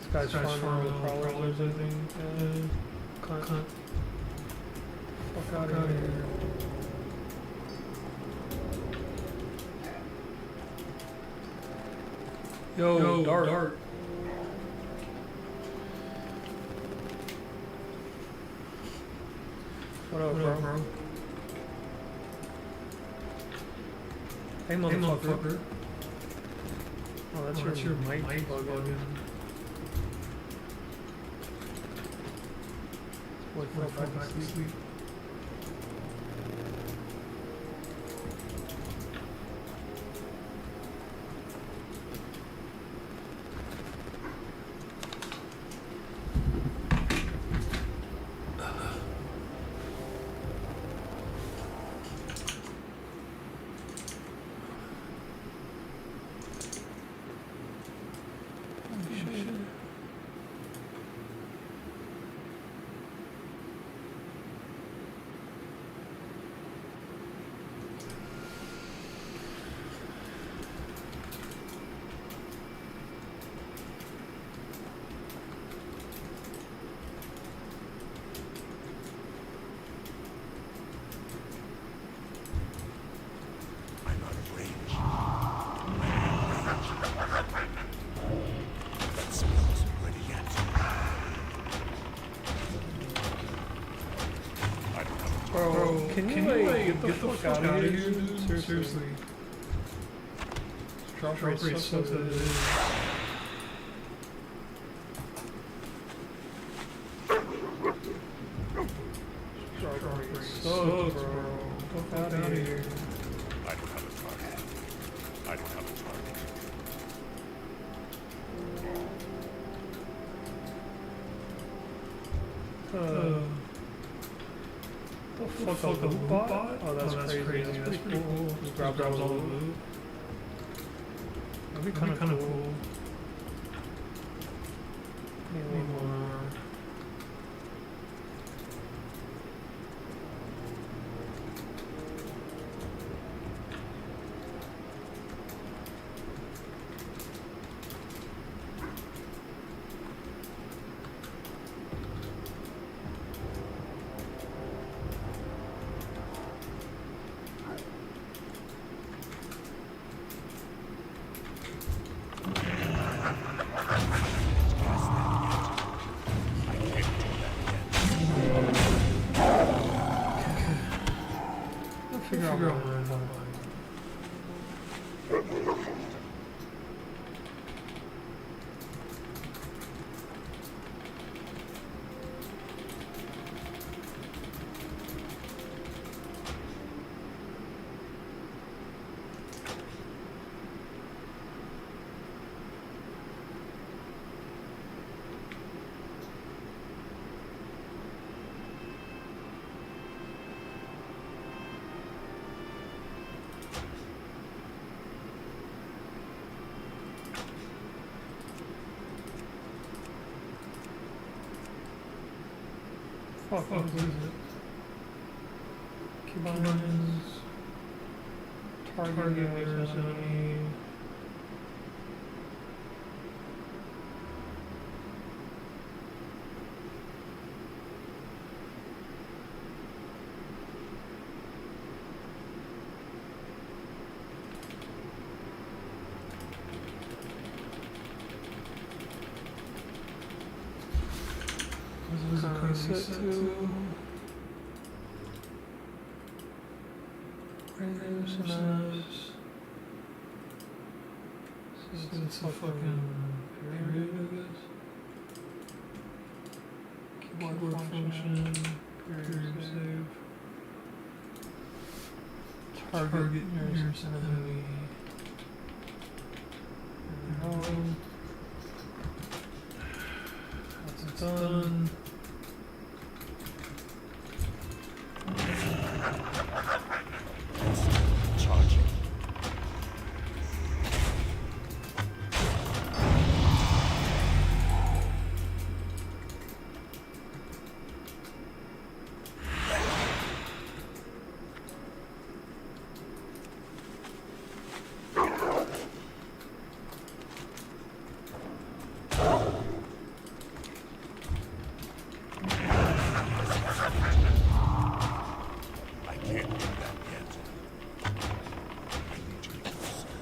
This guy's farming with prowlers, I think. Cunt. Fuck out of here. Yo, dart. What up, bro? Hey, motherfucker. Oh, that's your mic plug-in. Wait, back to sleep. Bro, can you get the fuck out of here, dude? Seriously. Drop rate sucks as it is. Drop rate sucks, bro. Fuck out of here. I don't have a target. I don't have a target. The fuck a loot bot? Oh, that's crazy. That's pretty cool. Just grabs all the loot. That'd be kind of cool. Need one more. figure out where I'm going. Fuck, what is it? Keybinds. Target there's enemy. Set to radio synapse. So it's a fucking period, I guess. Keyboard function, period save. Target nearest enemy. That's done. Charging. I can't do that yet. I need you to go slow.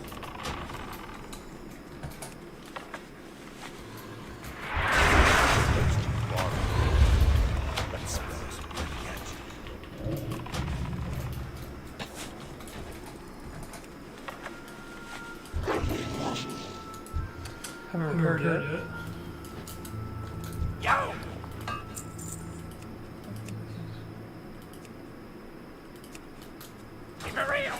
That's too far. That spells can't. Haven't repaired it yet. Yo! Keep it real!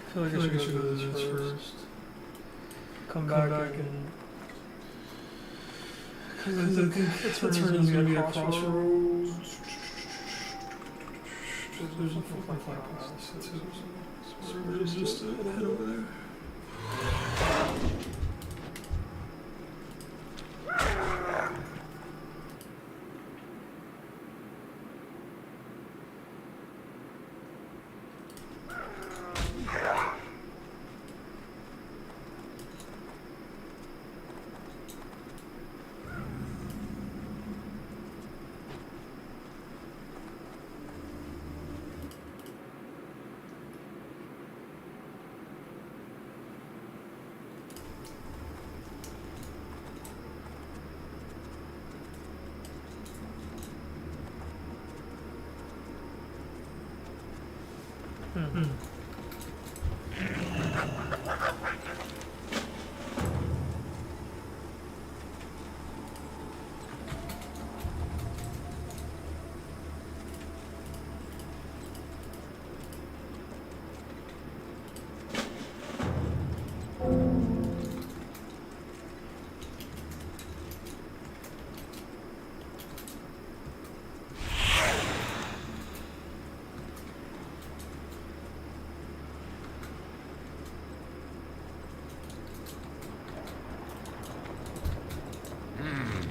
I feel like I should go do this first. Come back and... Because I think it's turning to be a crossroads. There's a full flight pass. So we're just head over there.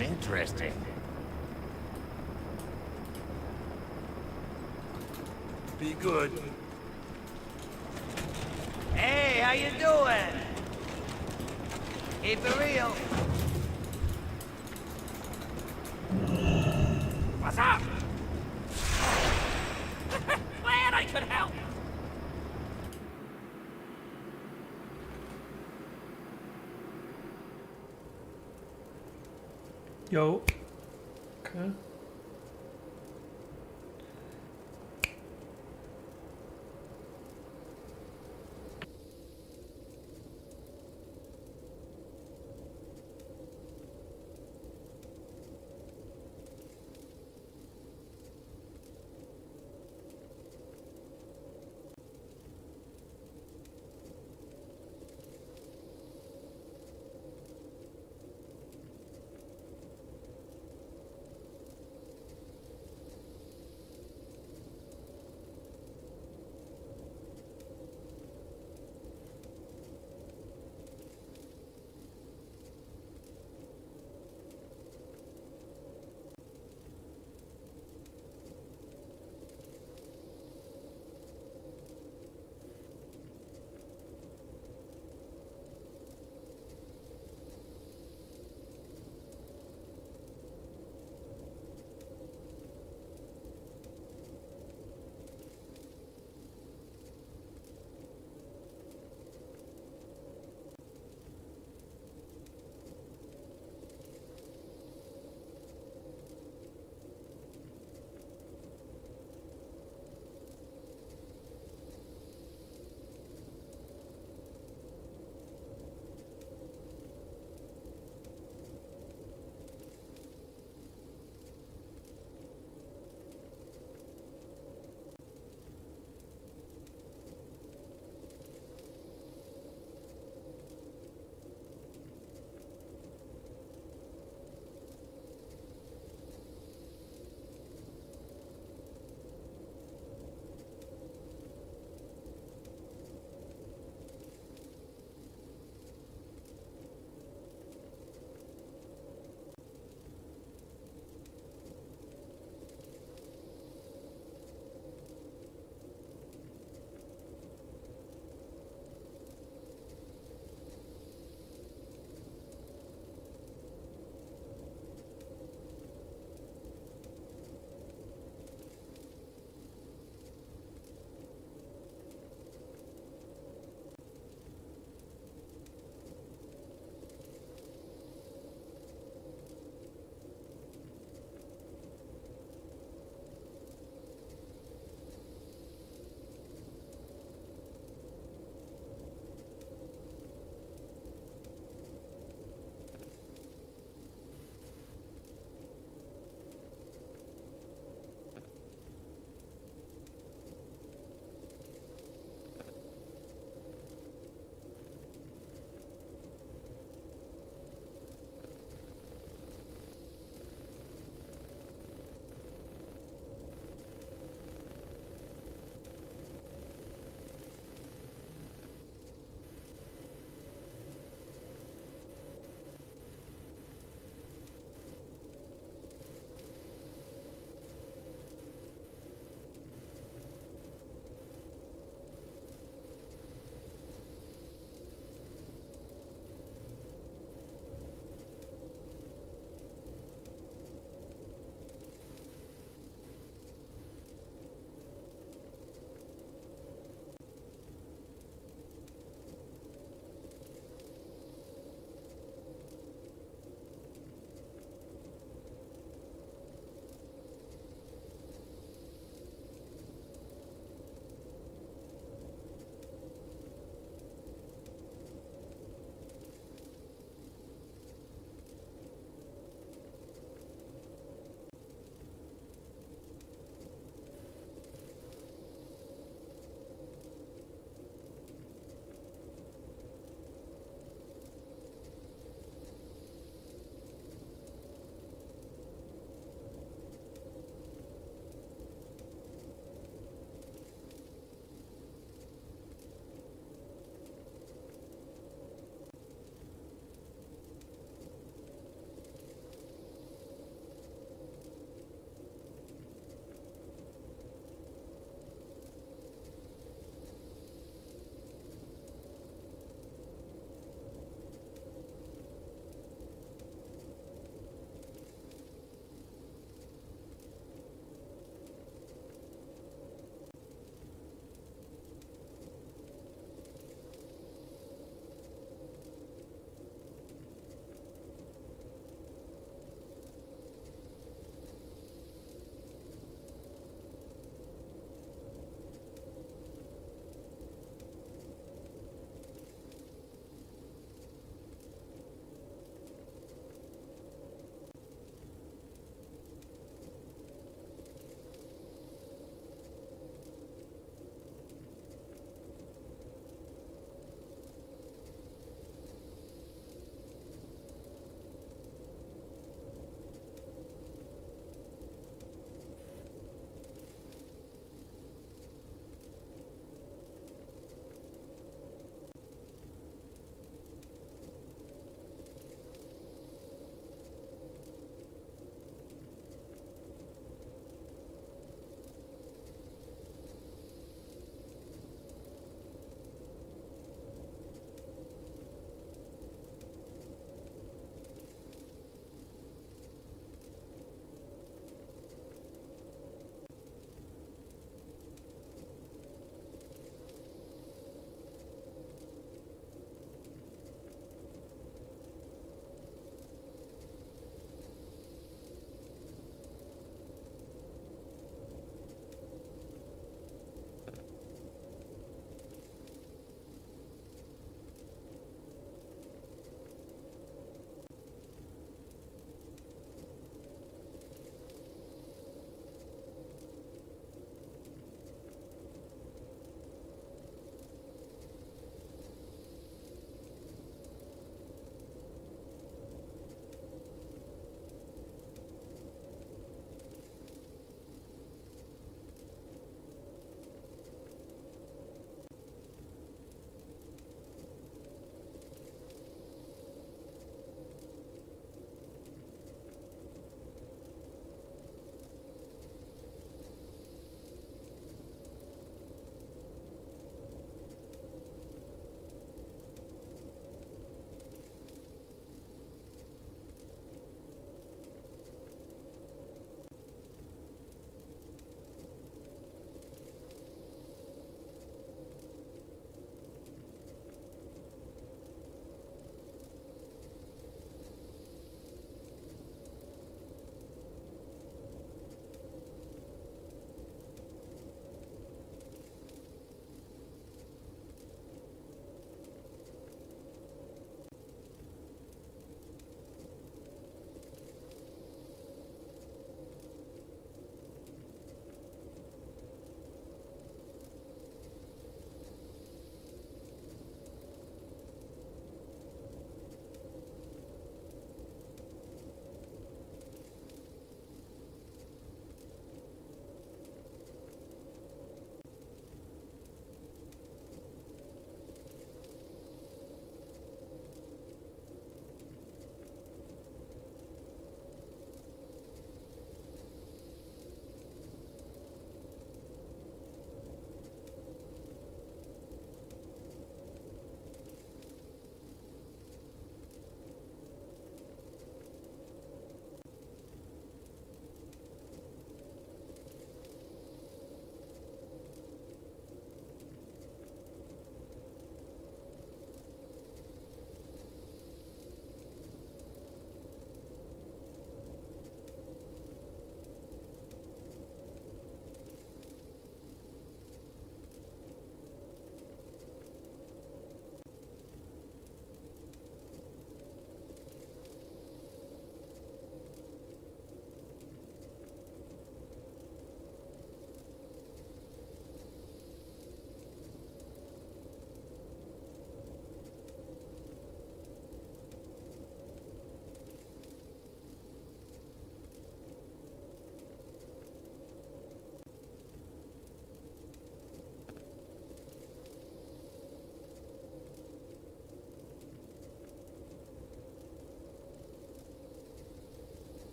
Interesting. Be good. Hey, how you doing? Keep it real. What's up? Glad I could help. Yo. Okay.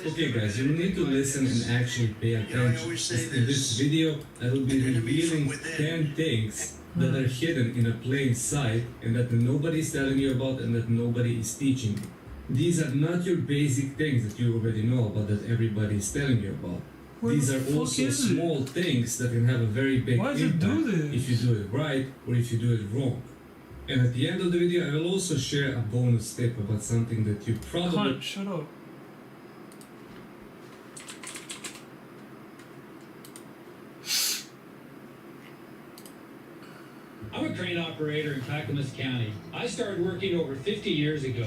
Okay guys, you need to listen and actually pay attention. In this video, I will be revealing 10 things that are hidden in a plain sight and that nobody is telling you about and that nobody is teaching you. These are not your basic things that you already know about that everybody is telling you about. These are also small things that can have a very big impact if you do it right or if you do it wrong. And at the end of the video, I will also share a bonus tip about something that you probably... Shut up. I'm a crane operator in Clackamas County. I started working over 50 years ago.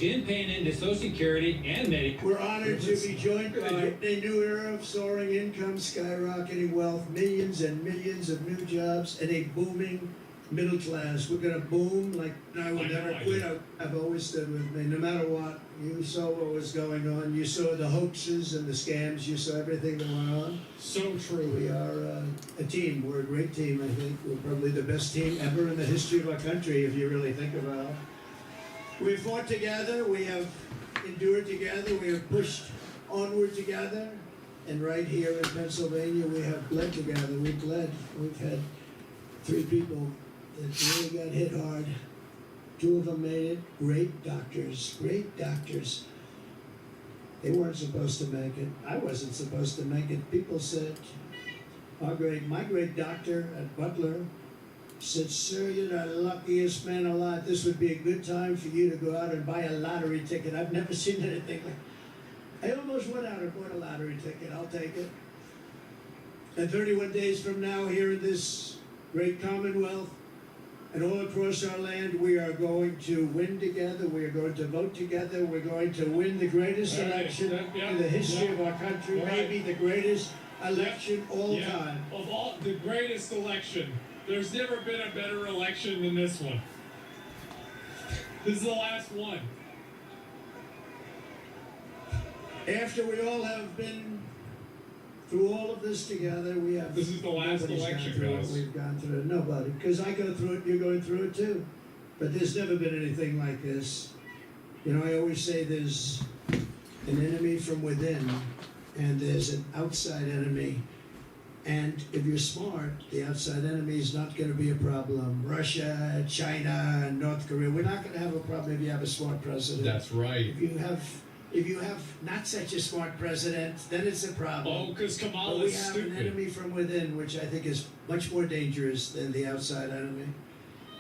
Been paying into Social Security and Medicare. We're honored to be joined by a new era of soaring income, skyrocketing wealth, millions and millions of new jobs, and a booming middle class. We're going to boom like I will never quit. I've always stood with me, no matter what. You saw what was going on. You saw the hoaxes and the scams. You saw everything that went on. So true. We are a team. We're a great team, I think. We're probably the best team ever in the history of our country, if you really think about it. We've fought together. We have endured together. We have pushed onward together. And right here in Pennsylvania, we have bled together. We bled. We've had 3 people that really got hit hard. 2 of them made it. Great doctors. Great doctors. They weren't supposed to make it. I wasn't supposed to make it. People said, my great doctor at Butler said, sir, you're the luckiest man alive. This would be a good time for you to go out and buy a lottery ticket. I've never seen anything like I almost went out and bought a lottery ticket. I'll take it. And 31 days from now, here in this great Commonwealth, and all across our land, we are going to win together. We are going to vote together. We're going to win the greatest election in the history of our country, maybe the greatest election all time. Of all the greatest election. There's never been a better election than this one. This is the last one. After we all have been through all of this together, we have. This is the last election, guys. We've gone through it. Nobody. Because I go through it, you're going through it too. But there's never been anything like this. You know, I always say there's an enemy from within, and there's an outside enemy. And if you're smart, the outside enemy is not going to be a problem. Russia, China, and North Korea. We're not going to have a problem if you have a smart president. That's right. If you have not such a smart president, then it's a problem. Oh, because Kamala But we is have stupid. an enemy from within, which I think is much more dangerous than the outside enemy.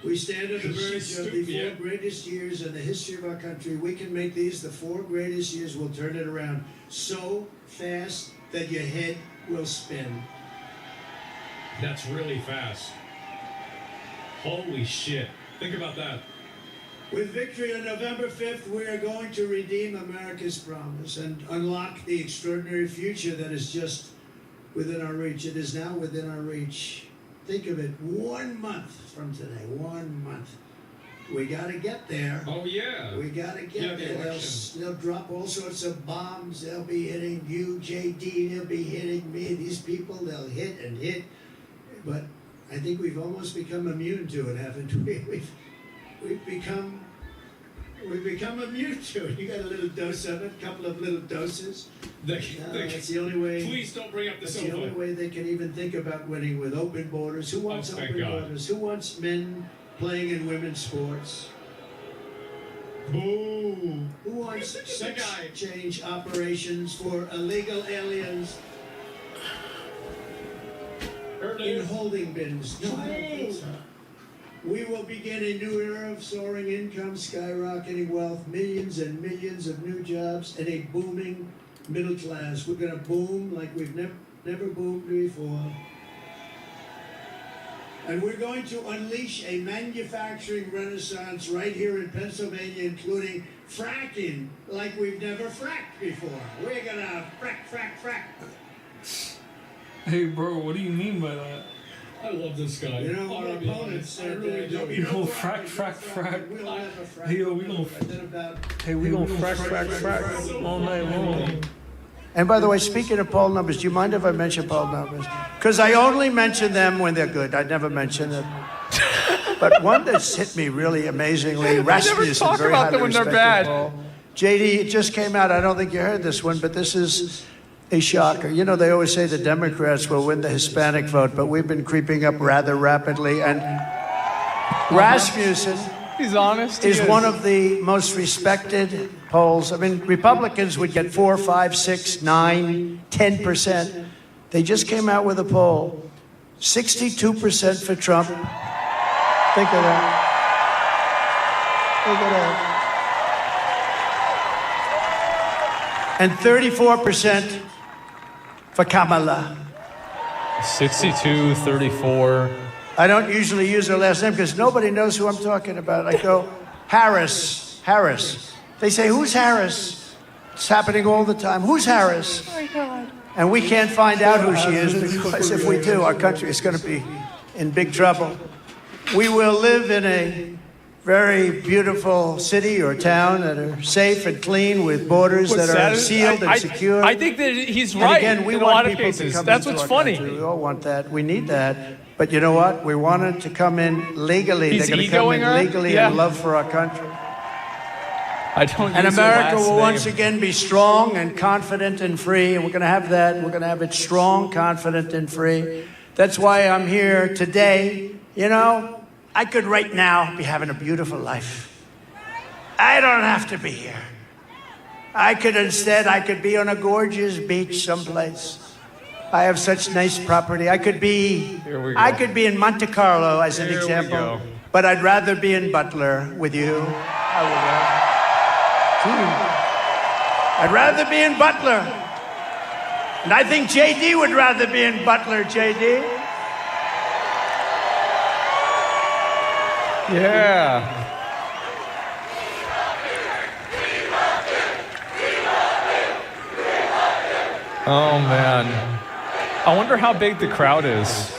We stand on the verge of the 4 greatest years in the history of our country. We can make these the 4 greatest years. We'll turn it around so fast that your head will spin. That's really fast. Holy shit. Think about that. With victory on November 5th, we are going to redeem America's promise and unlock the extraordinary future that is just within our reach. It is now within our reach. Think of it, 1 month from today, 1 month. We got to get there. Oh, yeah. We got to get there. They'll drop all sorts of bombs. They'll be hitting you, JD. They'll be hitting me. These people, they'll hit and hit. But I think we've almost become immune to it, haven't we? We've become immune to it. You got a little dose of it, a couple of little doses. That's the only way. Please don't bring up the That's sofa. the only way they can even think about winning, with open borders. Who wants open borders? Who wants men playing in women's sports? Boo. Who wants sex change operations for illegal aliens in holding bins? No, I don't think so. We will begin a new era of soaring income, skyrocketing wealth, millions and millions of new jobs, and a booming middle class. We're going to boom like we've never boomed before. And we're going to unleash a manufacturing renaissance right here in Pennsylvania, including fracking like we've never fracked before. We're going to frack. Hey, bro, what do you mean by that? I love this guy. You know, our opponents said, You gonna frack. We'll never frack. Hey, yo, we gonna frack all night long. And by the way, speaking of poll numbers, do you mind if I mention poll numbers? Because I only mention them when they're good. I never mention them. But one that's hit me really amazingly, Rasmussen, talk very about highly them when they're respected bad. poll. JD, it just came out. I don't think you heard this one, but this is a shocker. You know, they always say the Democrats will win the Hispanic vote, but we've been creeping up rather rapidly. And Rasmussen He's honest. is one of the most respected polls. I mean, Republicans would get 4, 5, 6, 9, 10%. They just came out with a poll. 62% for Trump. Think of that. Think of that. And 34% for Kamala. 62, 34. I don't usually use her last name because nobody knows who I'm talking about. I go, Harris. They say, who's Harris? It's happening all the time. Who's Harris? Oh my God. And we can't find out who she is because if we do, our country is going to be in big trouble. We will live in a very beautiful city or town that are safe and clean with borders that are sealed and secure. I think that he's And right again, we in a want lot of people cases. to come That's into what's our funny. country. We all want that. We need that. But you know what? We want it to come in legally. He's They're going to come in egoing her? legally Yeah. in love for our country. I don't And use her America last will name. once again be strong and confident and free. And we're going to have that. We're going to have it strong, confident, and free. That's why I'm here today. You know, I could right now be having a beautiful life. I don't have to be here. I could be on a gorgeous beach someplace. I have such nice property. I could be in Monte Carlo as an Here we example. go. But I'd rather be in Butler with you. I would. I'd rather be in Butler. And I think JD would rather be in Butler, JD. Yeah. Oh man. I wonder how big the crowd is.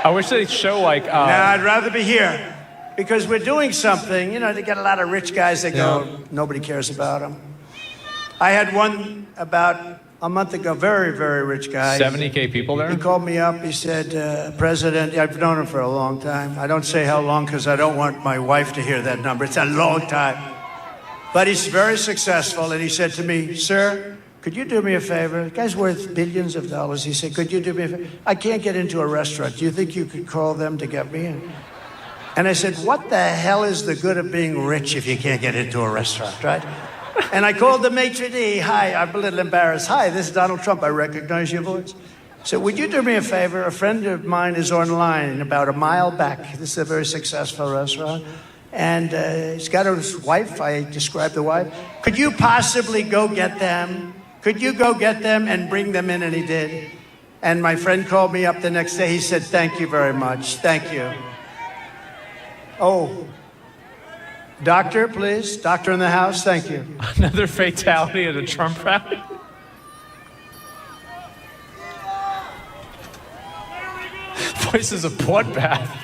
I wish they'd show like No, I'd rather be here. Because we're doing something, you know, they get a lot of rich guys that go, nobody cares about them. I had one about a month ago, very, very rich guy. 70K people there? He called me up, he said, President, I've known him for a long time. I don't say how long because I don't want my wife to hear that number. It's a long time. But he's very successful, and he said to me, sir, could you do me a favor? The guy's worth billions of dollars. He said, could you do me a favor? I can't get into a restaurant. Do you think you could call them to get me in? And I said, what the hell is the good of being rich if you can't get into a restaurant, right? And I called the maitre d'. Hi, I'm a little embarrassed. Hi, this is Donald Trump. I recognize your voice. So would you do me a favor? A friend of mine is online about a mile back. This is a very successful restaurant. And he's got his wife. I described the wife. Could you possibly go get them? Could you go get them and bring them in? And he did. And my friend called me up the next day. He said, thank you very much. Thank you. Oh, doctor, please. Doctor in the house. Thank you. Another fatality at a Trump rally. This is a bloodbath.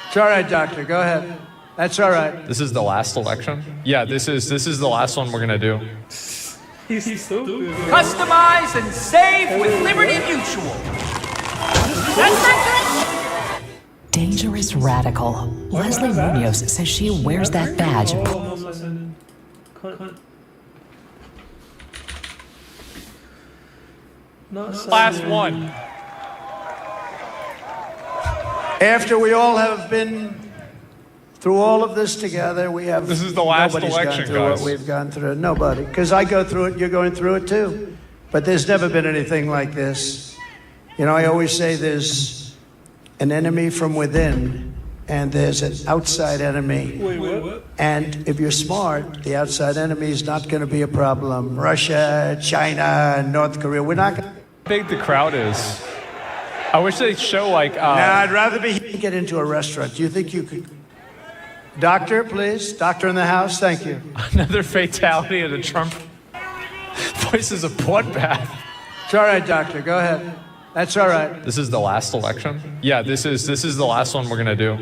It's all right, doctor. Go ahead. That's all right. This is the last election? Yeah, this is the last one we're gonna do. He's stupid. Customize and save with Liberty Mutual. That's not good. Dangerous radical. Leslie Munoz says she wears that badge. Last one. After we all have been through all of this together, we have. This is the last nobody's election, gone through guys. what we've gone through. Nobody, because I go through it. You're going through it too. But there's never been anything like this. You know, I always say there's an enemy from within, and there's an outside enemy. Wait, what? And if you're smart, the outside enemy is not going to be a problem. Russia, China, North Korea. We're not going to. How big the crowd is. I wish they'd show like. No, I'd rather be get into a restaurant. Do you think you could? Doctor, please. Doctor in the house. Thank you. Another fatality at a Trump. This is a bloodbath. It's all right, doctor. Go ahead. That's all right. This is the last election? Yeah, this is the last one we're gonna do.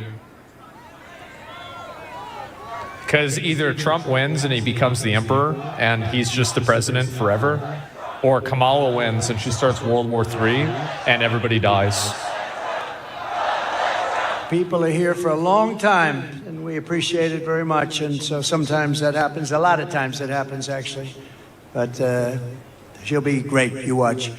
Because either Trump wins and he becomes the emperor and he's just the president forever, or Kamala wins and she starts World War III and everybody dies. people are here for a long time, and we appreciate it very much. And so sometimes that happens. A lot of times that happens, actually. But she'll be great. You watch.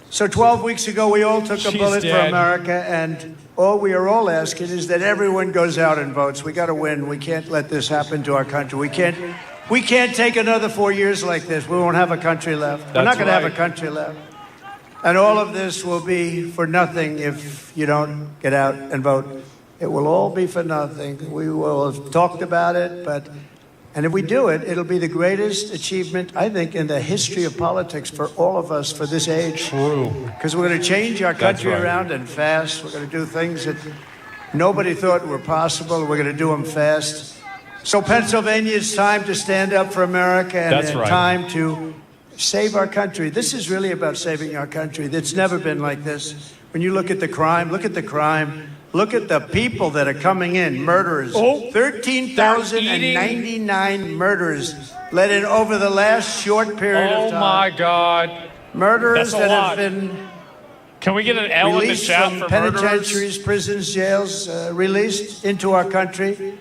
So 12 weeks ago, we all took a bullet for America, and all we are all asking is that everyone goes out and votes. We got to win. We can't let this happen to our country. We can't take another 4 years like this. We won't have a country left. We're not going to have a country left. And all of this will be for nothing if you don't get out and vote. It will all be for nothing. We will have talked about it, and if we do it, it'll be the greatest achievement, I think, in the history of politics for all of us for this age. True. Because we're going to change our country around and fast. We're going to do things that nobody thought were possible. We're going to do them fast. So Pennsylvania, it's time to stand up for America, and time to save our country. This is really about saving our country. It's never been like this. When you look at the crime, look at the crime. Look at the people that are coming in, murderers. 13,099 murderers let in over the last short period of time. Oh my God. Murderers that have been Can we get an L in the released chat from for penitentiaries, prisons, jails, released into our country.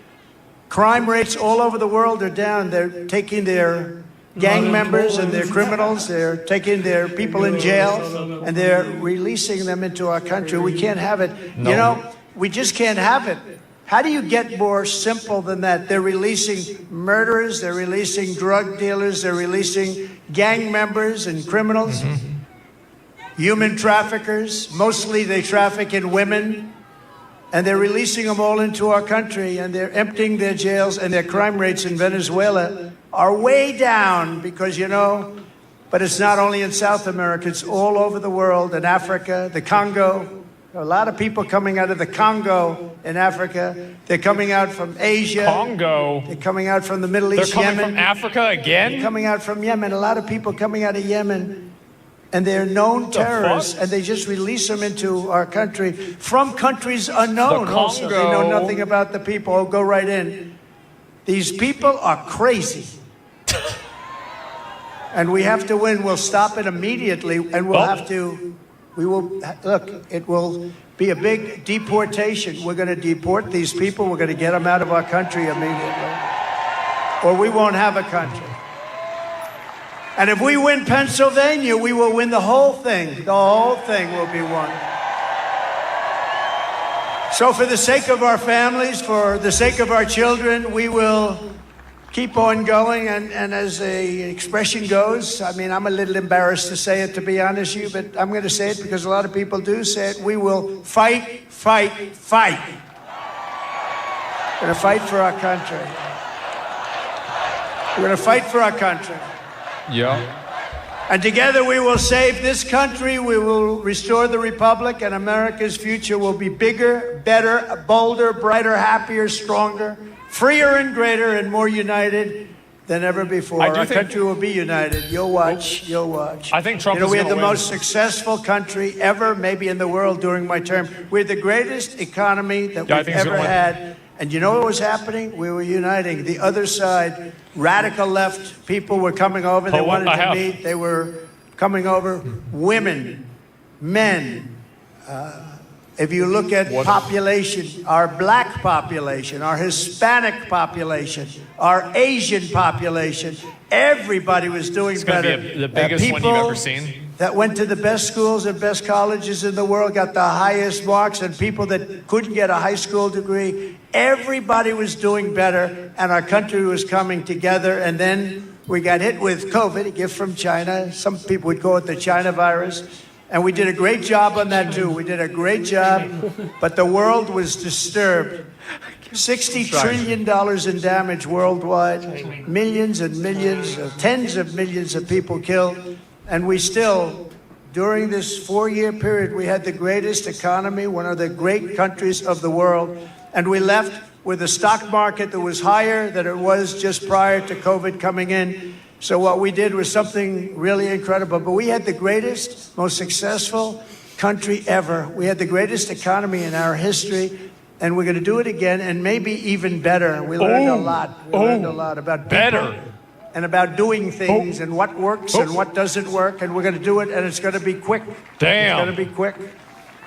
Crime rates all over the world are down. They're taking their gang members and their criminals, they're taking their people in jail, and they're releasing them into our country. We can't have it. You know, we just can't have it. How do you get more simple than that? They're releasing murderers, they're releasing drug dealers, they're releasing gang members and criminals, human traffickers. Mostly they traffic in women, and they're releasing them all into our country, and they're emptying their jails, and their crime rates in Venezuela are way down because, you know, but it's not only in South America, it's all over the world, in Africa, the Congo. A lot of people coming out of the Congo in Africa. They're coming out from Asia. Congo. They're coming out from the Middle East, They're coming Yemen. from Africa again? They're coming out from Yemen. A lot of people coming out of Yemen. And they're known terrorists, and they just release them into our country from countries unknown. Also, they know nothing about the people. Oh, go right in. These people are crazy. And we have to win. We'll stop it immediately, and we'll have to. We will look. It will be a big deportation. We're going to deport these people. We're going to get them out of our country immediately, or we won't have a country. And if we win Pennsylvania, we will win the whole thing. The whole thing will be won. So for the sake of our families, for the sake of our children, we will keep on going. And as the expression goes, I mean, I'm a little embarrassed to say it, to be honest with you, but I'm going to say it because a lot of people do say it. We will fight, fight, fight. We're going to fight for our country. We're going to fight for our country. Yeah. And together we will save this country, we will restore the republic, and America's future will be bigger, better, bolder, brighter, happier, stronger, freer and greater, and more united than ever before. Our country will be united. You'll watch. You'll watch. I think Trump is we gonna had the win. most successful country ever, maybe in the world during my term. We're the greatest economy that we've ever had. And you know what was happening? We were uniting. The other side, radical left people were coming over. They wanted to meet. They were coming over. Women, men. If you look at population, our black population, our Hispanic population, our Asian population, everybody was doing better. It's going to be the biggest one you've ever seen. That went to the best schools and best colleges in the world, got the highest marks, and people that couldn't get a high school degree, everybody was doing better, and our country was coming together. And then we got hit with COVID, a gift from China. Some people would call it the China virus. And we did a great job on that, too. We did a great job, but the world was disturbed. $60 trillion in damage worldwide, millions and millions, tens of millions of people killed. And we still, during this 4-year period, we had the greatest economy, one of the great countries of the world. And we left with a stock market that was higher than it was just prior to COVID coming in. So what we did was something really incredible. But we had the greatest, most successful country ever. We had the greatest economy in our history. And we're going to do it again, and maybe even better. We learned a lot. We learned a lot about people and about doing things and what works and what doesn't work. And we're going to do it, and it's going to be quick. Damn. It's going to be quick.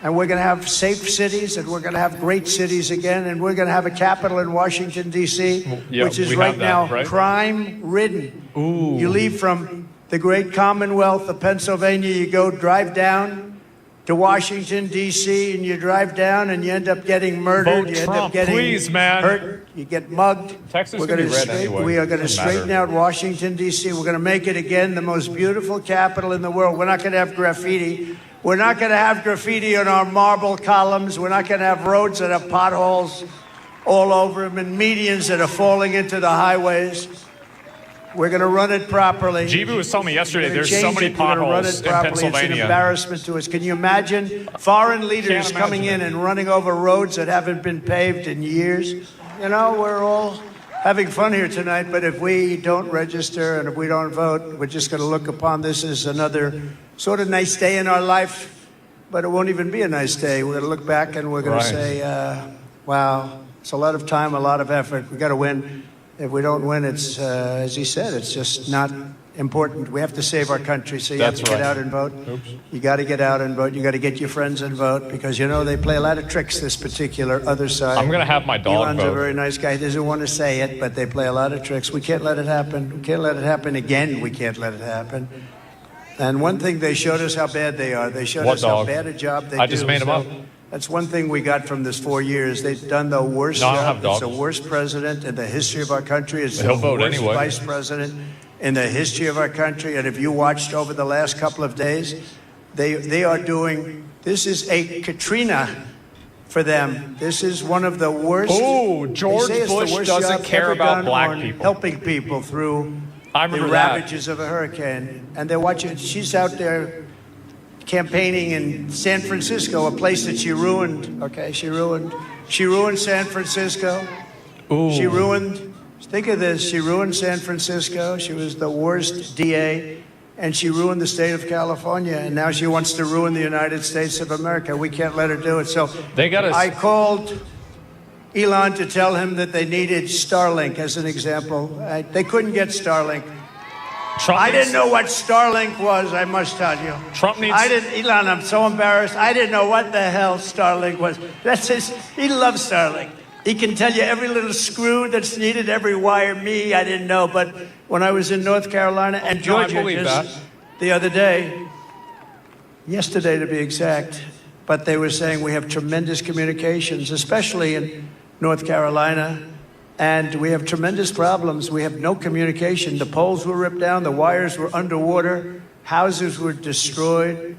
and we're going to have safe cities, and we're going to have great cities again, and we're going to have a capital in Washington, D.C., yeah, which is we right have that, now right? crime-ridden. Ooh. You leave from the great Commonwealth of Pennsylvania, you go drive down to Washington, D.C., and you drive down and you end up getting murdered. Vote you end Trump, up getting please, man. hurt. You get mugged. Texas We're is gonna gonna be red straight- anyway. We are going to Doesn't straighten matter. out Washington, D.C. We're going to make it again the most beautiful capital in the world. We're not going to have graffiti. We're not going to have graffiti on our marble columns. We're not going to have roads that have potholes all over them and medians that are falling into the highways. We're going to run it properly. Jibu was telling me yesterday We're gonna there's so change many it. We're gonna run potholes it in properly. It's an Pennsylvania. embarrassment to us. Can you imagine foreign leaders Can't coming in imagine and running over roads that haven't been paved in years? You know, we're all having fun here tonight, but if we don't register and if we don't vote, we're just going to look upon this as another sort of nice day in our life, but it won't even be a nice day. We're going to look back and we're going Right. to say, wow, it's a lot of time, a lot of effort. We got to win. If we don't win, it's, as he said, it's just not important. We have to save our country, so you That's have to right. get out and vote. Oops. You got to get out and vote. You got to get your friends and vote, because, you know, they play a lot of tricks, this particular other side. I'm gonna have my dog Elon's a vote. very nice guy. He doesn't want to say it, but they play a lot of tricks. We can't let it happen. We can't let it happen again. We can't let it happen. And one thing, they showed us how bad they are. They showed What us how dog? bad a job they do. I just made 'em up. That's one thing we got from this 4 years. They've done the worst No, I don't job. have It's dogs. the worst president in the history of our country. It's He'll the vote worst anyway. vice president in the history of our country. And if you watched over the last couple of days, they are doing, this is a Katrina for them. This is one of the worst. Ooh, George they say it's the Bush worst doesn't job care ever about done black on people. helping people through I the remember that. ravages of a hurricane. And they're watching, she's out there campaigning in San Francisco, a place that she ruined. Okay, she ruined San Francisco. Ooh. She ruined, think of this, she ruined San Francisco. She was the worst DA, and she ruined the state of California, and now she wants to ruin the United States of America. We can't let her do it. So They got us. I called Elon to tell him that they needed Starlink as an example. They couldn't get Starlink. Trump I needs- didn't know what Starlink was, I must tell you. Trump needs. I didn't, Elon, I'm so embarrassed. I didn't know what the hell Starlink was. That's his, he loves Starlink. He can tell you every little screw that's needed, every wire. Me, I didn't know. But when I was in North Carolina and No, I Georgia believe just that. the other day, yesterday to be exact, but they were saying we have tremendous communications, especially in North Carolina. And we have tremendous problems. We have no communication. The poles were ripped down, the wires were underwater, houses were destroyed.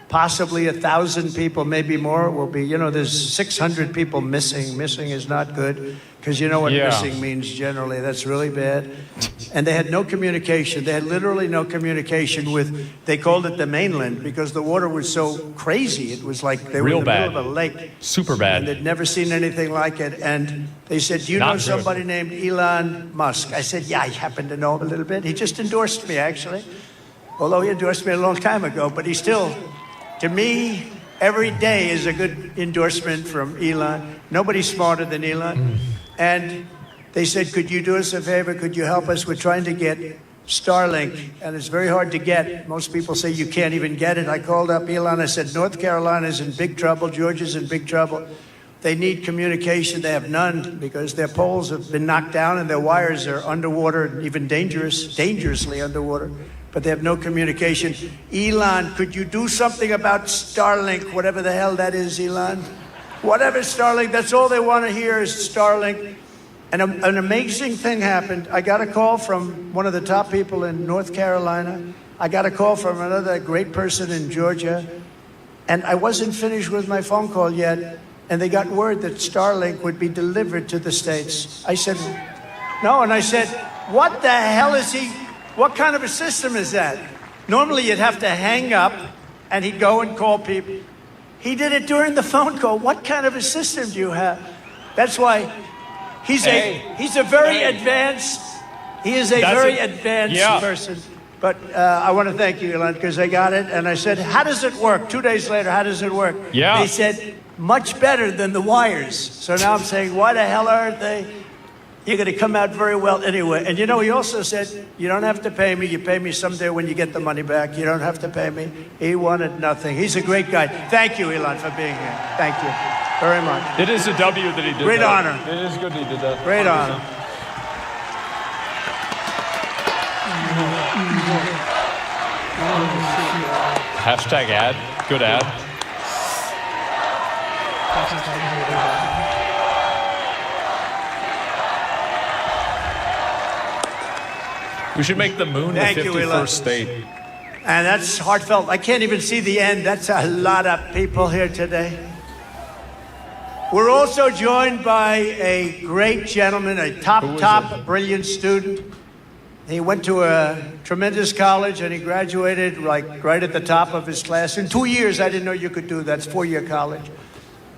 Possibly 1,000 people, maybe more, will be, you know, there's 600 people missing. Missing is not good, because you know what Yeah. missing means generally. That's really bad. And they had no communication. They had literally no communication with, they called it the mainland, because the water was so crazy. It was like they were Real in the bad. middle of a lake. Super And bad. they'd never seen anything like it. And they said, do you Not know good. somebody named Elon Musk? I said, yeah, I happen to know him a little bit. He just endorsed me, actually. Although he endorsed me a long time ago, but he still, to me, every day is a good endorsement from Elon. Nobody's smarter than Elon. And they said, could you do us a favor? Could you help us? We're trying to get Starlink, and it's very hard to get. Most people say you can't even get it. I called up Elon. I said, North Carolina's in big trouble. Georgia's in big trouble. They need communication. They have none, because their poles have been knocked down and their wires are underwater, and even dangerously underwater. But they have no communication. Elon, could you do something about Starlink, whatever the hell that is, Elon? Whatever Starlink, that's all they want to hear is Starlink. And an amazing thing happened. I got a call from one of the top people in North Carolina. I got a call from another great person in Georgia. And I wasn't finished with my phone call yet. And they got word that Starlink would be delivered to the States. I said, no. And I said, what the hell is he? What kind of a system is that? Normally you'd have to hang up and he'd go and call people. He did it during the phone call. What kind of a system do you have? That's why he's a very advanced, he is a very advanced person. But I want to thank you, Elon, because I got it. And I said, how does it work? 2 days later, how does it work? Yeah. They said, much better than the wires. So now I'm saying, why the hell aren't they? you're going to come out very well anyway. And you know, he also said, you don't have to pay me. You pay me someday when you get the money back. You don't have to pay me. He wanted nothing. He's a great guy. Thank you, Elon, for being here. Thank you very much. It is a W that he did Great that. honor. It is good he did that. Great honor. Hashtag ad. Good ad. We should make the moon Thank the you, 51st Elon. state. And that's heartfelt. I can't even see the end. That's a lot of people here today. We're also joined by a great gentleman, a top, brilliant student. He went to a tremendous college and he graduated like right at the top of his class. In 2 years, I didn't know you could do that. It's 4-year college.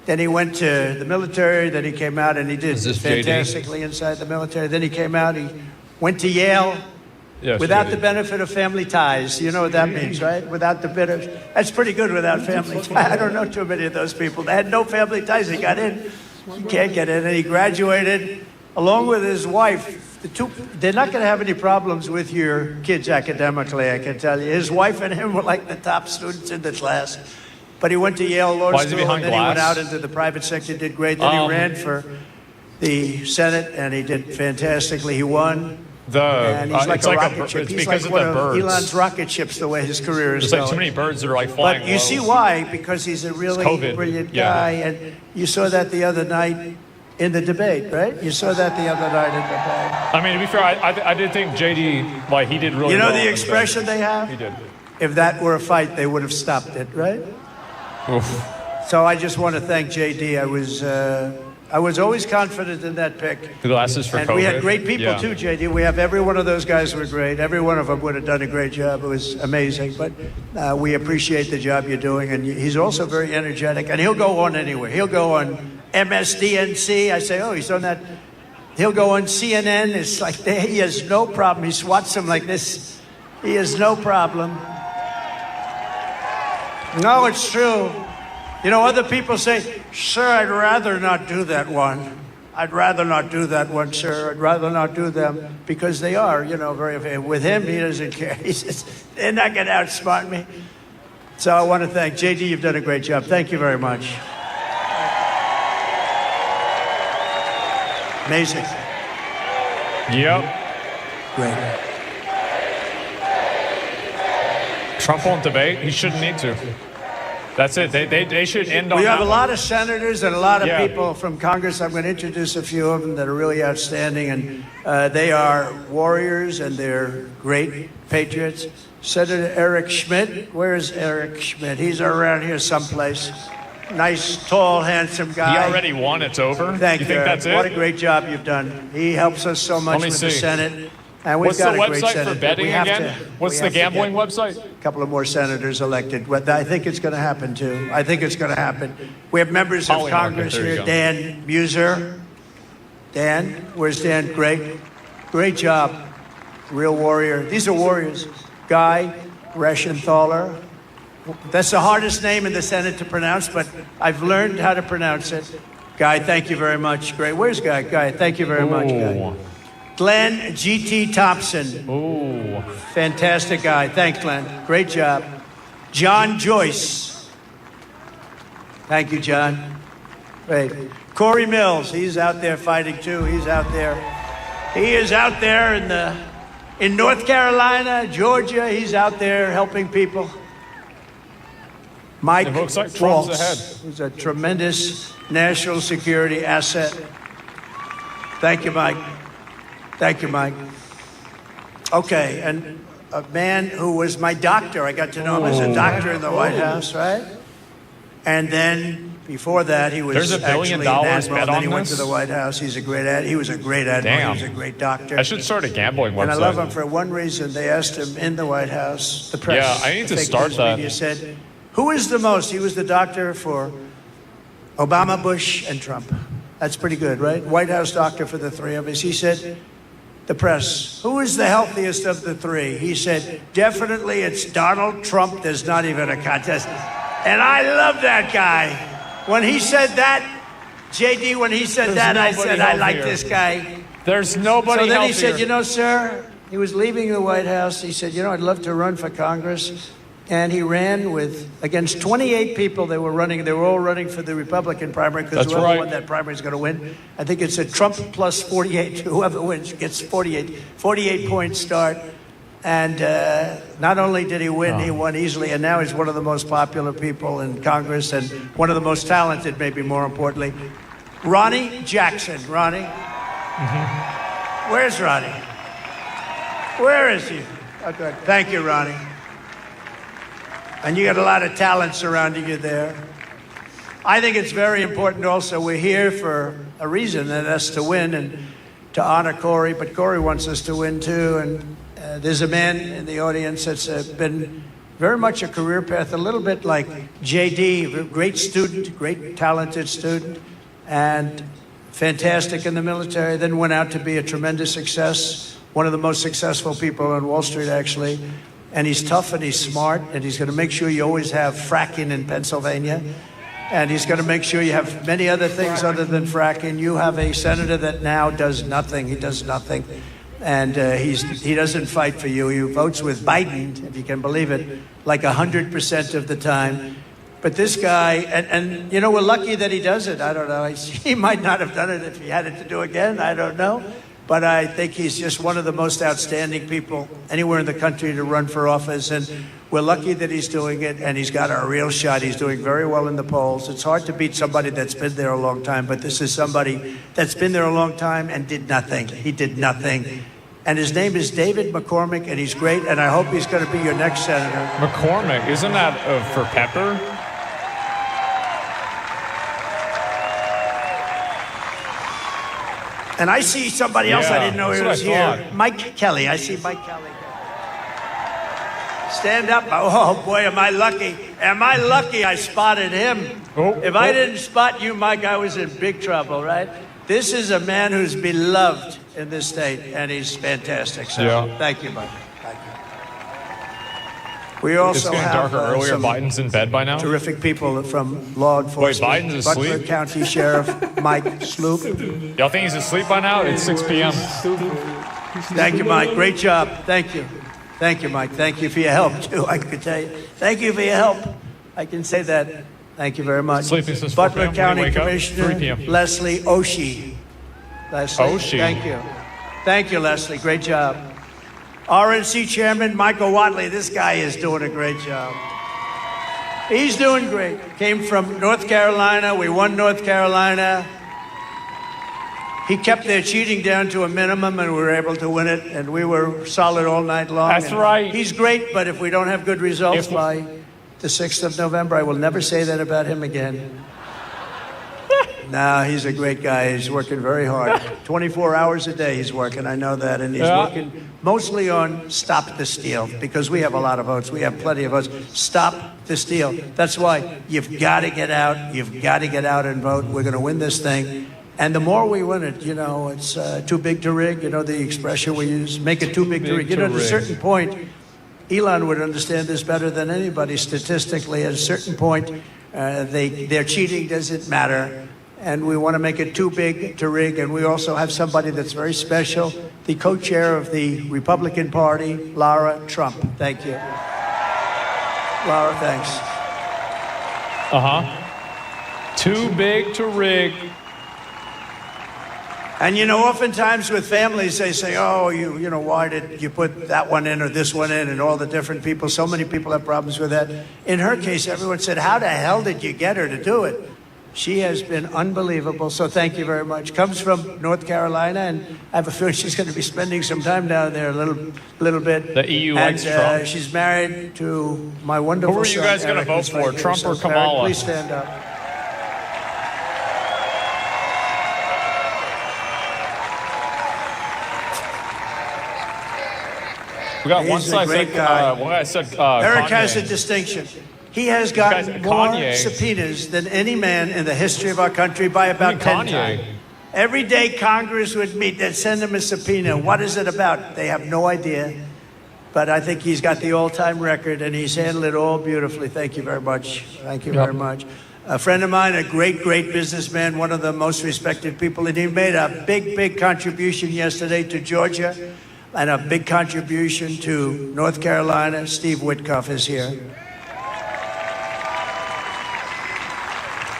Then he went to the military. Then he came out and he did fantastically inside the military. Then he came out. He went to Yale. Yes, Without the benefit of family ties. You know what that means, right? Without the benefit. That's pretty good without family ties. I don't know too many of those people. They had no family ties. He got in. You can't get in. And he graduated along with his wife. The two, they're not going to have any problems with your kids academically, I can tell you. His wife and him were like the top students in the class. But he went to Yale Law School, and then he went out into the private sector, did great. Then he ran for the Senate, and he did fantastically. He won. And he's like it's a like rocket a, ship. it's He's because like of one the of birds. Elon's rocket ships, the way his career is There's like going. too many birds that are like flying But you low. see why? Because he's a really COVID. brilliant Yeah. guy. And you saw that the other night in the debate, right? You saw that the other night in the debate. I mean, to be fair, I did think JD, like, he did really You know well the in expression debate. they have? He did. If that were a fight, they would have stopped it, right? Oof. So I just want to thank JD. I was always confident in that pick. The glasses for And COVID. we had great people Yeah. too, JD. We have every one of those guys were great. Every one of them would have done a great job. It was amazing. But we appreciate the job you're doing. And he's also very energetic. And he'll go on anywhere. He'll go on MSDNC. I say, oh, he's on that. He'll go on CNN. It's like he has no problem. He swats them like this. He has no problem. No, it's true. You know, other people say, sir, I'd rather not do that one. I'd rather not do that one, sir. I'd rather not do them because they are, you know, very, with him, he doesn't care. He says, they're not going to outsmart me. So I want to thank JD. You've done a great job. Thank you very much. Amazing. Yep. Great. Trump won't debate. He shouldn't need to. That's it. They should end on We have that a lot of senators and a lot of Yeah. people from Congress. I'm going to introduce a few of them that are really outstanding, and they are warriors and they're great patriots. Senator Eric Schmidt. Where's Eric Schmidt? He's around here someplace. Nice, tall, handsome guy. He already won. It's over. Thank you. You think that's it? What a great job you've done. He helps us so much Let me with the see. Senate. And we've What's the got a great website Senate, for but betting we have again? to- What's we the have to get gambling website? a couple of more senators elected. But I think it's going to happen, too. I think it's going to happen. We have members of Polymarket, Congress there you here. go. Dan Muser. Dan, where's Dan? Great job. Real warrior. These are warriors. Guy Reschenthaler. That's the hardest name in the Senate to pronounce, but I've learned how to pronounce it. Guy, thank you very much. Great. Where's Guy? Guy, thank you very much, Guy. Ooh. Glenn G.T. Thompson. Ooh. Fantastic guy. Thanks, Glenn. Great job. John Joyce. Thank you, John. Great. Corey Mills. He's out there fighting too. He's out there. He is out there in North Carolina, Georgia. He's out there helping people. Mike It looks like Trump's Waltz, ahead. who's a tremendous national security asset. Thank you, Mike. Thank you, Mike. Okay, and a man who was my doctor. I got to know him as a doctor in the White House, right? And then before that, he was There's $1 billion actually an admiral. bet And then on he went to this? the White House. He was a great admiral. He was a Damn. great doctor. I should start a gambling website. And I love him for one reason. They asked him in the White House, the press. Yeah, I need the to fake start news that. media said, who is the most? He was the doctor for Obama, Bush, and Trump. That's pretty good, right? White House doctor for the three of us. He said, the press, who is the healthiest of the three? He said, definitely it's Donald Trump. There's not even a contest. And I love that guy. When he said that, JD, when he said There's that, I nobody said, I like healthier. this guy. There's nobody So then he healthier. said, you know, sir, he was leaving the White House. He said, you know, I'd love to run for Congress. And he ran against 28 people that were running. They were all running for the Republican primary because whoever won that primary is going to win. I think it's a Trump plus 48. Whoever wins gets 48 point start. And not only did he win, he won easily. And now he's one of the most popular people in Congress and one of the most talented, maybe more importantly. Ronnie Jackson. Ronnie? Where's Ronnie? Where is he? Oh, good. Thank you, Ronnie. And you got a lot of talent surrounding you there. I think it's very important also. We're here for a reason, and that's to win and to honor Corey. But Corey wants us to win too. And there's a man in the audience that's been very much a career path, a little bit like JD, great student, great talented student, and fantastic in the military. Then went out to be a tremendous success, one of the most successful people on Wall Street, actually. And he's tough and he's smart, and he's going to make sure you always have fracking in Pennsylvania. And he's going to make sure you have many other things other than fracking. You have a senator that now does nothing. He does nothing. And he doesn't fight for you. He votes with Biden, if you can believe it, like 100% of the time. But this guy, and you know, we're lucky that he does it. I don't know. He might not have done it if he had it to do again. I don't know. But I think he's just one of the most outstanding people anywhere in the country to run for office. And we're lucky that he's doing it, and he's got a real shot. He's doing very well in the polls. It's hard to beat somebody that's been there a long time, but this is somebody that's been there a long time and did nothing. He did nothing. And his name is David McCormick, and he's great, and I hope he's going to be your next senator. McCormick, isn't that for pepper? And I see somebody else I didn't know he was here. Thought. Mike Kelly. I see Mike Kelly. Stand up. Oh, boy, am I lucky. Am I lucky I spotted him? If I didn't spot you, Mike, I was in big trouble, right? This is a man who's beloved in this state, and he's fantastic. So thank you, Mike. Thank you. We also it's getting have darker earlier. some Biden's in bed by now. terrific people from law enforcement. Wait, Biden's Butler asleep? County Sheriff Mike Sloop. Y'all think he's asleep by now? It's 6 p.m. Thank you, Mike. Great job. Thank you. Thank you, Mike. Thank you for your help, too. I could tell you. Thank you for your help. I can say that. Thank you very much. Sleeping since 4 Butler p.m. County When you wake up? Commissioner 3 p.m. Leslie Oshie. Leslie, Oshie. thank you. Thank you, Leslie. Great job. RNC Chairman Michael Watley. This guy is doing a great job. He's doing great. Came from North Carolina. We won North Carolina. He kept their cheating down to a minimum, and we were able to win it, and we were solid all night long. That's And right. He's great, but if we don't have good results by the 6th of November, I will never say that about him again. No, he's a great guy. He's working very hard. 24 hours a day he's working. I know that. And he's working mostly on Stop the Steal, because we have a lot of votes. We have plenty of votes. Stop the steal. That's why you've got to get out. You've got to get out and vote. We're going to win this thing. And the more we win it, you know, it's too big to rig. You know the expression we use, make it too big to rig. You know, at a certain point, Elon would understand this better than anybody statistically. At a certain point, their cheating doesn't matter. And we want to make it too big to rig. And we also have somebody that's very special, the co-chair of the Republican Party, Lara Trump. Thank you. Lara, thanks. Too big to rig. And, you know, oftentimes with families, they say, oh, you know, why did you put that one in or this one in, and all the different people. So many people have problems with that. In her case, everyone said, how the hell did you get her to do it? She has been unbelievable, so thank you very much. Comes from North Carolina, and I have a feeling she's going to be spending some time down there a little bit. The EU likes Trump. She's married to my wonderful son. Who are you guys going to vote for, Trump or Kamala? Please stand up. We got one He's a side great said, guy. one guy said Eric Kanye. has a distinction. He has gotten more Kanye. subpoenas than any man in the history of our country by about 10 times. Every day Congress would meet, they'd send him a subpoena. What is it about? They have no idea. But I think he's got the all-time record, and he's handled it all beautifully. Thank you very much. Thank you very much. a friend of mine, a great businessman, one of the most respected people, and he made a big contribution yesterday to Georgia and a big contribution to North Carolina. Steve Witkoff is here.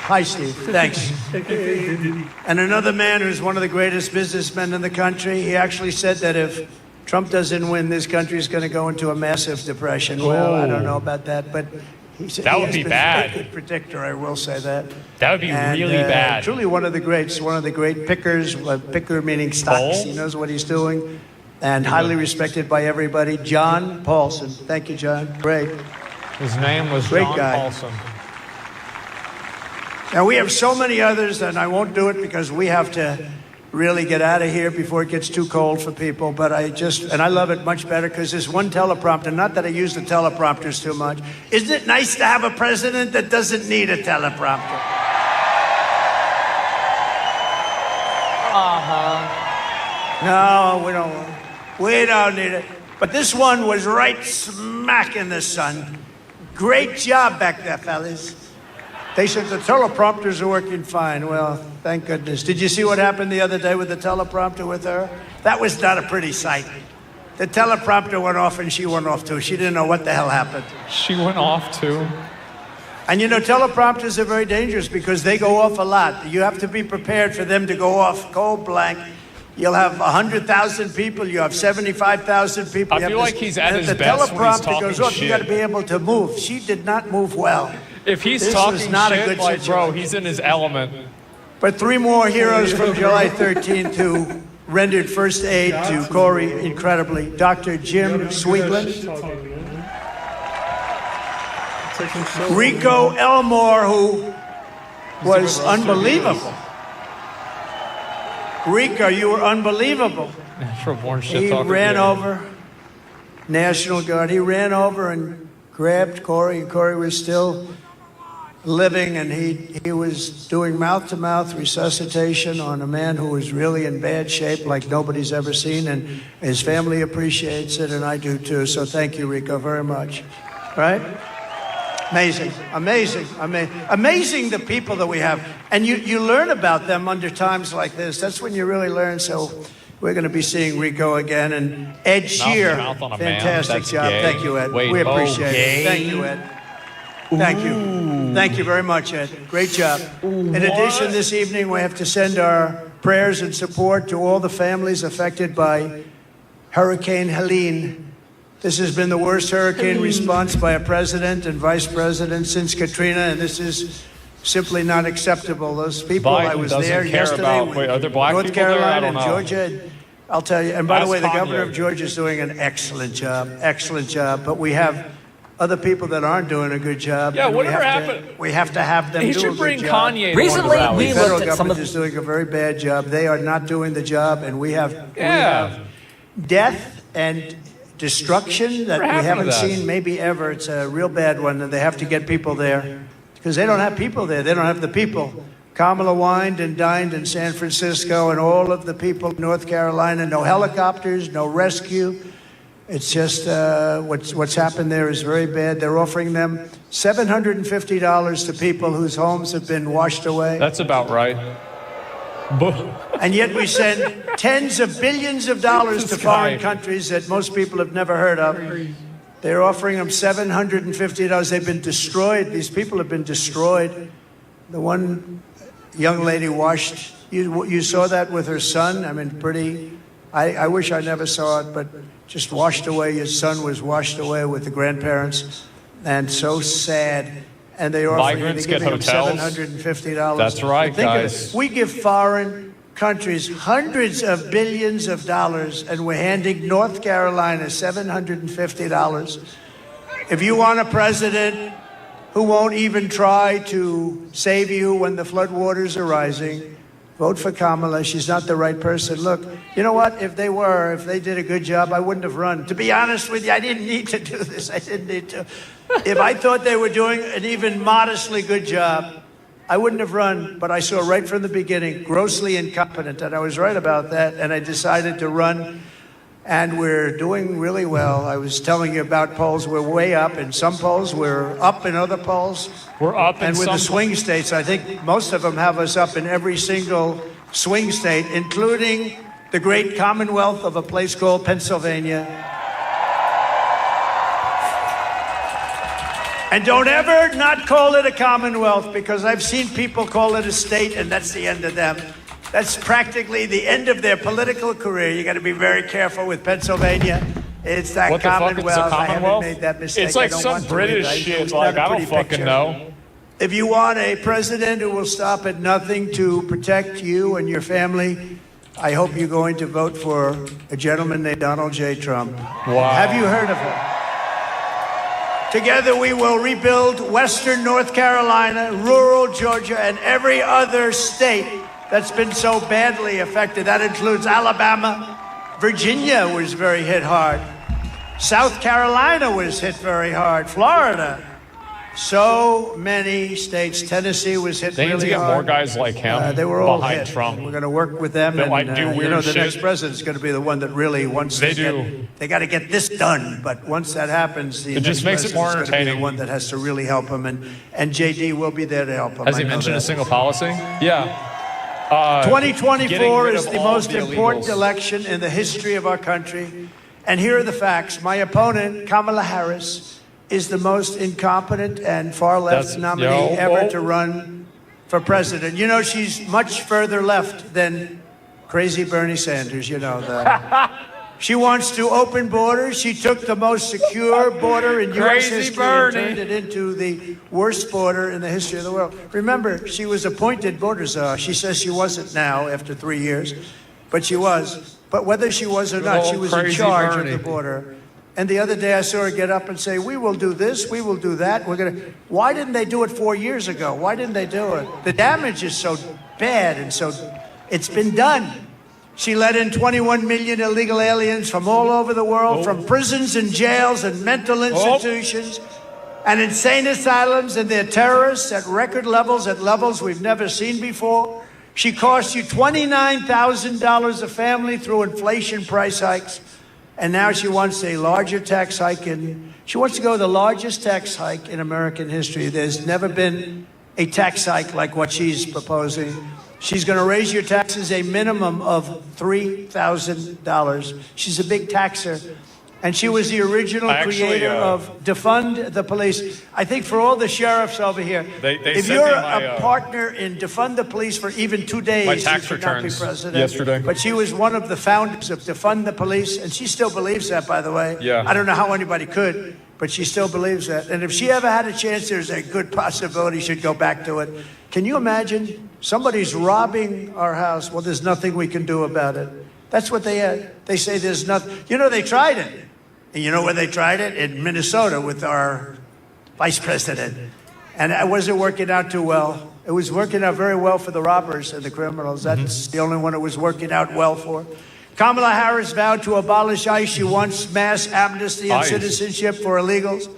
Hi, Steve. Thanks. And another man who's one of the greatest businessmen in the country, he actually said that if Trump doesn't win, this country is going to go into a massive depression. Well, I don't know about that, but he said that would be bad. A good predictor, I will say that. That would be really bad. Truly one of the greats, one of the great pickers, picker meaning stocks. He knows what he's doing, and highly respected by everybody. John Paulson. Thank you, John. Great. His name was Great John guy. Paulson. Now, we have so many others, and I won't do it because we have to really get out of here before it gets too cold for people. But I love it much better because there's one teleprompter. Not that I use the teleprompters too much. Isn't it nice to have a president that doesn't need a teleprompter? No, we don't need it. But this one was right smack in the sun. Great job back there, fellas. They said the teleprompters are working fine. Well, thank goodness. Did you see what happened the other day with the teleprompter with her? That was not a pretty sight. The teleprompter went off and she went off too. She didn't know what the hell happened. She went off too. And you know, teleprompters are very dangerous because they go off a lot. You have to be prepared for them to go off cold blank. You'll have 100,000 people. You have 75,000 people. I feel like he's at his best when he's talking goes off, shit. You got to be able to move. She did not move well. If he's This talking was not a shit, good like, bro, situation. he's in his element. But three more heroes from July 13th who rendered first aid to Corey incredibly. Dr. Jim Sweetland, Rico Elmore, who was unbelievable. Rico, you were unbelievable. Natural born shit He talker. ran over, National Guard, he ran over and grabbed Corey, and Corey was still living, and he was doing mouth-to-mouth resuscitation on a man who was really in bad shape like nobody's ever seen, and his family appreciates it, and I do too. So thank you, Rico, very much. Right? Amazing, amazing the people that we have. And you learn about them under times like this. That's when you really learn. So we're going to be seeing Rico again, and Ed Shear, fantastic job. Thank you, Ed. We appreciate it. Thank you, Ed. Thank you very much, Ed. Great job. In addition, this evening we have to send our prayers and support to all the families affected by Hurricane Helene. This has been the worst hurricane response by a president and vice president since Katrina, and this is simply not acceptable. Those people, Biden I was doesn't there care yesterday about- with wait, are there black North people there? I Carolina don't and know. Georgia. I'll tell you, and by the Ask way, the Kanye. governor of Georgia is doing an excellent job, but we have other people that aren't doing a good job. Yeah, and whatever we have happened- we have to have them He do a should good bring job. Kanye to Recently, one of the we The rallies. federal looked at some government of is doing a very bad job. They are not doing the job, and we have Yeah. death and destruction that we happened to haven't that? seen maybe ever. It's a real bad one, and they have to get people there because they don't have people there. They don't have the people. Kamala wined and dined in San Francisco, and all of the people in North Carolina, no helicopters, no rescue. It's just what's happened there is very bad. They're offering them $750 to people whose homes have been washed away. That's about right. And yet we send tens of billions of dollars to This foreign guy. countries that most people have never heard of. They're offering them $750. They've been destroyed. These people have been destroyed. The one young lady washed, you saw that with her son? I mean, pretty, I wish I never saw it, but just washed away. His son was washed away with the grandparents. And so sad. And they are Migrants get hotels. $750. That's right, Think of guys. it. We give foreign countries hundreds of billions of dollars, and we're handing North Carolina $750. If you want a president who won't even try to save you when the floodwaters are rising, vote for Kamala. She's not the right person. Look, you know what? If they did a good job, I wouldn't have run. To be honest with you, I didn't need to do this. I didn't need to. If I thought they were doing an even modestly good job, I wouldn't have run. But I saw right from the beginning, grossly incompetent, and I was right about that, and I decided to run. and we're doing really well. I was telling you about polls. We're way up in some polls. We're up in other polls. We're up in And with some the swing states, I think most of them have us up in every single swing state, including the great commonwealth of a place called Pennsylvania. And don't ever not call it a commonwealth, because I've seen people call it a state, and that's the end of them. That's practically the end of their political career. You got to be very careful with Pennsylvania. It's that What the fuck is a commonwealth. I haven't commonwealth? made that mistake. It's like I don't some want to British either. shit. It's Like, not a I don't pretty fucking picture. know. If you want a president who will stop at nothing to protect you and your family, I hope you're going to vote for a gentleman named Donald J. Trump. Wow. Have you heard of him? Together we will rebuild Western North Carolina, rural Georgia, and every other state that's been so badly affected. That includes Alabama. Virginia was very hit hard. South Carolina was hit very hard. Florida. So many states. Tennessee was hit They need really to get hard. more guys like him They were all behind hit. Trump. We're going to work with them. That And might do you weird know, the shit. next president is going to be the one that really wants They to do. they got to get this done. But once that happens, the It just next makes it more president's gonna be entertaining. the one that has to really help him. And JD will be there to help him. Has I he know mentioned that. a single policy? Yeah. getting 2024 rid is of the all most the important illegals. election in the history of our country. And here are the facts. My opponent, Kamala Harris, is the most incompetent and far left That's- nominee yo, ever whoa. to run for president. You know, she's much further left than crazy Bernie Sanders, you know that. She wants to open borders. She took the most secure border in U.S. Crazy history Bernie. and turned it into the worst border in the history of the world. Remember, she was appointed border czar. She says she wasn't now after 3 years, but she was. But whether she was or not, she was in Crazy charge Bernie. of the border. And the other day I saw her get up and say, we will do this, we will do that. We're going to. Why didn't they do it 4 years ago? Why didn't they do it? The damage is so bad, and so it's been done. She let in 21 million illegal aliens from all over the world, from prisons and jails and mental institutions and insane asylums, and they're terrorists at record levels, at levels we've never seen before. She cost you $29,000 a family through inflation price hikes. And now she wants a larger tax hike. She wants to go the largest tax hike in American history. There's never been a tax hike like what she's proposing. She's going to raise your taxes a minimum of $3,000. She's a big taxer. And she was the original creator of Defund the Police. I think for all the sheriffs over here, They if sent you're me my, a partner in Defund the Police for even 2 days, my you tax should not be returns president. yesterday. But she was one of the founders of Defund the Police, and she still believes that, by the way. Yeah. I don't know how anybody could, but she still believes that. And if she ever had a chance, there's a good possibility she'd go back to it. Can you imagine? Somebody's robbing our house. Well, there's nothing we can do about it. That's what they say there's nothing. You know, they tried it. And you know where they tried it? In Minnesota with our vice president. And it wasn't working out too well. It was working out very well for the robbers and the criminals. That's the only one it was working out well for. Kamala Harris vowed to abolish ICE. She wants mass amnesty and ICE. citizenship for illegals.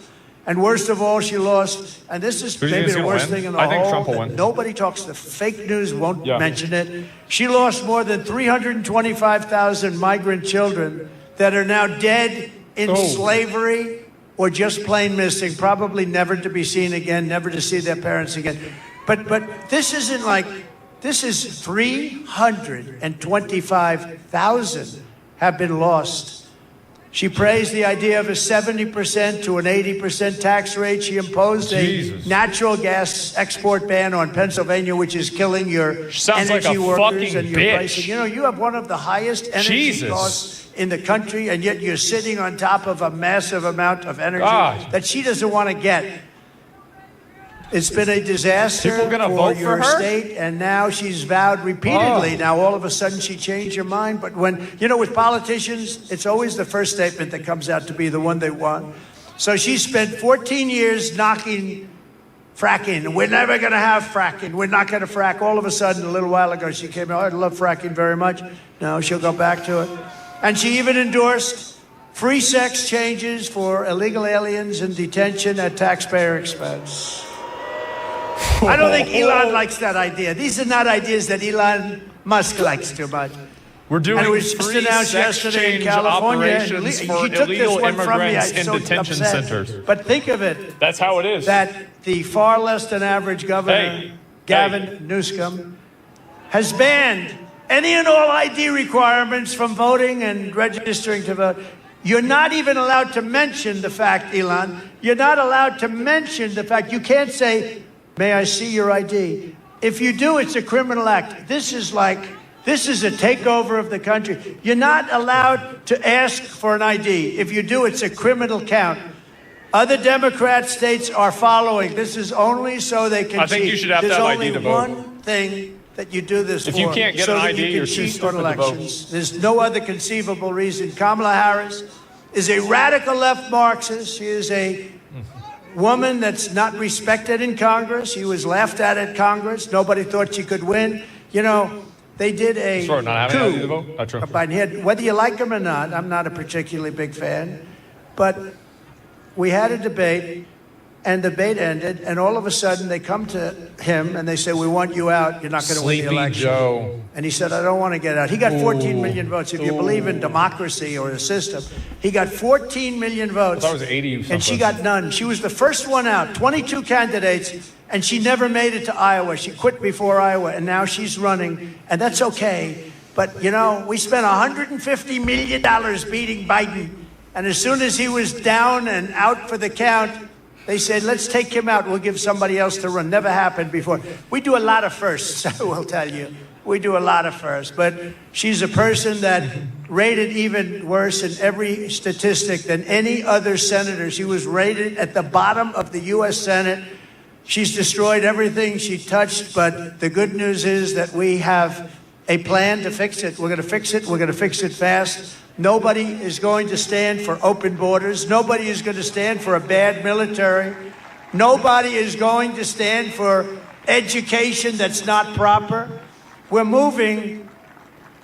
And worst of all, she lost. And this is Who do you maybe think's the gonna worst win? thing in the I think whole. Trump will that win. nobody talks. The fake news won't Yeah. mention it. She lost more than 325,000 migrant children that are now dead in slavery or just plain missing, probably never to be seen again, never to see their parents again. But this isn't like, this is 325,000 have been lost. She praised the idea of a 70% to an 80% tax rate. She imposed a natural gas export ban on Pennsylvania, which is killing your Sounds like energy a workers fucking and your bitch. pricing. You know, you have one of the highest energy Jesus. costs in the country, and yet you're sitting on top of a massive amount of energy God. that she doesn't want to get. It's been a disaster People gonna for vote your for her? state, and now she's vowed repeatedly. Oh. Now all of a sudden she changed her mind. But when, you know, with politicians, it's always the first statement that comes out to be the one they want. So she spent 14 years knocking fracking. We're never going to have fracking. We're not going to frack. All of a sudden, a little while ago, she came out, I love fracking very much. No, she'll go back to it. And she even endorsed free sex changes for illegal aliens in detention at taxpayer expense. I don't think Elon likes that idea. These are not ideas that Elon Musk likes too much. We're doing And it was just free announced sex yesterday in change California. operations He for took this illegal one from me. immigrants I'm in so detention upset. centers. But think of it, That's how it is. that the far less than average governor, Hey. Gavin Newsom, has banned any and all ID requirements from voting and registering to vote. You're not even allowed to mention the fact, Elon, you're not allowed to mention the fact. You can't say, may I see your ID? If you do, it's a criminal act. This is a takeover of the country. You're not allowed to ask for an ID. If you do, it's a criminal count. Other Democrat states are following. This is only so they can I think cheat. you should have to There's have only ID to vote. one thing that you do this If for. you can't get so an that ID, you can you're too cheat stupid on to vote. elections. There's no other conceivable reason. Kamala Harris is a radical left Marxist. She is a woman that's not respected in Congress. She was laughed at Congress. Nobody thought she could win. You know, they did a For not having ID to coup. vote? Not true. Biden had, whether you like him or not, I'm not a particularly big fan, but we had a debate, and the debate ended, and all of a sudden they come to him and they say, we want you out. You're not going to win the Sleepy election. Joe. And he said, I don't want to get out. He got 14 million votes. If you believe in democracy or a system, he got 14 million votes. I thought it was 80 And she something. got none. She was the first one out, 22 candidates, and she never made it to Iowa. She quit before Iowa, and now she's running, and that's okay. But, you know, we spent $150 million beating Biden, and as soon as he was down and out for the count, they said, let's take him out. We'll give somebody else to run. Never happened before. We do a lot of firsts, I will tell you. We do a lot of firsts. But she's a person that rated even worse in every statistic than any other senator. She was rated at the bottom of the U.S. Senate. She's destroyed everything she touched. But the good news is that we have a plan to fix it. We're going to fix it. We're going to fix it fast. Nobody is going to stand for open borders. Nobody is going to stand for a bad military. Nobody is going to stand for education that's not proper. We're moving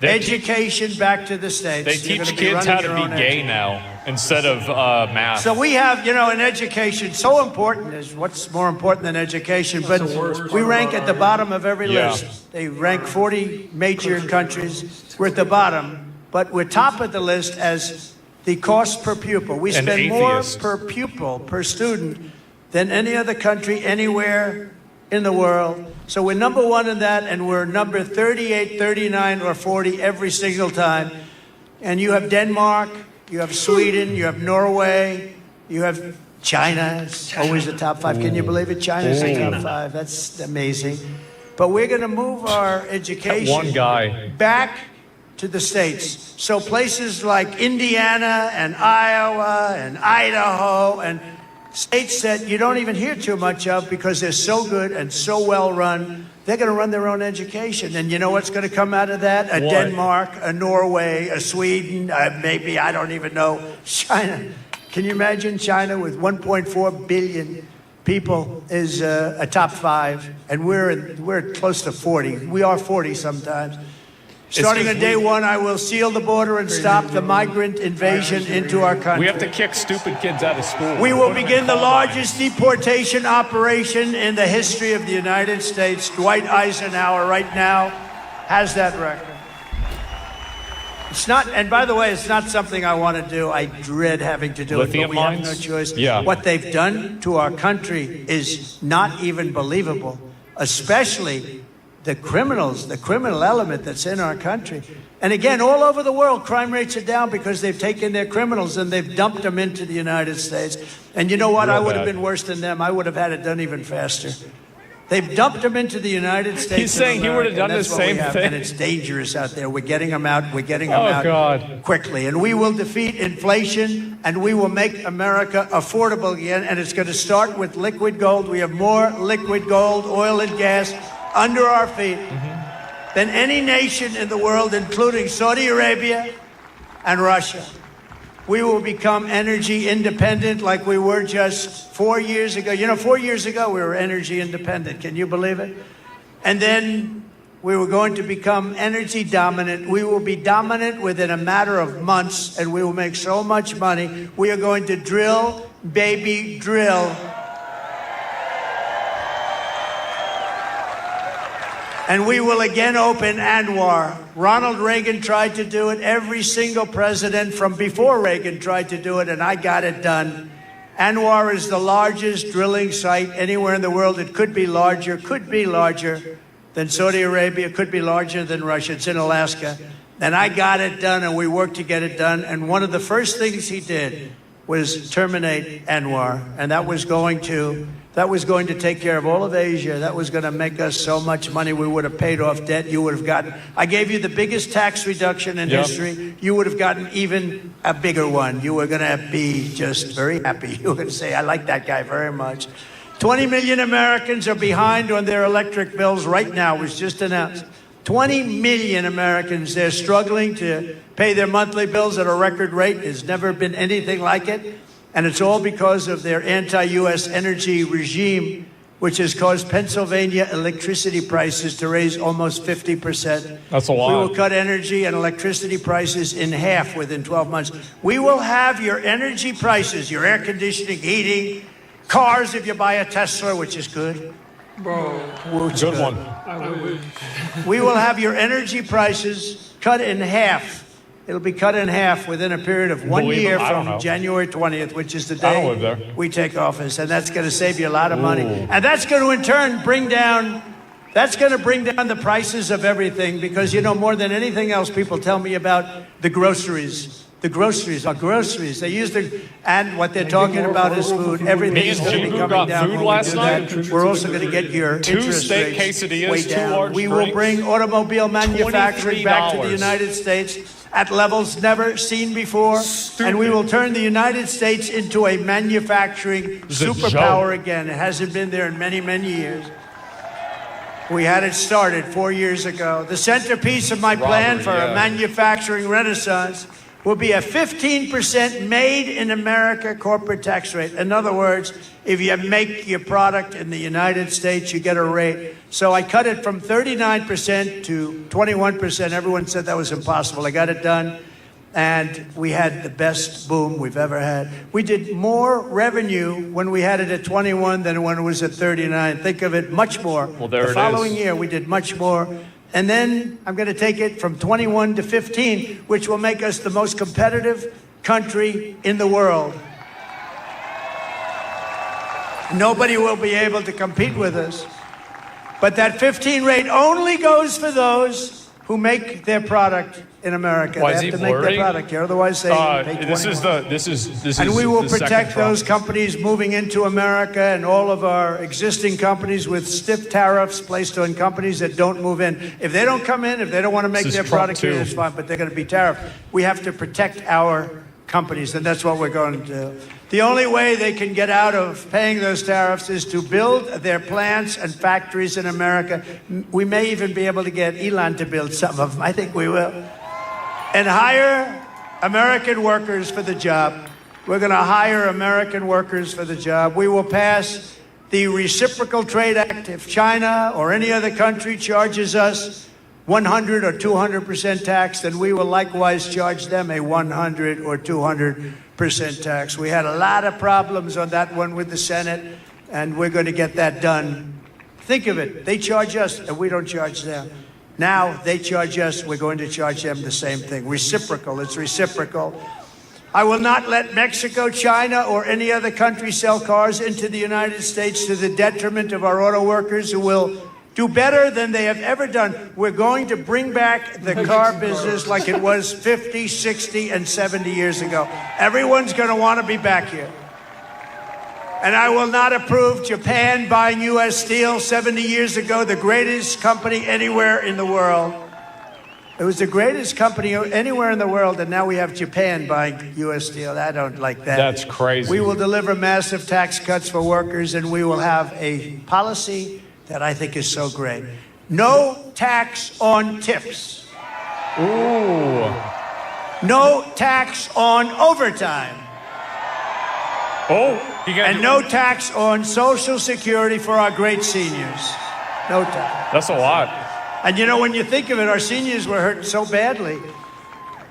education back to the states. They You're teach gonna be kids how running to your be own gay education. now instead of math. So we have, you know, in education, so important is what's more important than education, but we rank at the bottom of every Yeah. list. They rank 40 major countries. We're at the bottom, but we're top of the list as the cost per pupil. We An spend more atheist. per pupil, per student, than any other country anywhere in the world. So we're number one in that, and we're number 38, 39, or 40 every single time. And you have Denmark, you have Sweden, you have Norway, you have China. It's always the top five. Can you believe it? China's the top five. That's amazing. But we're going to move our education One guy. back to the states. So places like Indiana and Iowa and Idaho and states that you don't even hear too much of because they're so good and so well run, they're going to run their own education. And you know what's going to come out of that? A What? Denmark, a Norway, a Sweden, maybe, I don't even know, China. Can you imagine China with 1.4 billion people is a top five, and we're close to 40. We are 40 sometimes. Starting on day one, I will seal the border and stop the migrant invasion into our country. We have to kick stupid kids out of school. We will begin the largest deportation operation in the history of the United States. Dwight Eisenhower right now has that record. It's not, and by the way, it's not something I want to do. I dread having to do Lithium it, but we have no mines? choice. Yeah. What they've done to our country is not even believable, especially the criminals, the criminal element that's in our country. And again, all over the world, crime rates are down because they've taken their criminals and they've dumped them into the United States. And you know what? Real I would have bad. been worse than them. I would have had it done even faster. They've dumped them into the United States. He's saying he would have done the same thing. And it's dangerous out there. We're getting them out. We're getting them Oh, out God. quickly. And we will defeat inflation, and we will make America affordable again. And it's going to start with liquid gold. We have more liquid gold, oil and gas under our feet than any nation in the world, including Saudi Arabia and Russia. We will become energy independent like we were just 4 years ago. You know, 4 years ago, we were energy independent. Can you believe it? And then we were going to become energy dominant. We will be dominant within a matter of months, and we will make so much money. We are going to drill, baby, drill. And we will again open Anwar. Ronald Reagan tried to do it. Every single president from before Reagan tried to do it, and I got it done. Anwar is the largest drilling site anywhere in the world. It could be larger than Saudi Arabia, could be larger than Russia. It's in Alaska. And I got it done, and we worked to get it done. And one of the first things he did was terminate Anwar. And that was going to take care of all of Asia. That was going to make us so much money. We would have paid off debt. You would have gotten, I gave you the biggest tax reduction in history. You would have gotten even a bigger one. You were going to be just very happy. You were going to say, I like that guy very much. 20 million Americans are behind on their electric bills right now. It was just announced. 20 million Americans, they're struggling to pay their monthly bills at a record rate. There's never been anything like it. And it's all because of their anti-U.S. energy regime, which has caused Pennsylvania electricity prices to raise almost 50%. That's a lot. We will cut energy and electricity prices in half within 12 months. We will have your energy prices, your air conditioning, heating, cars if you buy a Tesla, which is good. Bro. Good one. I wish. We will have your energy prices cut in half. It'll be cut in half within a period of 1 year from January 20th, which is the day we take office. And that's going to save you a lot of money. And that's going to, in turn, bring down the prices of everything. Because, you know, more than anything else, people tell me about the groceries. The groceries are groceries. They use and what they're talking about is food. Everything is going to be coming down. Food last night. We're also going to get your interest steak rates quesadillas, way down. 2 large We will drinks, bring automobile manufacturing back to the $23. United States at levels never seen before. And we will turn the United States into a manufacturing superpower again. It hasn't been there in many, many years. We had it started 4 years ago. The centerpiece of my plan for a manufacturing renaissance will be a 15% made in America corporate tax rate. In other words, if you make your product in the United States, you get a rate. So I cut it from 39% to 21%. Everyone said that was impossible. I got it done, and we had the best boom we've ever had. We did more revenue when we had it at 21 than when it was at 39. Think of it, much more. Well, there the following year, we did much more. And then I'm going to take it from 21 to 15, which will make us the most competitive country in the world. Nobody will be able to compete with us. But that 15 rate only goes for those who make their product in America. Why they have to make their product here, otherwise they pay 21. This is and we will the protect second those Trump. companies moving into America and all of our existing companies with stiff tariffs placed on companies that don't move in. If they don't come in, if they don't want to make their product here, it's fine, but they're going to be tariffed. We have to protect our companies, and that's what we're going to do. The only way they can get out of paying those tariffs is to build their plants and factories in America. We may even be able to get Elon to build some of them. I think we will. And hire American workers for the job. We're going to hire American workers for the job. We will pass the Reciprocal Trade Act. If China or any other country charges us 100 or 200% tax, then we will likewise charge them a 100 or 200% tax. We had a lot of problems on that one with the Senate, and we're going to get that done. Think of it. They charge us, and we don't charge them. Now they charge us, we're going to charge them the same thing. Reciprocal, it's reciprocal. I will not let Mexico, China, or any other country sell cars into the United States to the detriment of our auto workers who will do better than they have ever done. We're going to bring back the car business like it was 50, 60, and 70 years ago. Everyone's going to want to be back here. And I will not approve Japan buying U.S. steel 70 years ago, the greatest company anywhere in the world. It was the greatest company anywhere in the world, and now we have Japan buying U.S. steel. I don't like that. That's crazy. We will deliver massive tax cuts for workers, and we will have a policy that I think is so great. No tax on tips. Ooh. No tax on overtime. And no tax on Social Security for our great seniors. No tax. That's a lot. And you know, when you think of it, our seniors were hurt so badly.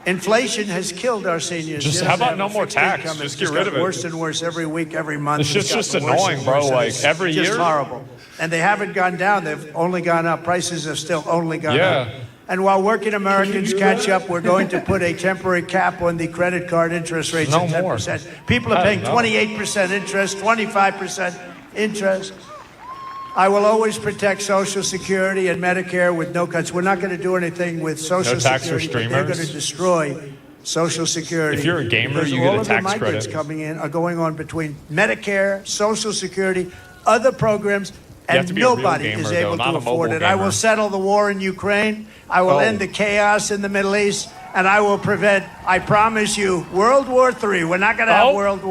Inflation has killed our seniors. Just Yes, how they about have no a more fixed tax? income. Just It's get rid got of it. worse and worse every week, every month. It's just gotten worse annoying, and bro. worse, and Like, it's every just year? horrible. And they haven't gone down. They've only gone up. Prices have still only gone up. Yeah. And while working Americans catch up, we're going to put a temporary cap on the credit card interest rates No at 10%. more. People are I paying don't know. 28% interest, 25% interest. I will always protect Social Security and Medicare with no cuts. We're not going to do anything with Social tax for Security. But they're going streamers? to destroy Social Security. If you're a gamer, because you get all a of the tax migrants credit. coming in are going on between Medicare, Social Security, other programs, You have and to be a real nobody gamer, is though, able not to a mobile afford it. I gamer. will settle the war in Ukraine. I will Oh. end the chaos in the Middle East, and I will prevent, I promise you, World War III. We're not going to have Oh. World War